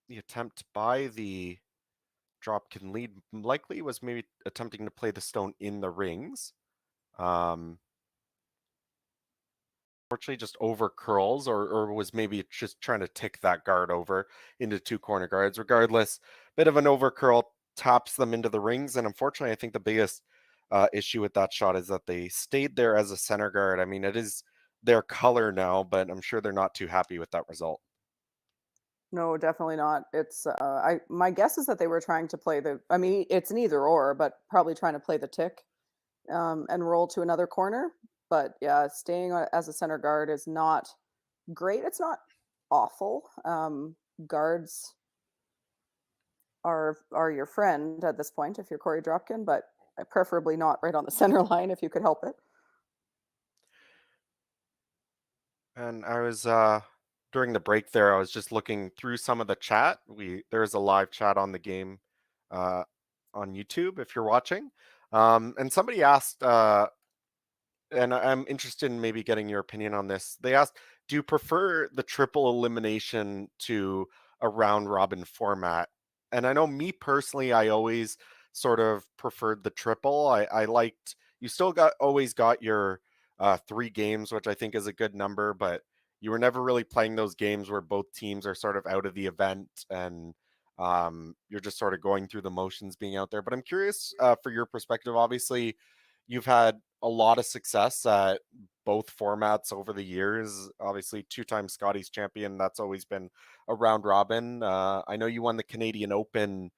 the attempt by the Dropkin lead likely was maybe attempting to play the stone in the rings. Unfortunately, just over curls or was maybe just trying to tick that guard over into two corner guards. Regardless, bit of an over curl taps them into the rings. And unfortunately, I think the biggest issue with that shot is that they stayed there as a center guard. I mean, it is their color now, but I'm sure they're not too happy with that result. No, definitely not. It's my guess is that they were trying to play the. I mean, it's an either or, but probably trying to play the tick and roll to another corner. But yeah, staying as a center guard is not great. It's not awful. Guards are your friend at this point if you're Korey Dropkin, but preferably not right on the center line if you could help it. And I was during the break there, I was just looking through some of the chat. There's a live chat on the game on YouTube if you're watching. And somebody asked, and I'm interested in maybe getting your opinion on this. They asked, do you prefer the triple elimination to a round robin format? And I know me personally, I always sort of preferred the triple. I liked, you still always got your 3 games, which I think is a good number, but you were never really playing those games where both teams are sort of out of the event and you're just sort of going through the motions being out there. But I'm curious for your perspective. Obviously, you've had a lot of success at both formats over the years. Obviously, 2-time Scotties champion. That's always been a round robin. I know you won the Canadian Open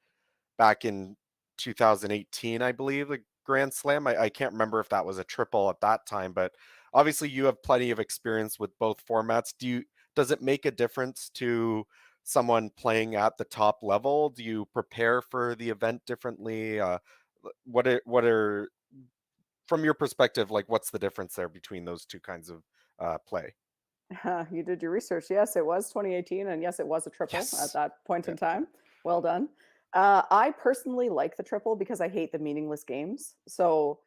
back in 2018, I believe, the Grand Slam. I can't remember if that was a triple at that time, but obviously you have plenty of experience with both formats. Does it make a difference to someone playing at the top level? Do you prepare for the event differently? What are from your perspective, like what's the difference there between those two kinds of play? You did your research. Yes, it was 2018, and yes, it was a triple at Yes. that point Yeah. in time. Well done. I personally like the triple because I hate the meaningless games. So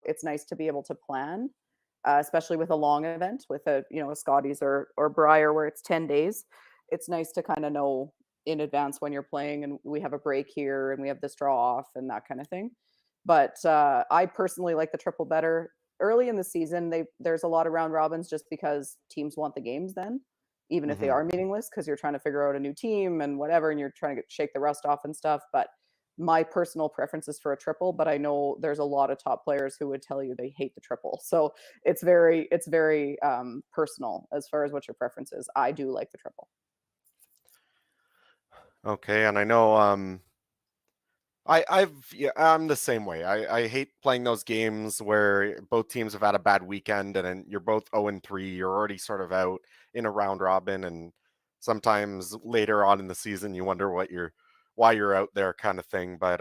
it's nice to be able to plan, especially with a long event, with a Scotties or Briar where it's 10 days. It's nice to kind of know in advance when you're playing, and we have a break here, and we have this draw off, and that kind of thing. But I personally like the triple better. Early in the season, there's a lot of round robins just because teams want the games then, even if they Hmm. are meaningless, because you're trying to figure out a new team and whatever, and you're trying to shake the rust off and stuff. But my personal preference is for a triple, but I know there's a lot of top players who would tell you they hate the triple. So it's very personal as far as what your preference is. I do like the triple. Okay, and I know yeah, I'm the same way. I hate playing those games where both teams have had a bad weekend and then you're both 0-3. You're already sort of out in a round robin, and sometimes later on in the season you wonder why you're out there kind of thing. But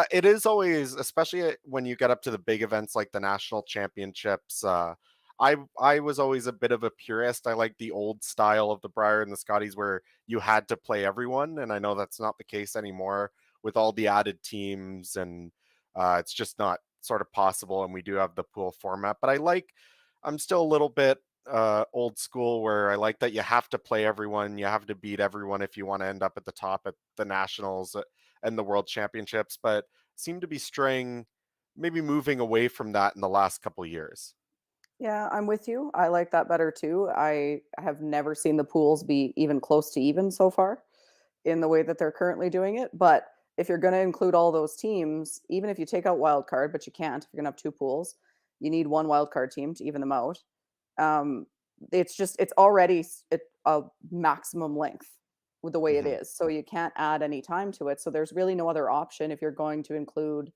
it is always, especially when you get up to the big events like the national championships. I was always a bit of a purist. I like the old style of the Brier and the Scotties where you had to play everyone, and I know that's not the case anymore with all the added teams, and it's just not sort of possible. And we do have the pool format, but I'm still a little bit old school where I like that you have to play everyone, you have to beat everyone if you want to end up at the top at the nationals and the world championships, but seem to be straying, maybe moving away from that in the last couple years. Yeah, I'm with you. I like that better too. I have never seen the pools be even close to even so far in the way that they're currently doing it. But if you're going to include all those teams, even if you take out wild card, but you can't, if you're going to have two pools, you need one wild card team to even them out. Um, it's already a maximum length with the way it Hmm. is. So you can't add any time to it. So there's really no other option if you're going to include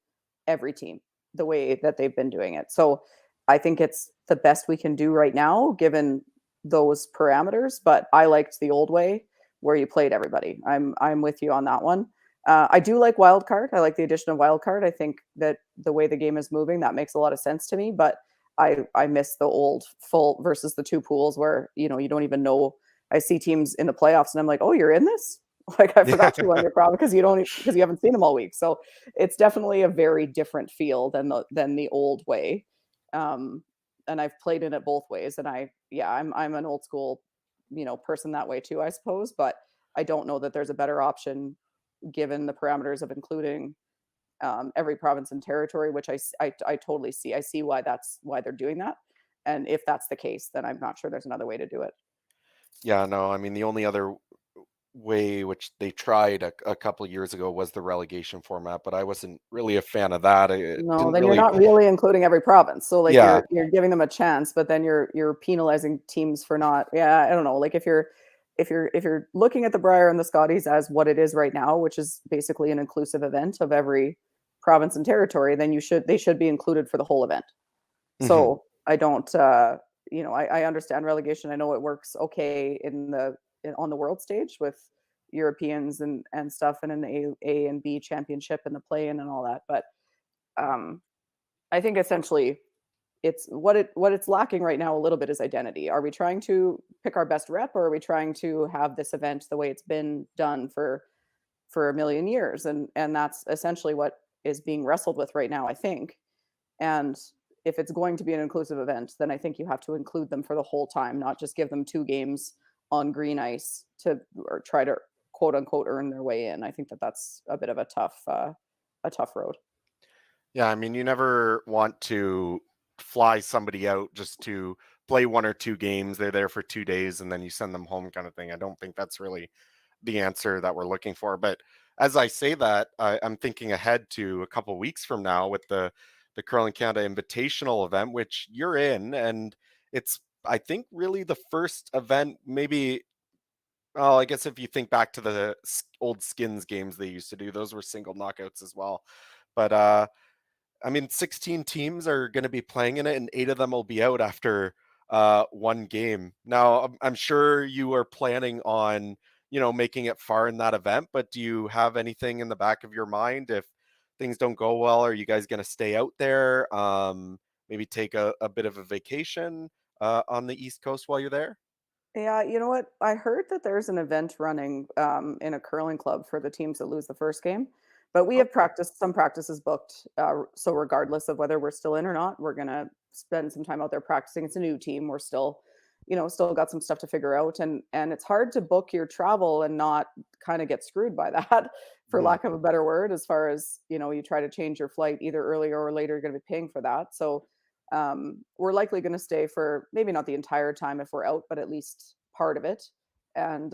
every team the way that they've been doing it. So I think it's the best we can do right now, given those parameters. But I liked the old way where you played everybody. I'm with you on that one. I do like wild card. I like the addition of wild card. I think that the way the game is moving, that makes a lot of sense to me. But I miss the old full versus the two pools where you don't even know. I see teams in the playoffs and I'm like, oh, you're in this. Like I Yeah. forgot you won your problem because you haven't seen them all week. So it's definitely a very different feel than the old way. Um, and I've played in it both ways. And I'm an old school, person that way too, I suppose. But I don't know that there's a better option given the parameters of including every province and territory, which I totally see. I see why they're doing that. And if that's the case, then I'm not sure there's another way to do it. Yeah, no, I mean, the only other way which they tried a couple years ago was the relegation format, but I wasn't really a fan of that. It No, didn't then you're really, not really including every province. So like yeah. you're giving them a chance, but then you're penalizing teams for not. Yeah, I don't know. Like if you're looking at the Brier and the Scotties as what it is right now, which is basically an inclusive event of every province and territory, then they should be included for the whole event. Hmm. So I don't, I understand relegation. I know it works okay on the world stage with Europeans and stuff, and an A and B championship and the play-in and all that. But um, I think essentially it's what it's lacking right now a little bit is identity. Are we trying to pick our best rep, or are we trying to have this event the way it's been done for a million years? And that's essentially what is being wrestled with right now, I think. And if it's going to be an inclusive event, then I think you have to include them for the whole time, not just give them two games on green ice to or try to quote unquote earn their way in. I think that that's a bit of a tough road. Yeah, I mean, you never want to fly somebody out just to play one or two games. They're there for 2 days and then you send them home, kind of thing. I don't think that's really the answer that we're looking for. But as I say that, I'm thinking ahead to a couple weeks from now with the Curling Canada Invitational event, which you're in, and it's, I think, really the first event. Maybe, well, I guess if you think back to the old Skins games they used to do, those were single knockouts as well. But I mean, 16 teams are going to be playing in it, and 8 of them will be out after one game. Now, I'm sure you are planning on, making it far in that event, but do you have anything in the back of your mind if things don't go well? Are you guys going to stay out there? Maybe take a bit of a vacation on the East Coast while you're there? Yeah, you know what? I heard that there's an event running in a curling club for the teams that lose the first game, but we have Okay. some practices booked. So regardless of whether we're still in or not, we're gonna spend some time out there practicing. It's a new team. We're still got some stuff to figure out, and it's hard to book your travel and not kind of get screwed by that, for Mhm. lack of a better word. As far as you try to change your flight either earlier or later, you're going to be paying for that. So we're likely going to stay for maybe not the entire time if we're out, but at least part of it, and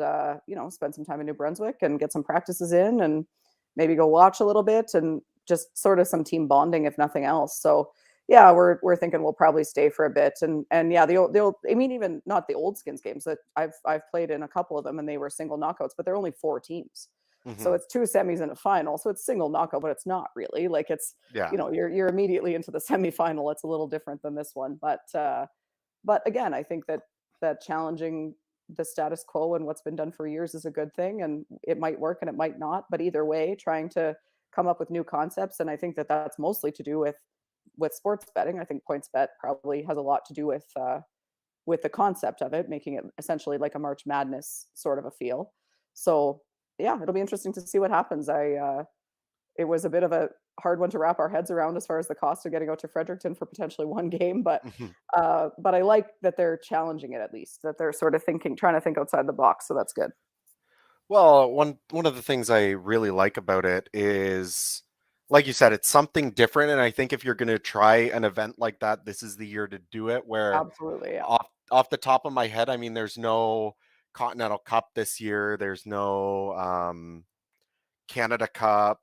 spend some time in New Brunswick and get some practices in, and maybe go watch a little bit, and just sort of some team bonding, if nothing else. So yeah, we're thinking we'll probably stay for a bit, and yeah, the old, I mean, even not the old Skins games that I've played in a couple of them, and they were single knockouts, but they're only four teams. So Mhm. it's two semis and a final. So it's single knockout, but it's not really like it's Yeah. you're immediately into the semifinal. It's a little different than this one, but again, I think that challenging the status quo and what's been done for years is a good thing, and it might work and it might not. But either way, trying to come up with new concepts, and I think that that's mostly to do with with sports betting. I think PointsBet probably has a lot to do with the concept of it, making it essentially like a March Madness sort of a feel. So yeah, it'll be interesting to see what happens. It was a bit of a hard one to wrap our heads around as far as the cost of getting out to Fredericton for potentially one game, but I like that they're challenging it, at least that they're sort of trying to think outside the box. So that's good. Well, one of the things I really like about it is, like you said, it's something different. And I think if you're going to try an event like that, this is the year to do it. Where Absolutely, yeah. off the top of my head, I mean, there's no Continental Cup this year. There's no Canada Cup.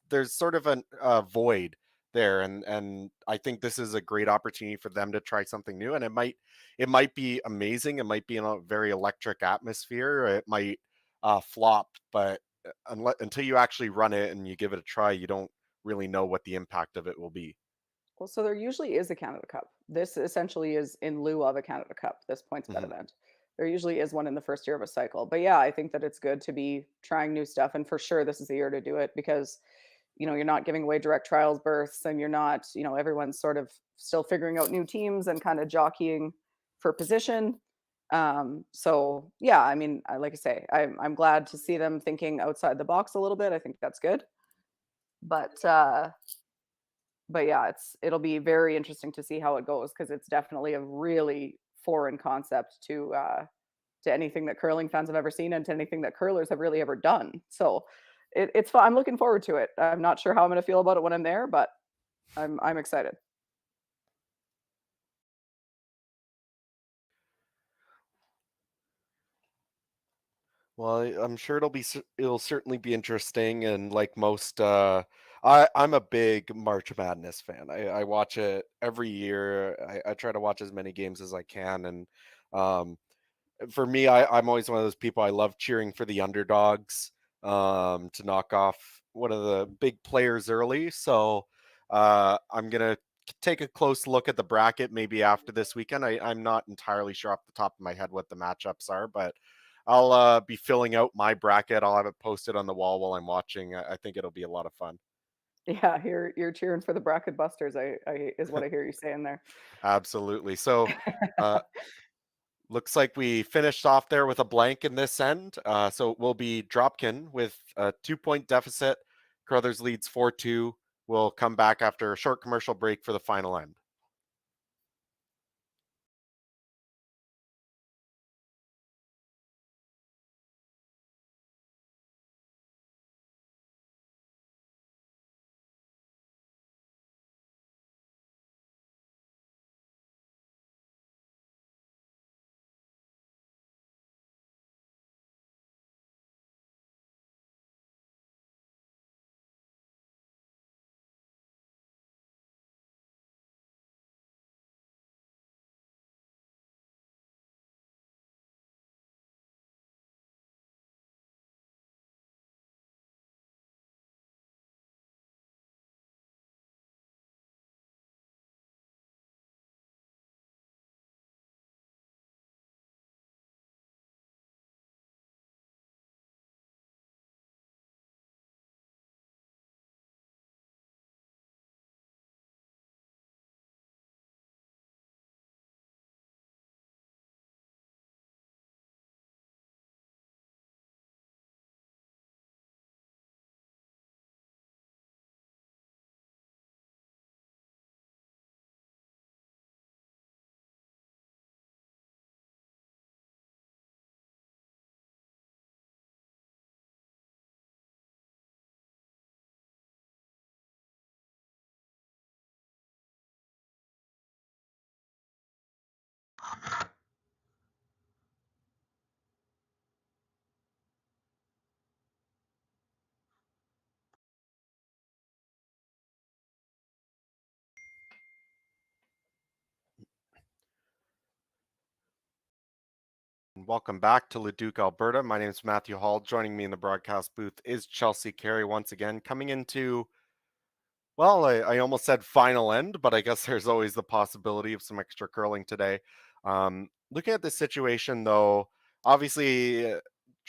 There's sort of a void there, and I think this is a great opportunity for them to try something new. And it might be amazing. It might be in a very electric atmosphere. It might flop, but until you actually run it and you give it a try, you don't really know what the impact of it will be. Well, so there usually is a Canada Cup. This essentially is in lieu of a Canada Cup, this points bet Mhm. event. There usually is one in the first year of a cycle. But yeah, I think that it's good to be trying new stuff. And for sure, this is the year to do it because, you're not giving away direct trials berths and you're not, everyone's sort of still figuring out new teams and kind of jockeying for position. So yeah, I mean, like I say, I'm glad to see them thinking outside the box a little bit. I think that's good. But but yeah, it'll be very interesting to see how it goes because it's definitely a really foreign concept to anything that curling fans have ever seen and to anything that curlers have really ever done. So it's fun. I'm looking forward to it. I'm not sure how I'm going to feel about it when I'm there, but I'm excited. Well, I'm sure it'll certainly be interesting, and like most, I'm a big March Madness fan. I watch it every year. I try to watch as many games as I can, and um, for me, I'm always one of those people. I love cheering for the underdogs, to knock off one of the big players early. So I'm gonna take a close look at the bracket maybe after this weekend. I'm not entirely sure off the top of my head what the matchups are, but I'll be filling out my bracket. I'll have it posted on the wall while I'm watching. I think it'll be a lot of fun. Yeah, you're cheering for the bracket busters. I is what I hear you saying there. Absolutely. So uh, looks like we finished off there with a blank in this end. So it will be Dropkin with a 2 point deficit. Carruthers leads 4-2. We'll come back after a short commercial break for the final end. Welcome back to Leduc, Alberta. My name is Matthew Hall. Joining me in the broadcast booth is Chelsea Carey once again, coming into, well, I almost said final end, but I guess there's always the possibility of some extra curling today. Looking at this situation, though, obviously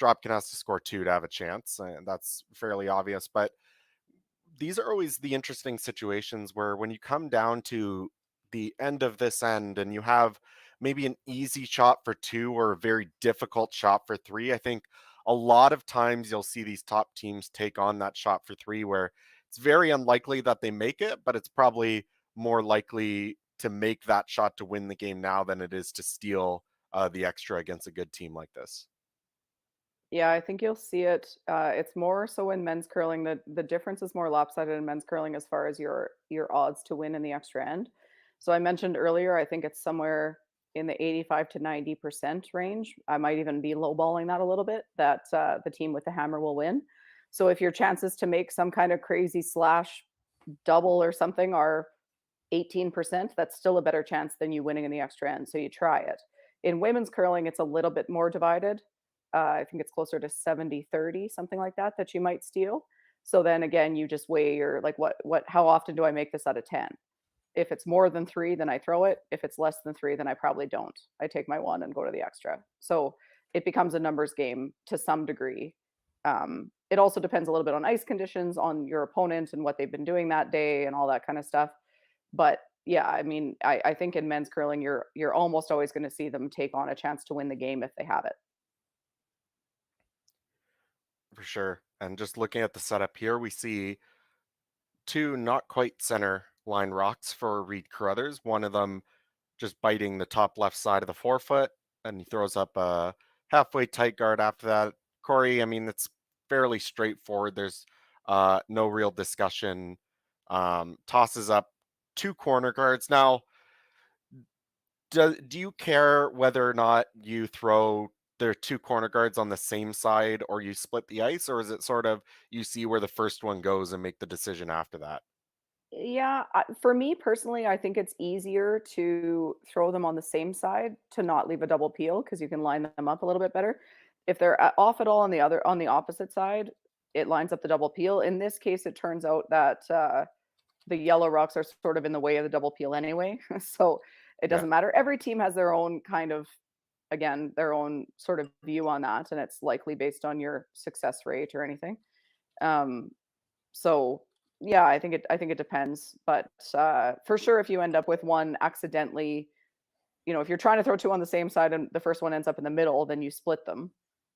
Dropkin has to score two to have a chance, and that's fairly obvious. But these are always the interesting situations where when you come down to the end of this end and you have maybe an easy shot for two or a very difficult shot for three, I think a lot of times you'll see these top teams take on that shot for three where it's very unlikely that they make it, but it's probably more likely to make that shot to win the game now than it is to steal the extra against a good team like this. Yeah, I think you'll see it. It's more so in men's curling. The difference is more lopsided in men's curling as far as your odds to win in the extra end. So I mentioned earlier, I think it's somewhere in the 85 to 90% range. I might even be lowballing that a little bit, that the team with the hammer will win. So if your chances to make some kind of crazy slash double or something are 18%, that's still a better chance than you winning in the extra end. So you try it. In women's curling, it's a little bit more divided. I think it's closer to 70-30, something like that, that you might steal. So then again, you just weigh your like how often do I make this out of 10? If it's more than 3, then I throw it. If it's less than 3, then I probably don't. I take my 1 and go to the extra. So it becomes a numbers game to some degree. It also depends a little bit on ice conditions, on your opponent and what they've been doing that day and all that kind of stuff. But yeah, I mean, I think in men's curling, you're almost always going to see them take on a chance to win the game if they have it. For sure. And just looking at the setup here, we see two not quite center line rocks for Reid Carruthers. One of them just biting the top left side of the forefoot, and he throws up a halfway tight guard after that. Korey, I mean, it's fairly straightforward. There's no real discussion. Tosses up two corner guards. Now, do you care whether or not you throw the two corner guards on the same side or you split the ice, or is it sort of you see where the first one goes and make the decision after that? Yeah, for me personally, I think it's easier to throw them on the same side to not leave a double peel because you can line them up a little bit better. If they're off at all on the opposite side, it lines up the double peel. In this case, it turns out that the yellow rocks are sort of in the way of the double peel anyway, so it Yeah. doesn't matter. Every team has their own kind of, again, their own sort of view on that, and it's likely based on your success rate or anything. Um, so yeah, I think it depends, but for sure, if you end up with one accidentally, if you're trying to throw two on the same side and the first one ends up in the middle, then you split them.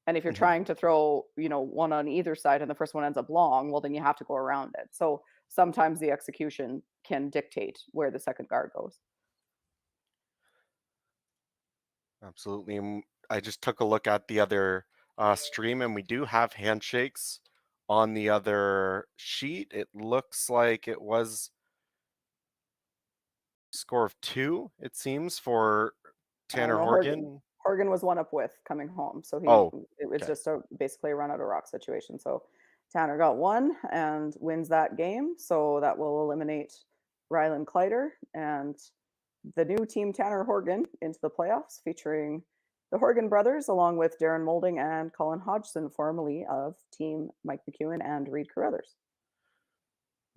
And if you're Mhm. trying to throw, one on either side and the first one ends up long, well, then you have to go around it. So sometimes the execution can dictate where the second guard goes. Absolutely. And I just took a look at the other stream, and we do have handshakes on the other sheet. It looks like it was score of two, it seems, for Tanner No, Horgan Horgan. Horgan was one up with coming home, so Oh, it was okay. just basically a run out of rock situation. So Tanner got one and wins that game, so that will eliminate Rylan Kleider and the new team Tanner Horgan into the playoffs, featuring the Horgan brothers along with Darren Molding and Colin Hodgson, formerly of Team Mike McEwen and Reid Carruthers.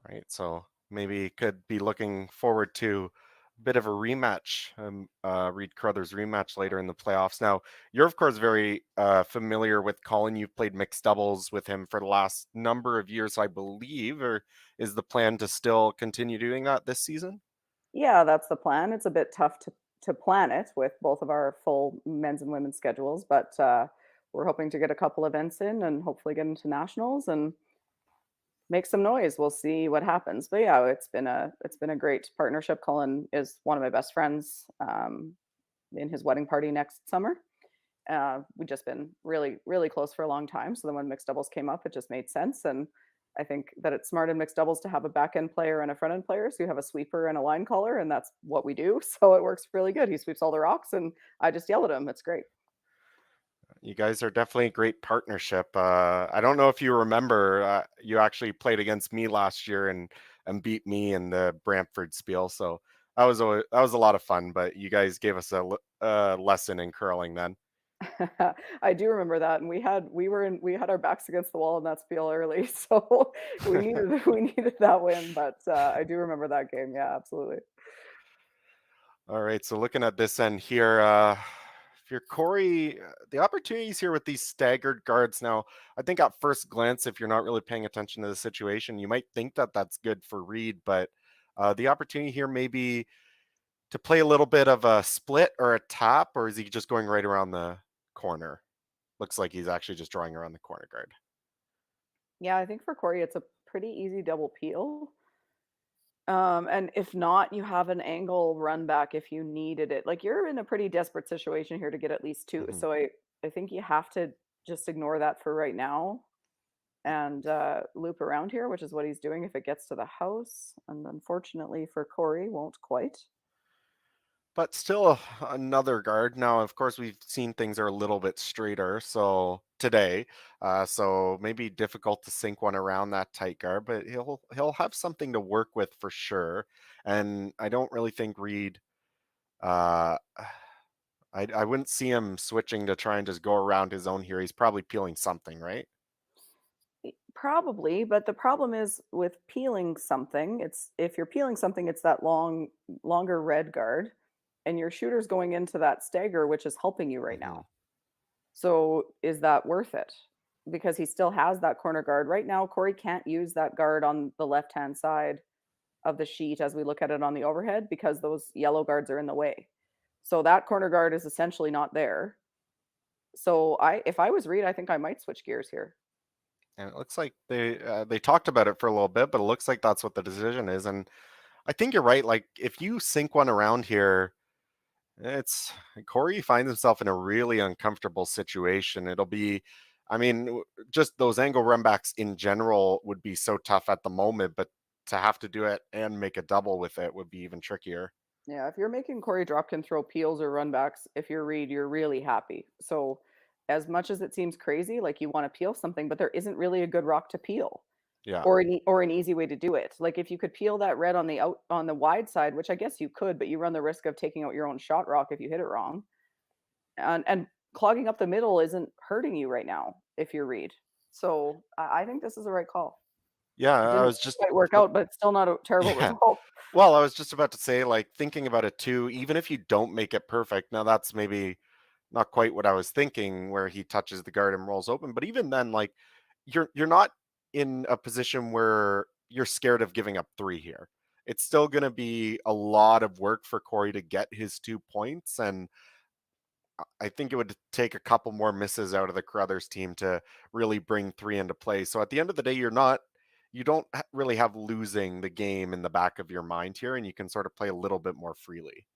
Right. So maybe could be looking forward to a bit of a rematch, Reid Carruthers rematch later in the playoffs. Now, you're of course very familiar with Colin. You've played mixed doubles with him for the last number of years, I believe. Or is the plan to still continue doing that this season? Yeah, that's the plan. It's a bit tough to plan it with both of our full men's and women's schedules, but we're hoping to get a couple events in and hopefully get into nationals and make some noise. We'll see what happens. But yeah, it's been a great partnership. Colin is one of my best friends. In his wedding party next summer, we've just been really, really close for a long time. So then when mixed doubles came up, it just made sense. And I think that it's smart in mixed doubles to have a back end player and a front end player. So you have a sweeper and a line caller, and that's what we do. So it works really good. He sweeps all the rocks, and I just yell at him. It's great. You guys are definitely a great partnership. I don't know if you remember, you actually played against me last year and beat me in the Brantford Spiel. So that was a lot of fun. But you guys gave us a lesson in curling then. I do remember that, and we had our backs against the wall in that spiel early, so we needed that win. But I do remember that game. Yeah, absolutely. All right. So looking at this end here, if you're Corey, the opportunities here with these staggered guards now, I think at first glance, if you're not really paying attention to the situation, you might think that that's good for Reid, but the opportunity here may be to play a little bit of a split or a tap, or is he just going right around the corner? Looks like he's actually just drawing around the corner guard. Yeah, I think for Corey, it's a pretty easy double peel. And if not, you have an angle run back if you needed it. Like you're in a pretty desperate situation here to get at least two. Hmm. So I think you have to just ignore that for right now and loop around here, which is what he's doing if it gets to the house. And unfortunately for Corey, won't quite. But still another guard. Now, of course, we've seen things are a little bit straighter. So today, so maybe difficult to sink one around that tight guard, but he'll have something to work with for sure. And I don't really think Reid. Uh, I wouldn't see him switching to try and just go around his own here. He's probably peeling something, right? Probably, but the problem is with peeling something, it's if you're peeling something, it's that longer red guard, and your shooter's going into that stagger, which is helping you right Hmm. now. So is that worth it? Because he still has that corner guard. Right now, Corey can't use that guard on the left-hand side of the sheet as we look at it on the overhead because those yellow guards are in the way. So that corner guard is essentially not there. So if I was Reed, I think I might switch gears here. And it looks like they talked about it for a little bit, but it looks like that's what the decision is. And I think you're right. Like if you sink one around here, it's Corey finds himself in a really uncomfortable situation. It'll be, I mean, just those angle runbacks in general would be so tough at the moment, but to have to do it and make a double with it would be even trickier. Yeah, if you're making Korey Dropkin throw peels or runbacks, if you're Reed, you're really happy. So, as much as it seems crazy, like you want to peel something, but there isn't really a good rock to peel, Yeah. or an easy way to do it. Like if you could peel that red on the wide side, which I guess you could, but you run the risk of taking out your own shot rock if you hit it wrong. And clogging up the middle isn't hurting you right now if you're Reed. So I think this is the right call. Yeah. It I didn't was just, quite work out, but it's still not a terrible yeah. result. Well, I was just about to say, like, thinking about it too, even if you don't make it perfect, now that's maybe not quite what I was thinking, where he touches the guard and rolls open. But even then, like, you're not in a position where you're scared of giving up three here. It's still going to be a lot of work for Corey to get his 2 points, and I think it would take a couple more misses out of the Carruthers team to really bring three into play. So at the end of the day, you don't really have losing the game in the back of your mind here, and you can sort of play a little bit more freely.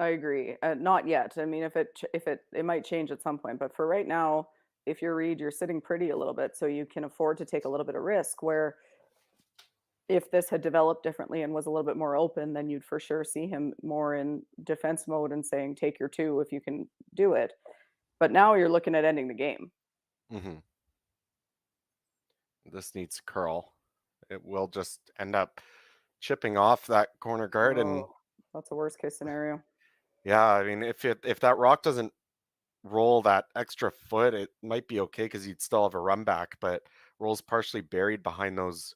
I agree. Not yet. I mean, if it might change at some point, but for right now, if you're Reed, you're sitting pretty a little bit, so you can afford to take a little bit of risk. Where if this had developed differently and was a little bit more open, then you'd for sure see him more in defense mode and saying, "Take your two if you can do it." But now you're looking at ending the game. Hmm. This needs to curl. It will just end up chipping off that corner guard, and Oh, that's a worst case scenario. yeah, I mean, if that rock doesn't roll that extra foot, it might be okay because you'd still have a run back, but rolls partially buried behind those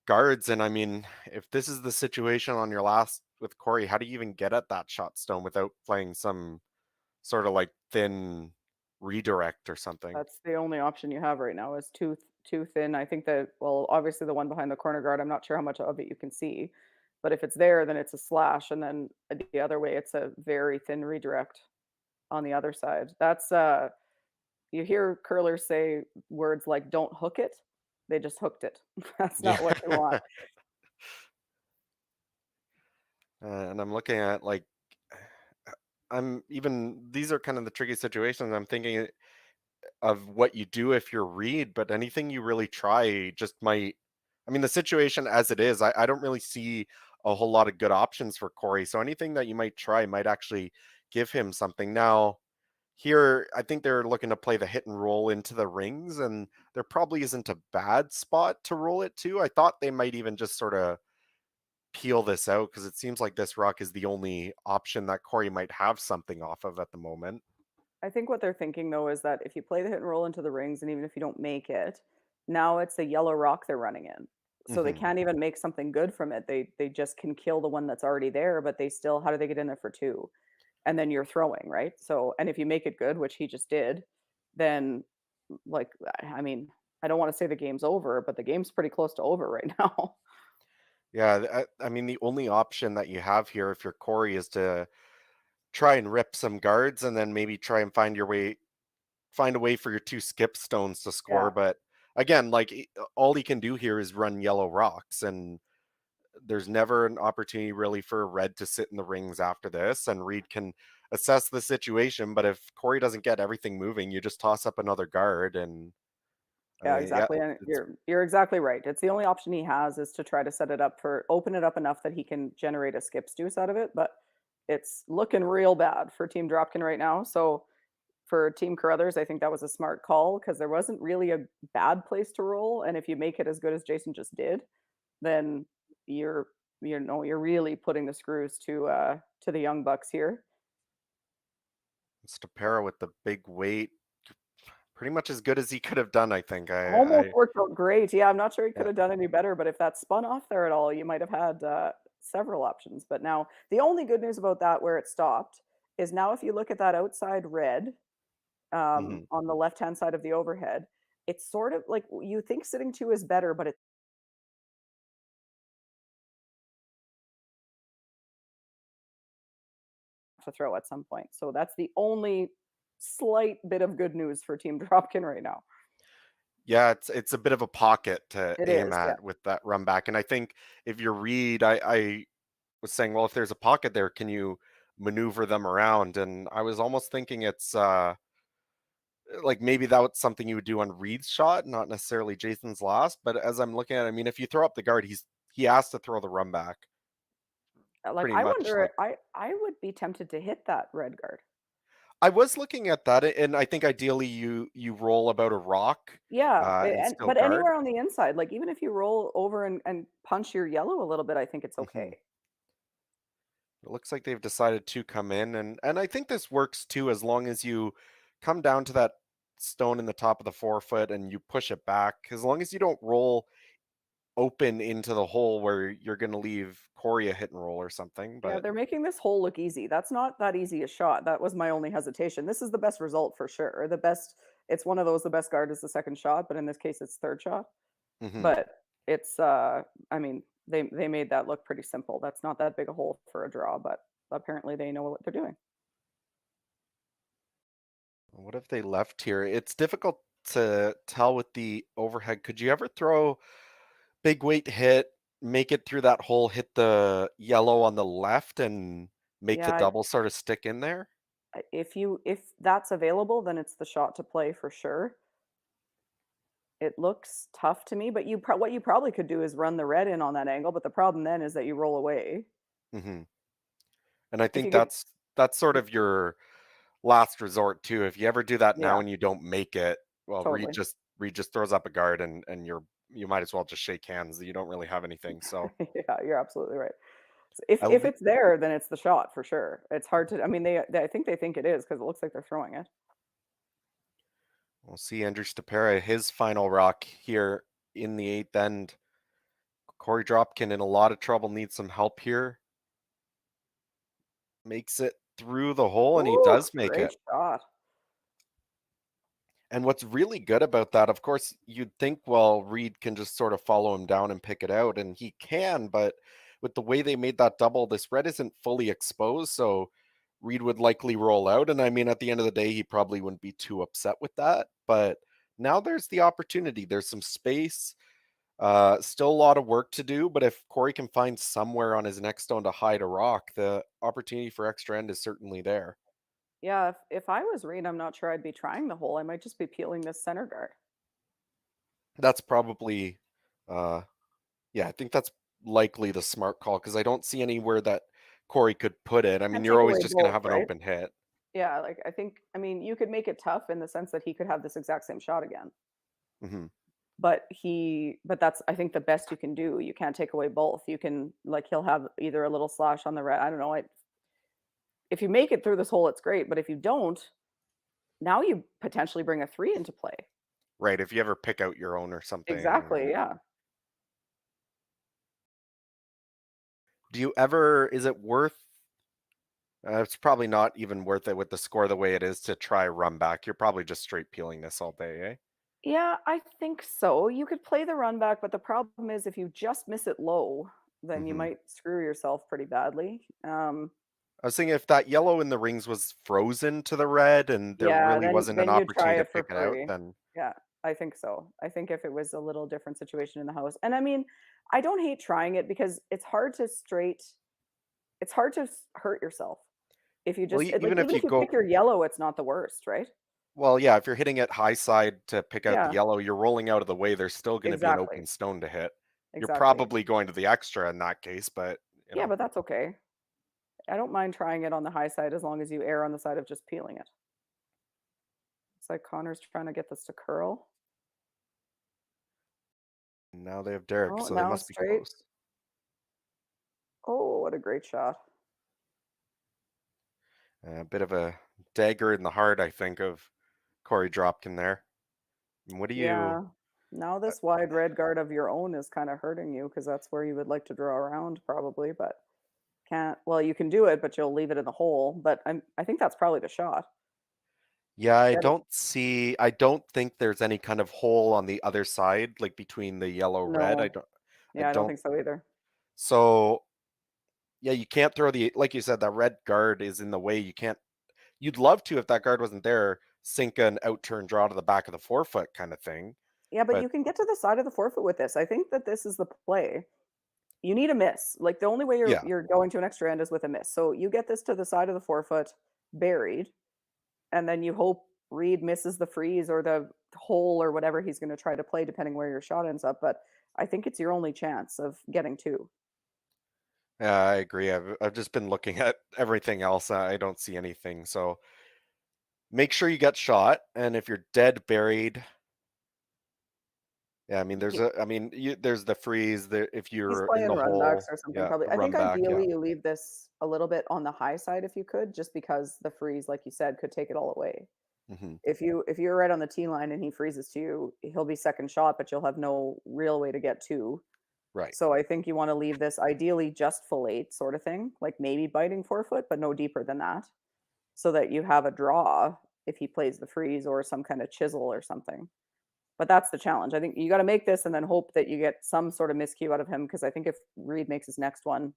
guards. And I mean, if this is the situation on your last with Corey, how do you even get at that shot stone without playing some sort of like thin redirect or something? That's the only option you have right now is too thin. I think that well, obviously the one behind the corner guard, I'm not sure how much of it you can see. But if it's there, then it's a slash, and then the other way, it's a very thin redirect on the other side. That's you hear curlers say words like "don't hook it." They just hooked it. That's Yeah. not what you want. And I'm looking at like, I'm even, these are kind of the tricky situations. I'm thinking of what you do if you're Reed, but anything you really try just might. I mean, the situation as it is, I don't really see a whole lot of good options for Corey. So anything that you might try might actually give him something. Now, here, I think they're looking to play the hit and roll into the rings, and there probably isn't a bad spot to roll it to. I thought they might even just sort of peel this out because it seems like this rock is the only option that Corey might have something off of at the moment. I think what they're thinking though is that if you play the hit and roll into the rings, and even if you don't make it, now it's a yellow rock they're running in. So they Hmm. can't even make something good from it. They just can kill the one that's already there, but they still how do they get in there for two? and then you're throwing, right? So, and if you make it good, which he just did, then like, I mean, I don't want to say the game's over, but the game's pretty close to over right now. Yeah, I mean, the only option that you have here if you're Korey is to try and rip some guards and then maybe try and find a way for your two skip stones to score. Yeah, But again, like all he can do here is run yellow rocks, and there's never an opportunity really for Red to sit in the rings after this. And Reid can assess the situation, but if Korey doesn't get everything moving, you just toss up another guard, and yeah, yeah, exactly. And it's you're exactly right. It's the only option he has is to try to set it up for open it up enough that he can generate a skips deuce out of it. But it's looking real bad for Team Dropkin right now. So for Team Carruthers, I think that was a smart call because there wasn't really a bad place to roll. And if you make it as good as Jason just did, then you're you're really putting the screws to the young bucks here. Stapera with the big weight, pretty much as good as he could have done, I think. Almost worked out great. Yeah, I'm not sure he could Yeah. have done any better, but if that spun off there at all, you might have had several options. But now the only good news about that where it stopped is now if you look at that outside red Mhm. on the left hand side of the overhead, it's sort of like you think sitting two is better, but it's to throw at some point. So that's the only slight bit of good news for Team Dropkin right now. Yeah, it's a bit of a pocket to It aim is, yeah. at with that run back, and I think if you're Reid, I was saying, well, if there's a pocket there, can you maneuver them around? And I was almost thinking it's like maybe that's something you would do on Reid's shot, not necessarily Jason's last. But as I'm looking at it, I mean, if you throw up the guard, he has to throw the run back, Like pretty I much. wonder, Like I would be tempted to hit that red guard. I was looking at that, and I think ideally you roll about a rock Yeah, and and still but guard. anywhere on the inside, like even if you roll over and punch your yellow a little bit, I think it's Mhm. okay. It looks like they've decided to come in, and I think this works too as long as you come down to that stone in the top of the forefoot and you push it back. As long as you don't roll open into the hole where you're going to leave Corey a hit and roll or something. Yeah, But they're making this hole look easy. That's not that easy a shot. That was my only hesitation. This is the best result for sure. The best it's one of those the best guard is the second shot, but in this case it's third shot. mhm. But it's I mean, they made that look pretty simple. That's not that big a hole for a draw, but apparently they know what they're doing. What have they left here? It's difficult to tell with the overhead. Could you ever throw big weight hit, make it through that hole, hit the yellow on the left, and make the Yeah, double sort of stick in there? if that's available, then it's the shot to play for sure. It looks tough to me, but what you probably could do is run the red in on that angle, but the problem then is that you roll away. Mhm. And I If think you could that's sort of your last resort too. If you ever do that now yeah, and you don't make it, well, totally. Reed just throws up a guard, and you might as well just shake hands. You don't really have anything. So Yeah, you're absolutely right. So at if le- it's there, then it's the shot for sure. It's hard to I mean, I think they think it is because it looks like they're throwing it. we'll see Andrew Stapera, his final rock here in the eighth end. Korey Dropkin in a lot of trouble, needs some help here. Makes it through the hole, and he Ooh, does make great it. shot. And what's really good about that, of course, you'd think, well, Reid can just sort of follow him down and pick it out, and he can, but with the way they made that double, this red isn't fully exposed, so Reid would likely roll out. And I mean, at the end of the day, he probably wouldn't be too upset with that. But now there's the opportunity. There's some space. Still a lot of work to do, but if Korey can find somewhere on his next stone to hide a rock, the opportunity for extra end is certainly there. Yeah, if I was Reed, I'm not sure I'd be trying the hole. I might just be peeling this center guard. That's probably uh Yeah, I think that's likely the smart call because I don't see anywhere that Corey could put it. I mean, Can't you're take always away just gonna both, have an right? open hit. Yeah, like I mean, you could make it tough in the sense that he could have this exact same shot again. Mhm. But that's I think the best you can do. You can't take away both. You can like he'll have either a little slash on the red. I don't know. If you make it through this hole, it's great. But if you don't, now you potentially bring a three into play. Right, if you ever pick out your own or something, Exactly. Yeah. do you ever is it worth It's probably not even worth it with the score the way it is to try run back. You're probably just straight peeling this all day, eh? Yeah, I think so. You could play the run back, but the problem is if you just miss it low, then you Hmm. might screw yourself pretty badly. I was thinking if that yellow in the rings was frozen to the red and there Yeah, really then wasn't an then you'd try opportunity to it for pick it out, free. then Yeah, I think so. I think if it was a little different situation in the house. And I mean, I don't hate trying it because it's hard to hurt yourself. If you well, just like even if even you if you pick go, your yellow, it's not the worst, right? well, yeah, if you're hitting it high side to pick out the Yeah, yellow, you're rolling out of the way. There's still going to be an exactly. open stone to hit. You're Exactly. probably going to the extra in that case, but you Yeah, know, but that's okay. I don't mind trying it on the high side as long as you err on the side of just peeling it. It's like Connor's trying to get this to curl. now they have Derek, Oh, so they now must be straight. close. Oh, what a great shot. A bit of a dagger in the heart, I think, of Korey Dropkin there. And what do you? Yeah. Now Uh, this wide red guard of your own is kind of hurting you because that's where you would like to draw around probably, but can't. Well, you can do it, but you'll leave it in the hole. But I think that's probably the shot. Yeah, I Get it? don't see. I don't think there's any kind of hole on the other side, like between the yellow red. I No. don't. I Yeah, I don't don't. think so either. So yeah, you can't throw the like you said. That red guard is in the way. You can't. You'd love to if that guard wasn't there, sink an out turn draw to the back of the forefoot kind of thing. Yeah, but But you can get to the side of the forefoot with this. I think that this is the play. You need a miss. Like the only way you're yeah, you're going to an extra end is with a miss. So you get this to the side of the forefoot buried, and then you hope Reid misses the freeze or the hole or whatever he's going to try to play, depending where your shot ends up. But I think it's your only chance of getting two. yeah, I agree. I've just been looking at everything else. I don't see anything. So make sure you get shot, and if you're dead buried, yeah, I mean, He, there's the freeze. There, if he's you're in playing the run backs hole, or something, yeah, probably. I think run back, yeah. ideally you leave this a little bit on the high side if you could, just because the freeze, like you said, could take it all away. Hmm. If you're right on the tee line and he freezes to you, he'll be second shot, but you'll have no real way to get two. Right. So I think you want to leave this ideally just full eight sort of thing, like maybe biting forefoot, but no deeper than that, so that you have a draw if he plays the freeze or some kind of chisel or something. But that's the challenge. I think you got to make this and then hope that you get some sort of miscue out of him because I think if Reid makes his next one,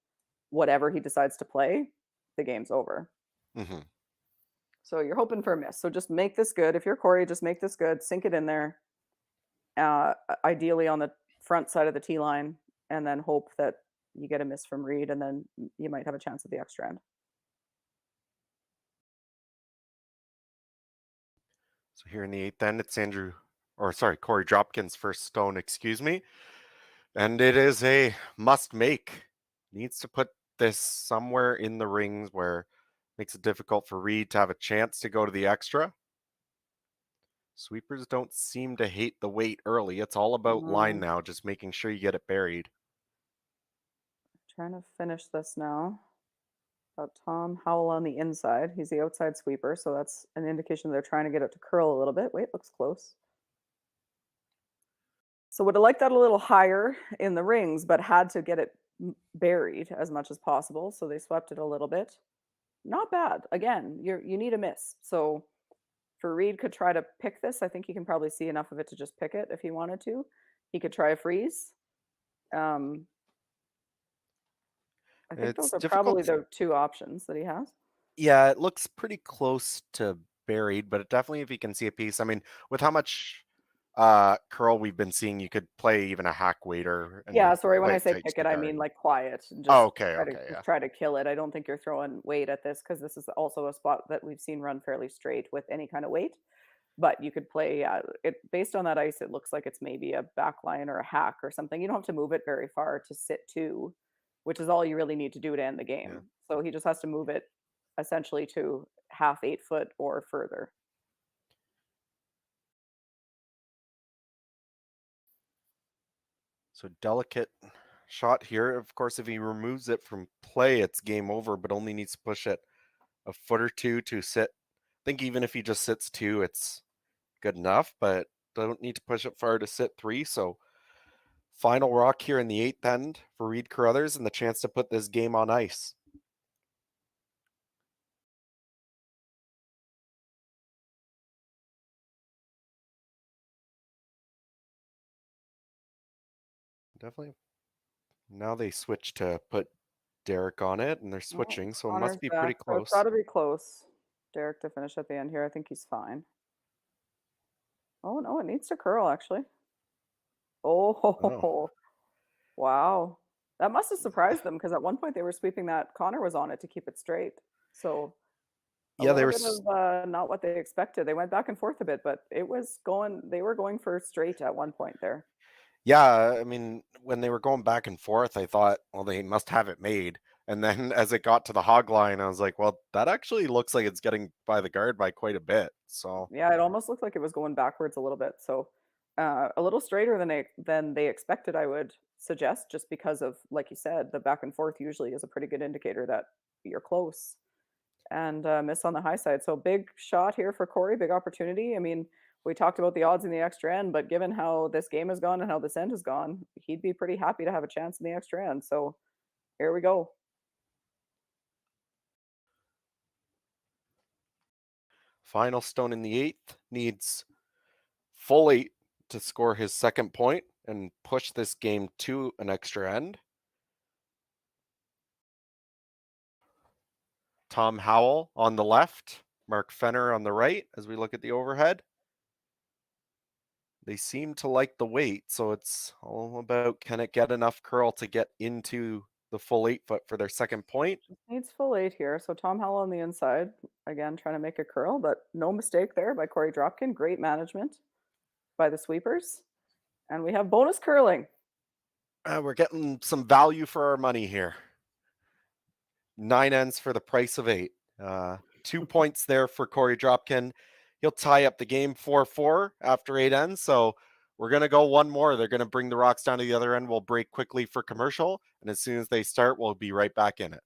whatever he decides to play, the game's over. Hmm. So you're hoping for a miss. So just make this good. If you're Korey, just make this good, sink it in there, ideally on the front side of the tee line, and then hope that you get a miss from Reid, and then you might have a chance at the extra end. So here in the eighth end, it's Korey Dropkin's first stone, excuse me. And it is a must make. Needs to put this somewhere in the rings where it makes it difficult for Reid to have a chance to go to the extra. Sweepers don't seem to hate the wait early. It's all about line Mm, now, just making sure you get it buried. trying to finish this now. Got Tom Howell on the inside. He's the outside sweeper, so that's an indication they're trying to get it to curl a little bit. Wait, looks close. So would have liked that a little higher in the rings, but had to get it buried as much as possible. So they swept it a little bit. Not bad. Again, you need a miss. So for Reid could try to pick this. I think he can probably see enough of it to just pick it if he wanted to. He could try a freeze. Um, I think It's those are probably difficult. the two options that he has. Yeah, it looks pretty close to buried, but definitely if you can see a piece. I mean, with how much curl we've been seeing, you could play even a hack waiter and Yeah, sorry, when play I it say tight to pick the it, I mean guard. like quiet and Oh, just okay, try to okay, just yeah. try to kill it. I don't think you're throwing weight at this because this is also a spot that we've seen run fairly straight with any kind of weight. But you could play it based on that ice. It looks like it's maybe a back line or a hack or something. You don't have to move it very far to sit two, which is all you really need to do to end the Yeah. game. So he just has to move it essentially to half 8 foot or further. So delicate shot here. Of course, if he removes it from play, it's game over, but only needs to push it a foot or two to sit. I think even if he just sits two, it's good enough, but don't need to push it far to sit three. So final rock here in the eighth end for Reid Carruthers and the chance to put this game on ice. definitely. Now they switch to put Derek on it, and they're Oh, switching, so it Connor's must be pretty back, so it's got close. to be close. Derek to finish at the end here. I think he's fine. Oh no, it needs to curl actually. Oh, Oh, wow. That must have surprised them because at one point they were sweeping that Connor was on it to keep it straight. So a yeah, they little were. bit of not what they expected. They went back and forth a bit, but it was going. They were going for straight at one point there. Yeah, I mean, when they were going back and forth, I thought, well, they must have it made. And then as it got to the hog line, I was like, well, that actually looks like it's getting by the guard by quite a bit. So, Yeah, it almost looked like it was going backwards a little bit. So a little straighter than they expected, I would suggest, just because of like you said, the back and forth usually is a pretty good indicator that you're close. And miss on the high side. So big shot here for Korey, big opportunity. I mean, we talked about the odds in the extra end, but given how this game has gone and how this end has gone, he'd be pretty happy to have a chance in the extra end. So here we go. final stone in the eighth needs full eight to score his second point and push this game to an extra end. Tom Howell on the left, Mark Fenner on the right as we look at the overhead. They seem to like the weight, so it's all about can it get enough curl to get into the full 8 foot for their second point. Just needs full eight here. So Tom Howell on the inside, again, trying to make a curl, but no mistake there by Korey Dropkin. Great management by the sweepers. And we have bonus curling. We're getting some value for our money here. 9 ends for the price of 8. 2 points there for Korey Dropkin. He'll tie up the game 4-4 after 8 ends. So we're going to go one more. They're going to bring the rocks down to the other end. We'll break quickly for commercial. And as soon as they start, we'll be right back in it.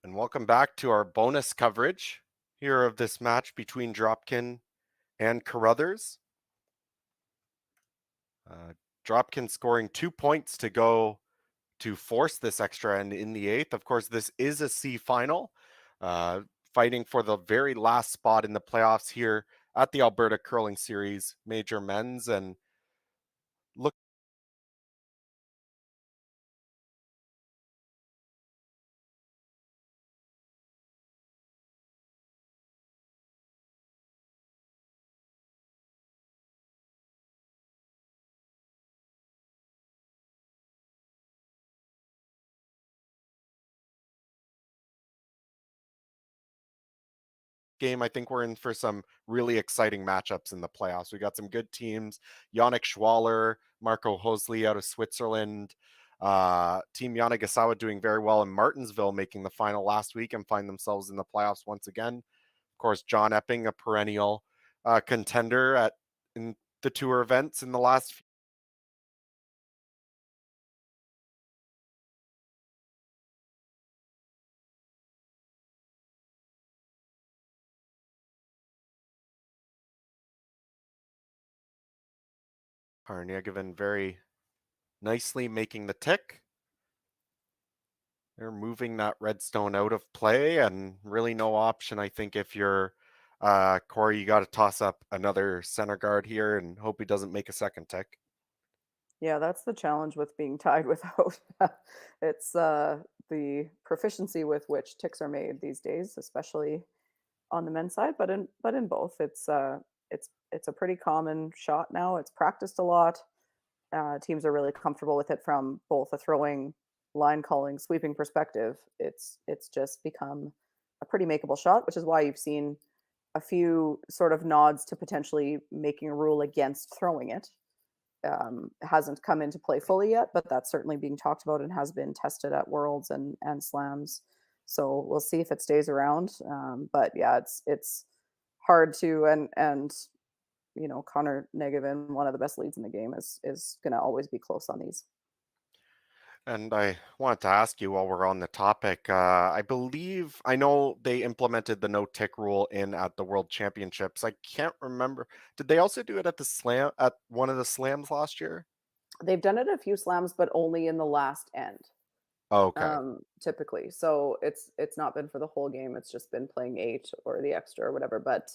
And welcome back to our bonus coverage here of this match between Dropkin and Carruthers. Dropkin scoring 2 points to go to force this extra end in the eighth. Of course, this is a C final, fighting for the very last spot in the playoffs here at the Alberta Curling Series Major Men's. And look, game, I think we're in for some really exciting matchups in the playoffs. We got some good teams. Yannick Schwaller, Marco Hosley out of Switzerland. Team Yanagisawa doing very well in Martinsville, making the final last week and find themselves in the playoffs once again. Of course, John Epping, a perennial contender in the tour events in the last few. Parnjagoven very nicely making the tick. They're moving that redstone out of play, and really no option. I think if you're Korey, you got to toss up another center guard here and hope he doesn't make a second tick. Yeah, that's the challenge with being tied without. It's the proficiency with which ticks are made these days, especially on the men's side, but in both, it's a pretty common shot now. It's practiced a lot. Teams are really comfortable with it from both a throwing, line calling, sweeping perspective. It's just become a pretty makeable shot, which is why you've seen a few sort of nods to potentially making a rule against throwing it. Hasn't come into play fully yet, but that's certainly being talked about and has been tested at Worlds and Slams. So we'll see if it stays around. But yeah, it's hard to and Connor Negevin, one of the best leads in the game, is going to always be close on these. And I wanted to ask you while we're on the topic, I know they implemented the no tick rule in at the World Championships. I can't remember. Did they also do it at one of the slams last year? They've done it a few slams, but only in the last end. Okay. Typically. So it's not been for the whole game. It's just been playing 8 or the extra or whatever. But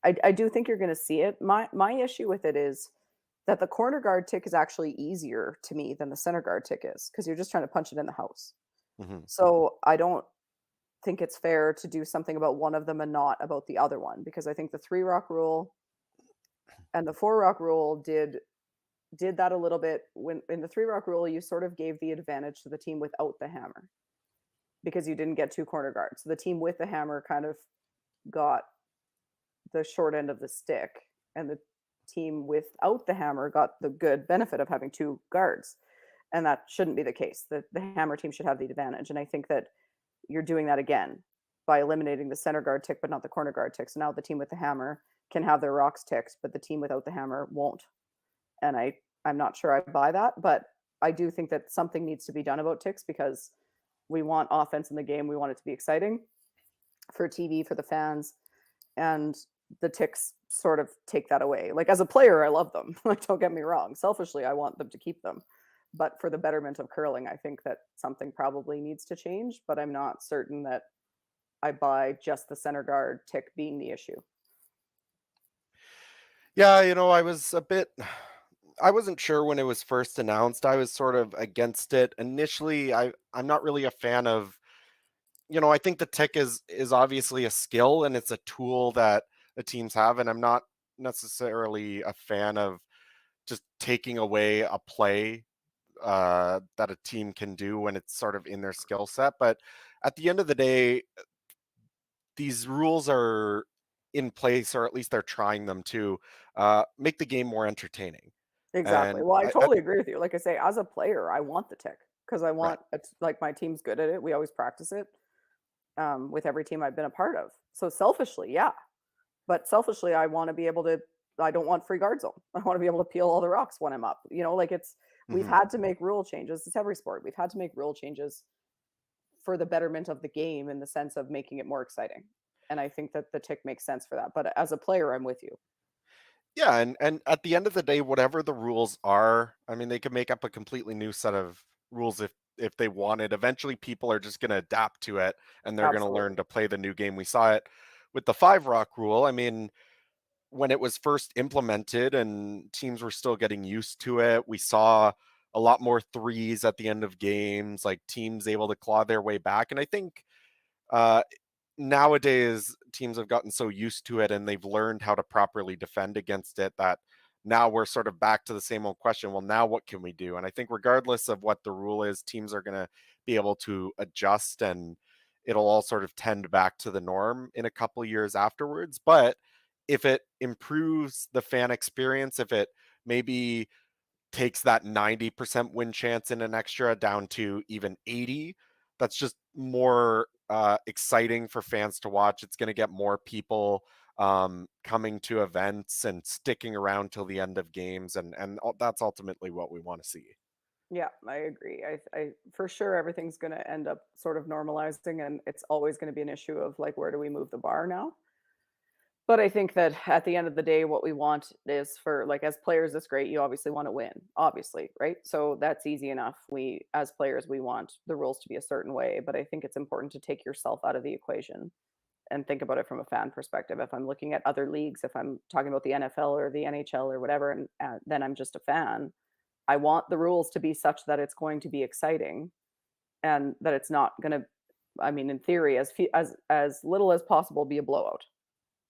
I do think you're going to see it. My issue with it is that the corner guard tick is actually easier to me than the center guard tick is, because you're just trying to punch it in the house. Mm-hmm. So I don't think it's fair to do something about one of them and not about the other one, because I think the 3 rock rule and the 4 rock rule did that a little bit. When in the 3 rock rule, you sort of gave the advantage to the team without the hammer because you didn't get 2 corner guards. So the team with the hammer kind of got the short end of the stick, and the team without the hammer got the good benefit of having 2 guards. And that shouldn't be the case. The hammer team should have the advantage. And I think that you're doing that again by eliminating the center guard tick, but not the corner guard tick. So now the team with the hammer can have their rocks ticked, but the team without the hammer won't. And I'm not sure I buy that, but I do think that something needs to be done about ticks, because we want offense in the game. We want it to be exciting for TV, for the fans, and the ticks sort of take that away. Like, as a player, I love them. Like, don't get me wrong. Selfishly, I want them to keep them. But for the betterment of curling, I think that something probably needs to change, but I'm not certain that I buy just the center guard tick being the issue. Yeah, I wasn't sure when it was first announced. I was sort of against it. Initially, I'm not really a fan of, I think the tick is obviously a skill and it's a tool that the teams have, and I'm not necessarily a fan of just taking away a play that a team can do when it's sort of in their skill set. But at the end of the day, these rules are in place, or at least they're trying them to make the game more entertaining. Exactly. And Well, I totally agree with you. Like I say, as a player, I want the tick because I right. want it's like my team's good at it. We always practice it with every team I've been a part of. So selfishly, yeah. But selfishly, I want to be able to. I don't want free guard zone. I want to be able to peel all the rocks when I'm up. Like we've Mm-hmm. had to make rule changes. It's every sport. We've had to make rule changes for the betterment of the game in the sense of making it more exciting. And I think that the tick makes sense for that. But as a player, I'm with you. Yeah, and at the end of the day, whatever the rules are, I mean, they could make up a completely new set of rules if they wanted. Eventually, people are just going to adapt to it, and they're going to learn Absolutely. to play the new game. We saw it with the 5 rock rule. I mean, when it was first implemented and teams were still getting used to it, we saw a lot more threes at the end of games, like teams able to claw their way back. And I think uh, nowadays teams have gotten so used to it and they've learned how to properly defend against it that now we're sort of back to the same old question. Well, now what can we do? And I think regardless of what the rule is, teams are going to be able to adjust and it'll all sort of tend back to the norm in a couple years afterwards. But if it improves the fan experience, if it maybe takes that 90% win chance in an extra down to even 80, that's just more exciting for fans to watch. It's going to get more people coming to events and sticking around till the end of games, and that's ultimately what we want to see. Yeah, I agree. I for sure everything's going to end up sort of normalizing, and it's always going to be an issue of like where do we move the bar now? But I think that at the end of the day, what we want is for like as players, it's great. You obviously want to win, obviously, right? So that's easy enough. We as players, we want the rules to be a certain way, but I think it's important to take yourself out of the equation and think about it from a fan perspective. If I'm looking at other leagues, if I'm talking about the NFL or the NHL or whatever, and then I'm just a fan, I want the rules to be such that it's going to be exciting and that it's not going to, I mean, in theory, as little as possible, be a blowout.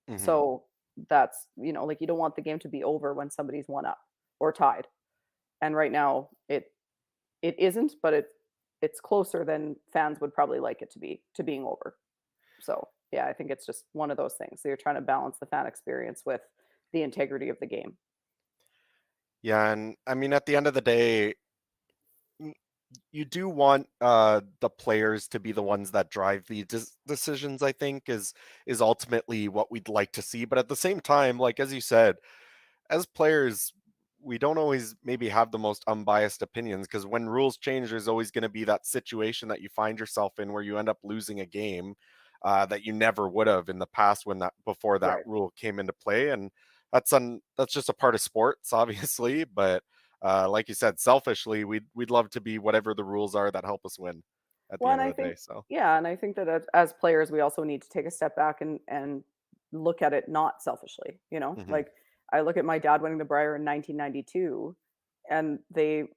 Hmm. So that's, like you don't want the game to be over when somebody's one up or tied. And right now it isn't, but it's closer than fans would probably like it to be to being over. So yeah, I think it's just one of those things. So you're trying to balance the fan experience with the integrity of the game. Yeah, and I mean, at the end of the day, n- you do want the players to be the ones that drive the decisions. I think is ultimately what we'd like to see. But at the same time, like as you said, as players, we don't always maybe have the most unbiased opinions, because when rules change, there's always going to be that situation that you find yourself in where you end up losing a game that you never would have in the past when that before that Right. rule came into play, and that's just a part of sports, obviously. But like you said, selfishly, we'd love to be whatever the rules are that help us win at the Well, end and I of the day. think So. yeah, and I think that as players, we also need to take a step back and look at it not selfishly. Hmm. Like I look at my dad winning the Brier in 1992, and it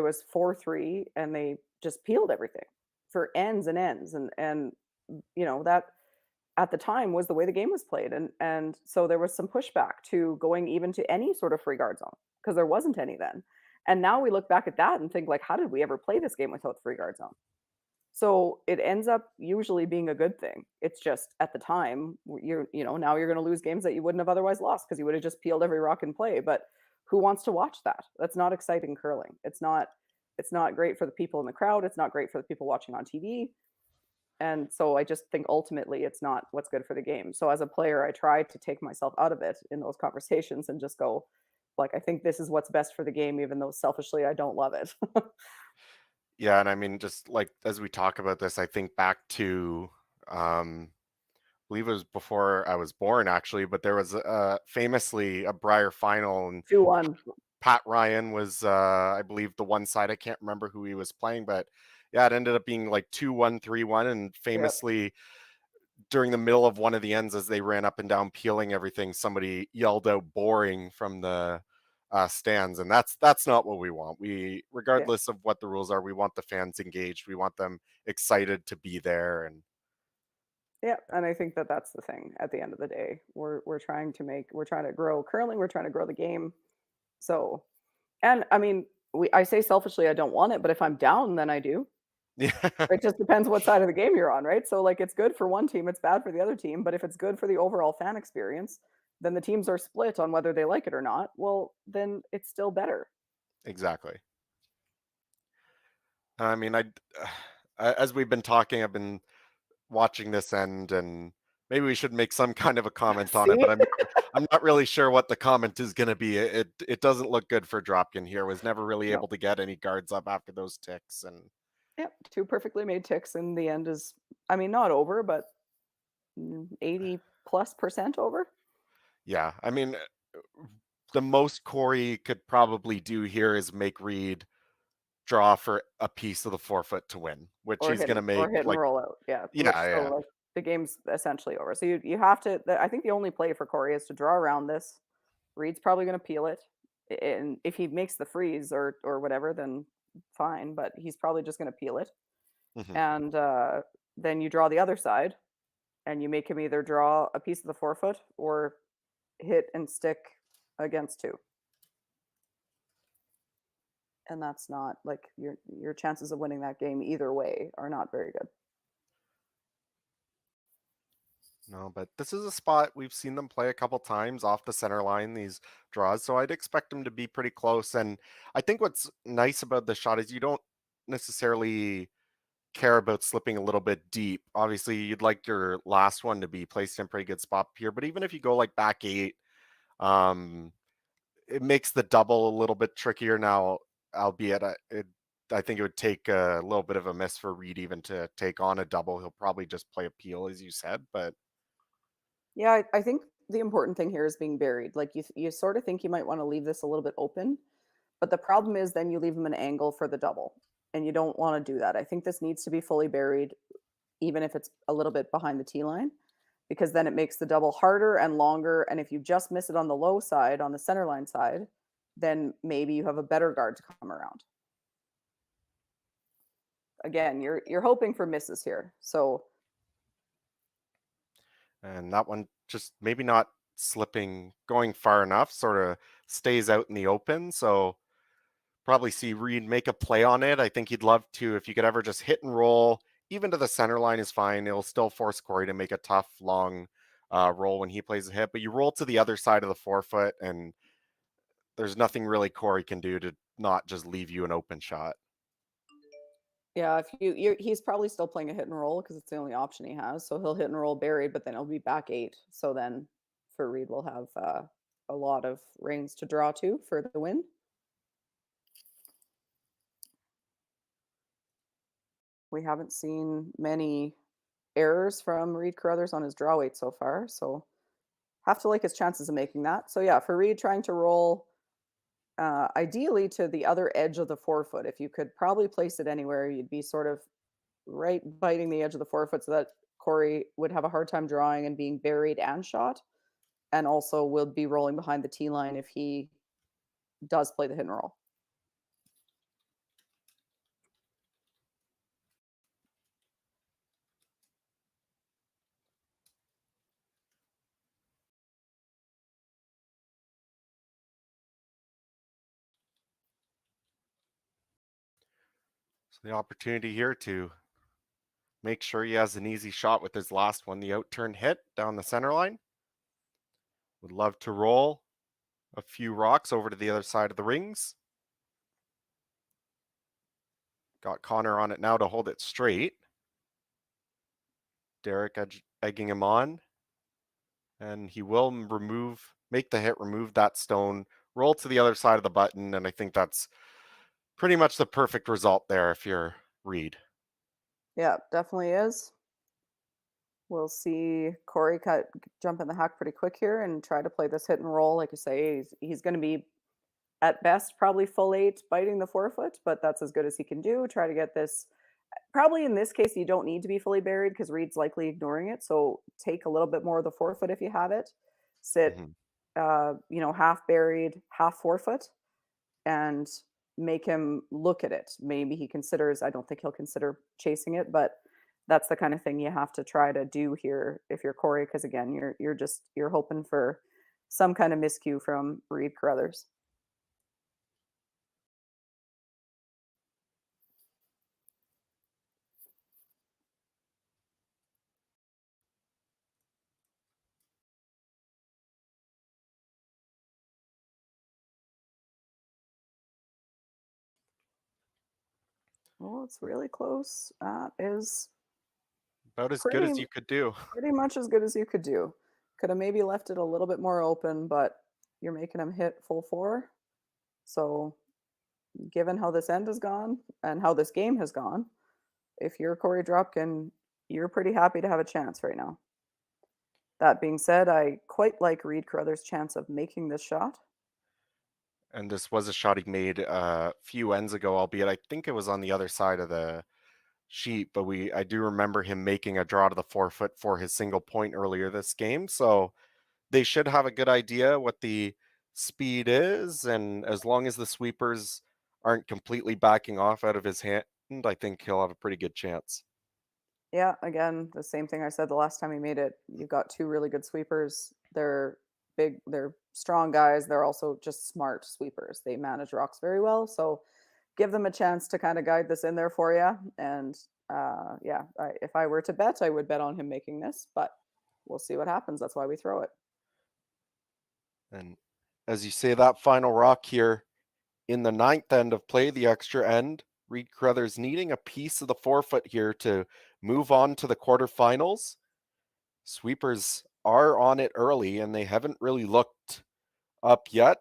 was 4-3, and they just peeled everything for ends and ends, and that at the time was the way the game was played, and so there was some pushback to going even to any sort of free guard zone because there wasn't any then. And now we look back at that and think like, how did we ever play this game without the free guard zone? So it ends up usually being a good thing. It's just at the time now you're going to lose games that you wouldn't have otherwise lost because you would have just peeled every rock in play. But who wants to watch that? That's not exciting curling. It's not great for the people in the crowd. It's not great for the people watching on TV. And so I just think ultimately it's not what's good for the game. So as a player, I try to take myself out of it in those conversations and just go like I think this is what's best for the game, even though selfishly I don't love it. Yeah, and I mean, just like as we talk about this, I think back to believe it was before I was born, actually, but there was famously a Brier final, and 2-1. Pat Ryan was, I believe, the one side. I can't remember who he was playing, but yeah, it ended up being like 2-1, 3-1, and Yep. famously during the middle of one of the ends, as they ran up and down peeling everything, somebody yelled out "boring" from the stands, and that's not what we want. We, Yeah. regardless of what the rules are, we want the fans engaged. We want them excited to be there, and Yeah, and I think that that's the thing at the end of the day. We're trying to grow curling, we're trying to grow the game. So, and I mean, I say selfishly I don't want it, but if I'm down, then I do. yeah. It just depends what side of the game you're on, right? So like it's good for one team, it's bad for the other team, but if it's good for the overall fan experience, then the teams are split on whether they like it or not. Well, then it's still better. Exactly. I mean, as we've been talking, I've been watching this end, and maybe we should make some kind of a comment on it, See? but I'm not really sure what the comment is going to be. It doesn't look good for Dropkin here. Was never really No. able to get any guards up after those ticks, and Yep, two perfectly made ticks in the end is I mean not over, but 80+% over. yeah, I mean, the most Corey could probably do here is make Reid draw for a piece of the forefoot to win, which he's going to Or make hit and like, roll out, yeah, which yeah, so, yeah, like, the game's essentially over. So you have to I think the only play for Corey is to draw around this. Reed's probably gonna peel it, and if he makes the freeze or whatever, then fine, but he's probably just gonna peel it, hmm, and, then you draw the other side, and you make him either draw a piece of the forefoot or hit and stick against 2, and that's not like, your chances of winning that game either way are not very good. No, but this is a spot we've seen them play a couple times off the center line, these draws, so I'd expect them to be pretty close. And I think what's nice about the shot is you don't necessarily care about slipping a little bit deep. Obviously, you'd like your last one to be placed in a pretty good spot here, but even if you go like back eight, um, it makes the double a little bit trickier now, albeit I think it would take a little bit of a miss for Reid even to take on a double. He'll probably just play a peel, as you said, but Yeah, I think the important thing here is being buried. Like you sort of think you might want to leave this a little bit open, but the problem is then you leave them an angle for the double, and you don't want to do that. I think this needs to be fully buried, even if it's a little bit behind the tee line, because then it makes the double harder and longer. And if you just miss it on the low side, on the center line side, then maybe you have a better guard to come around. Again, you're hoping for misses here. So and that one just maybe not slipping, going far enough, sort of stays out in the open. So probably see Reid make a play on it. I think he'd love to, if you could ever just hit and roll, even to the center line is fine. It'll still force Korey to make a tough, long roll when he plays a hit, but you roll to the other side of the forefoot, and there's nothing really Korey can do to not just leave you an open shot. yeah, if he's probably still playing a hit and roll because it's the only option he has. So he'll hit and roll buried, but then he'll be back eight. So then for Reid, we'll have a lot of rings to draw to for the win. We haven't seen many errors from Reid Carruthers on his draw weight so far. So have to like his chances of making that. So yeah, for Reid trying to roll ideally to the other edge of the forefoot. If you could probably place it anywhere, you'd be sort of right biting the edge of the forefoot so that Korey would have a hard time drawing and being buried and shot, and also will be rolling behind the tee line if he does play the hit and roll. So the opportunity here to make sure he has an easy shot with his last one, the out turn hit down the center line. Would love to roll a few rocks over to the other side of the rings. Got Connor on it now to hold it straight. Derek egging him on. And he will make the hit, remove that stone, roll to the other side of the button. And I think that's pretty much the perfect result there if you're Reid. Yeah, definitely is. We'll see Korey jump in the hack pretty quick here and try to play this hit and roll. Like you say, he's going to be at best probably full eight biting the forefoot, but that's as good as he can do. Try to get this. Probably in this case, you don't need to be fully buried because Reid's likely ignoring it. So take a little bit more of the forefoot if you have it. Sit, Mhm. half buried, half forefoot, and make him look at it. Maybe he considers. I don't think he'll consider chasing it, but that's the kind of thing you have to try to do here if you're Korey, because again, you're hoping for some kind of miscue from Reid Carruthers. Well, it's really close. Is About as good pretty as you could do. pretty much as good as you could do. Could have maybe left it a little bit more open, but you're making him hit full four. So, given how this end has gone and how this game has gone, if you're Korey Dropkin, you're pretty happy to have a chance right now. That being said, I quite like Reid Carruthers' chance of making this shot. And this was a shot he made a few ends ago, albeit I think it was on the other side of the sheet, but I do remember him making a draw to the forefoot for his single point earlier this game. So they should have a good idea what the speed is, and as long as the sweepers aren't completely backing off out of his hand, I think he'll have a pretty good chance. Yeah, again, the same thing I said the last time he made it. You've got two really good sweepers. They're big, they're strong guys. They're also just smart sweepers. They manage rocks very well. So give them a chance to kind of guide this in there for you. And yeah, if I were to bet, I would bet on him making this. But we'll see what happens. That's why we throw it. And as you say, that final rock here in the ninth end of play, the extra end, Reid Carruthers needing a piece of the forefoot here to move on to the quarterfinals. Sweepers are on it early, and they haven't really looked up yet.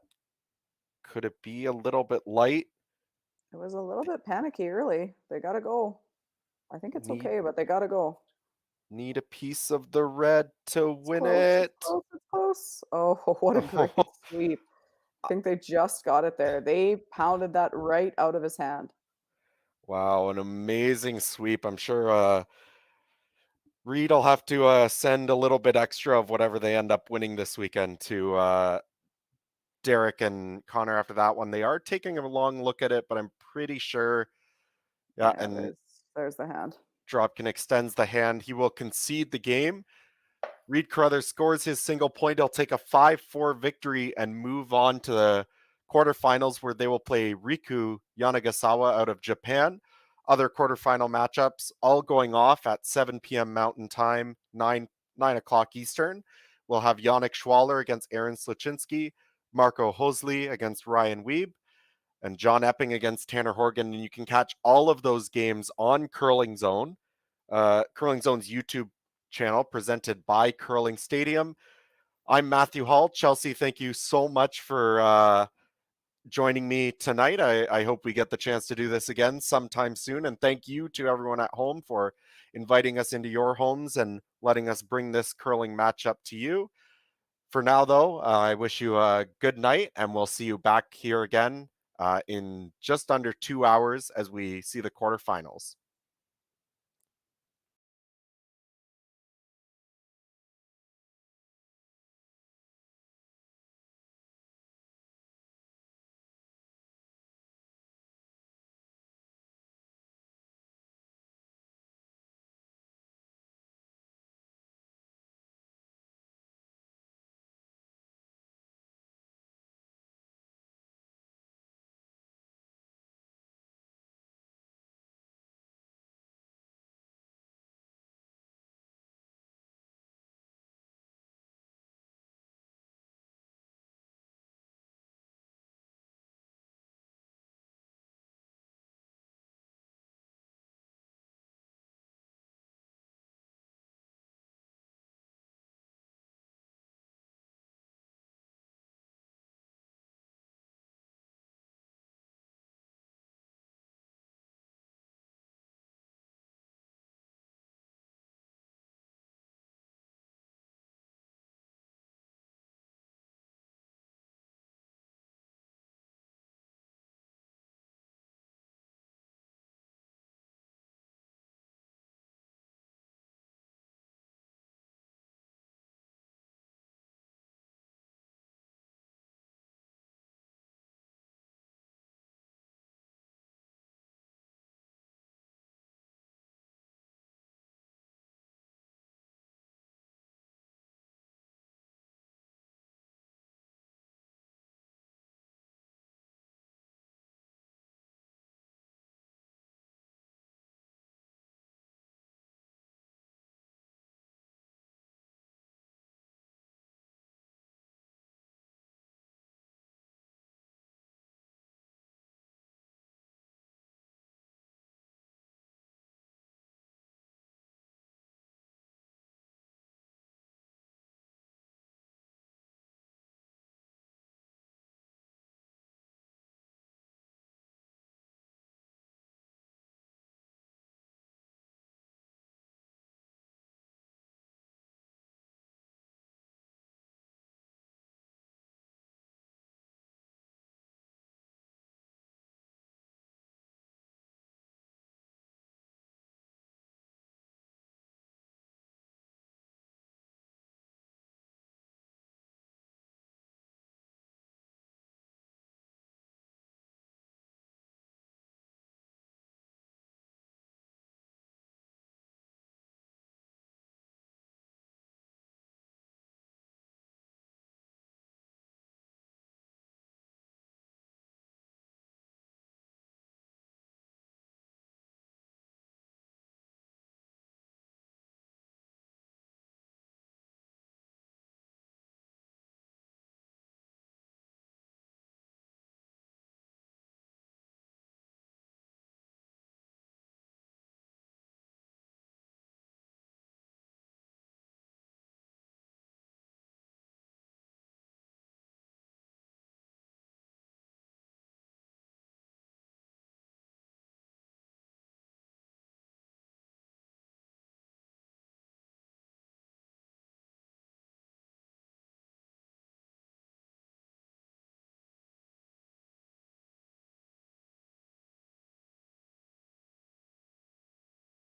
Could it be a little bit light? It was a little bit panicky early. They got to go. I think it's Need okay, but they got to go. need a piece of the red to It's win close. It's it. close. It's close. Oh, what a great sweep. I think they just got it there. They pounded that right out of his hand. Wow, an amazing sweep. I'm sure Reid will have to send a little bit extra of whatever they end up winning this weekend to Derek and Connor after that one. They are taking a long look at it, but I'm pretty sure. Yeah, Yeah, and there's the hand. Dropkin extends the hand. He will concede the game. Reid Carruthers scores his single point. He'll take a 5-4 victory and move on to the quarterfinals where they will play Riku Yanagasawa out of Japan. Other quarterfinal matchups all going off at 7 p.m. Mountain Time, 9 o'clock Eastern. We'll have Yannick Schwaller against Aaron Sluchinski, Marco Hosley against Ryan Wiebe, and John Epping against Tanner Horgan. And you can catch all of those games on Curling Zone, Curling Zone's YouTube channel presented by Curling Stadium. I'm Matthew Hall. Chelsea, thank you so much for joining me tonight. I hope we get the chance to do this again sometime soon. And thank you to everyone at home for inviting us into your homes and letting us bring this curling matchup to you. For now, though, I wish you a good night, and we'll see you back here again in just under 2 hours as we see the quarterfinals.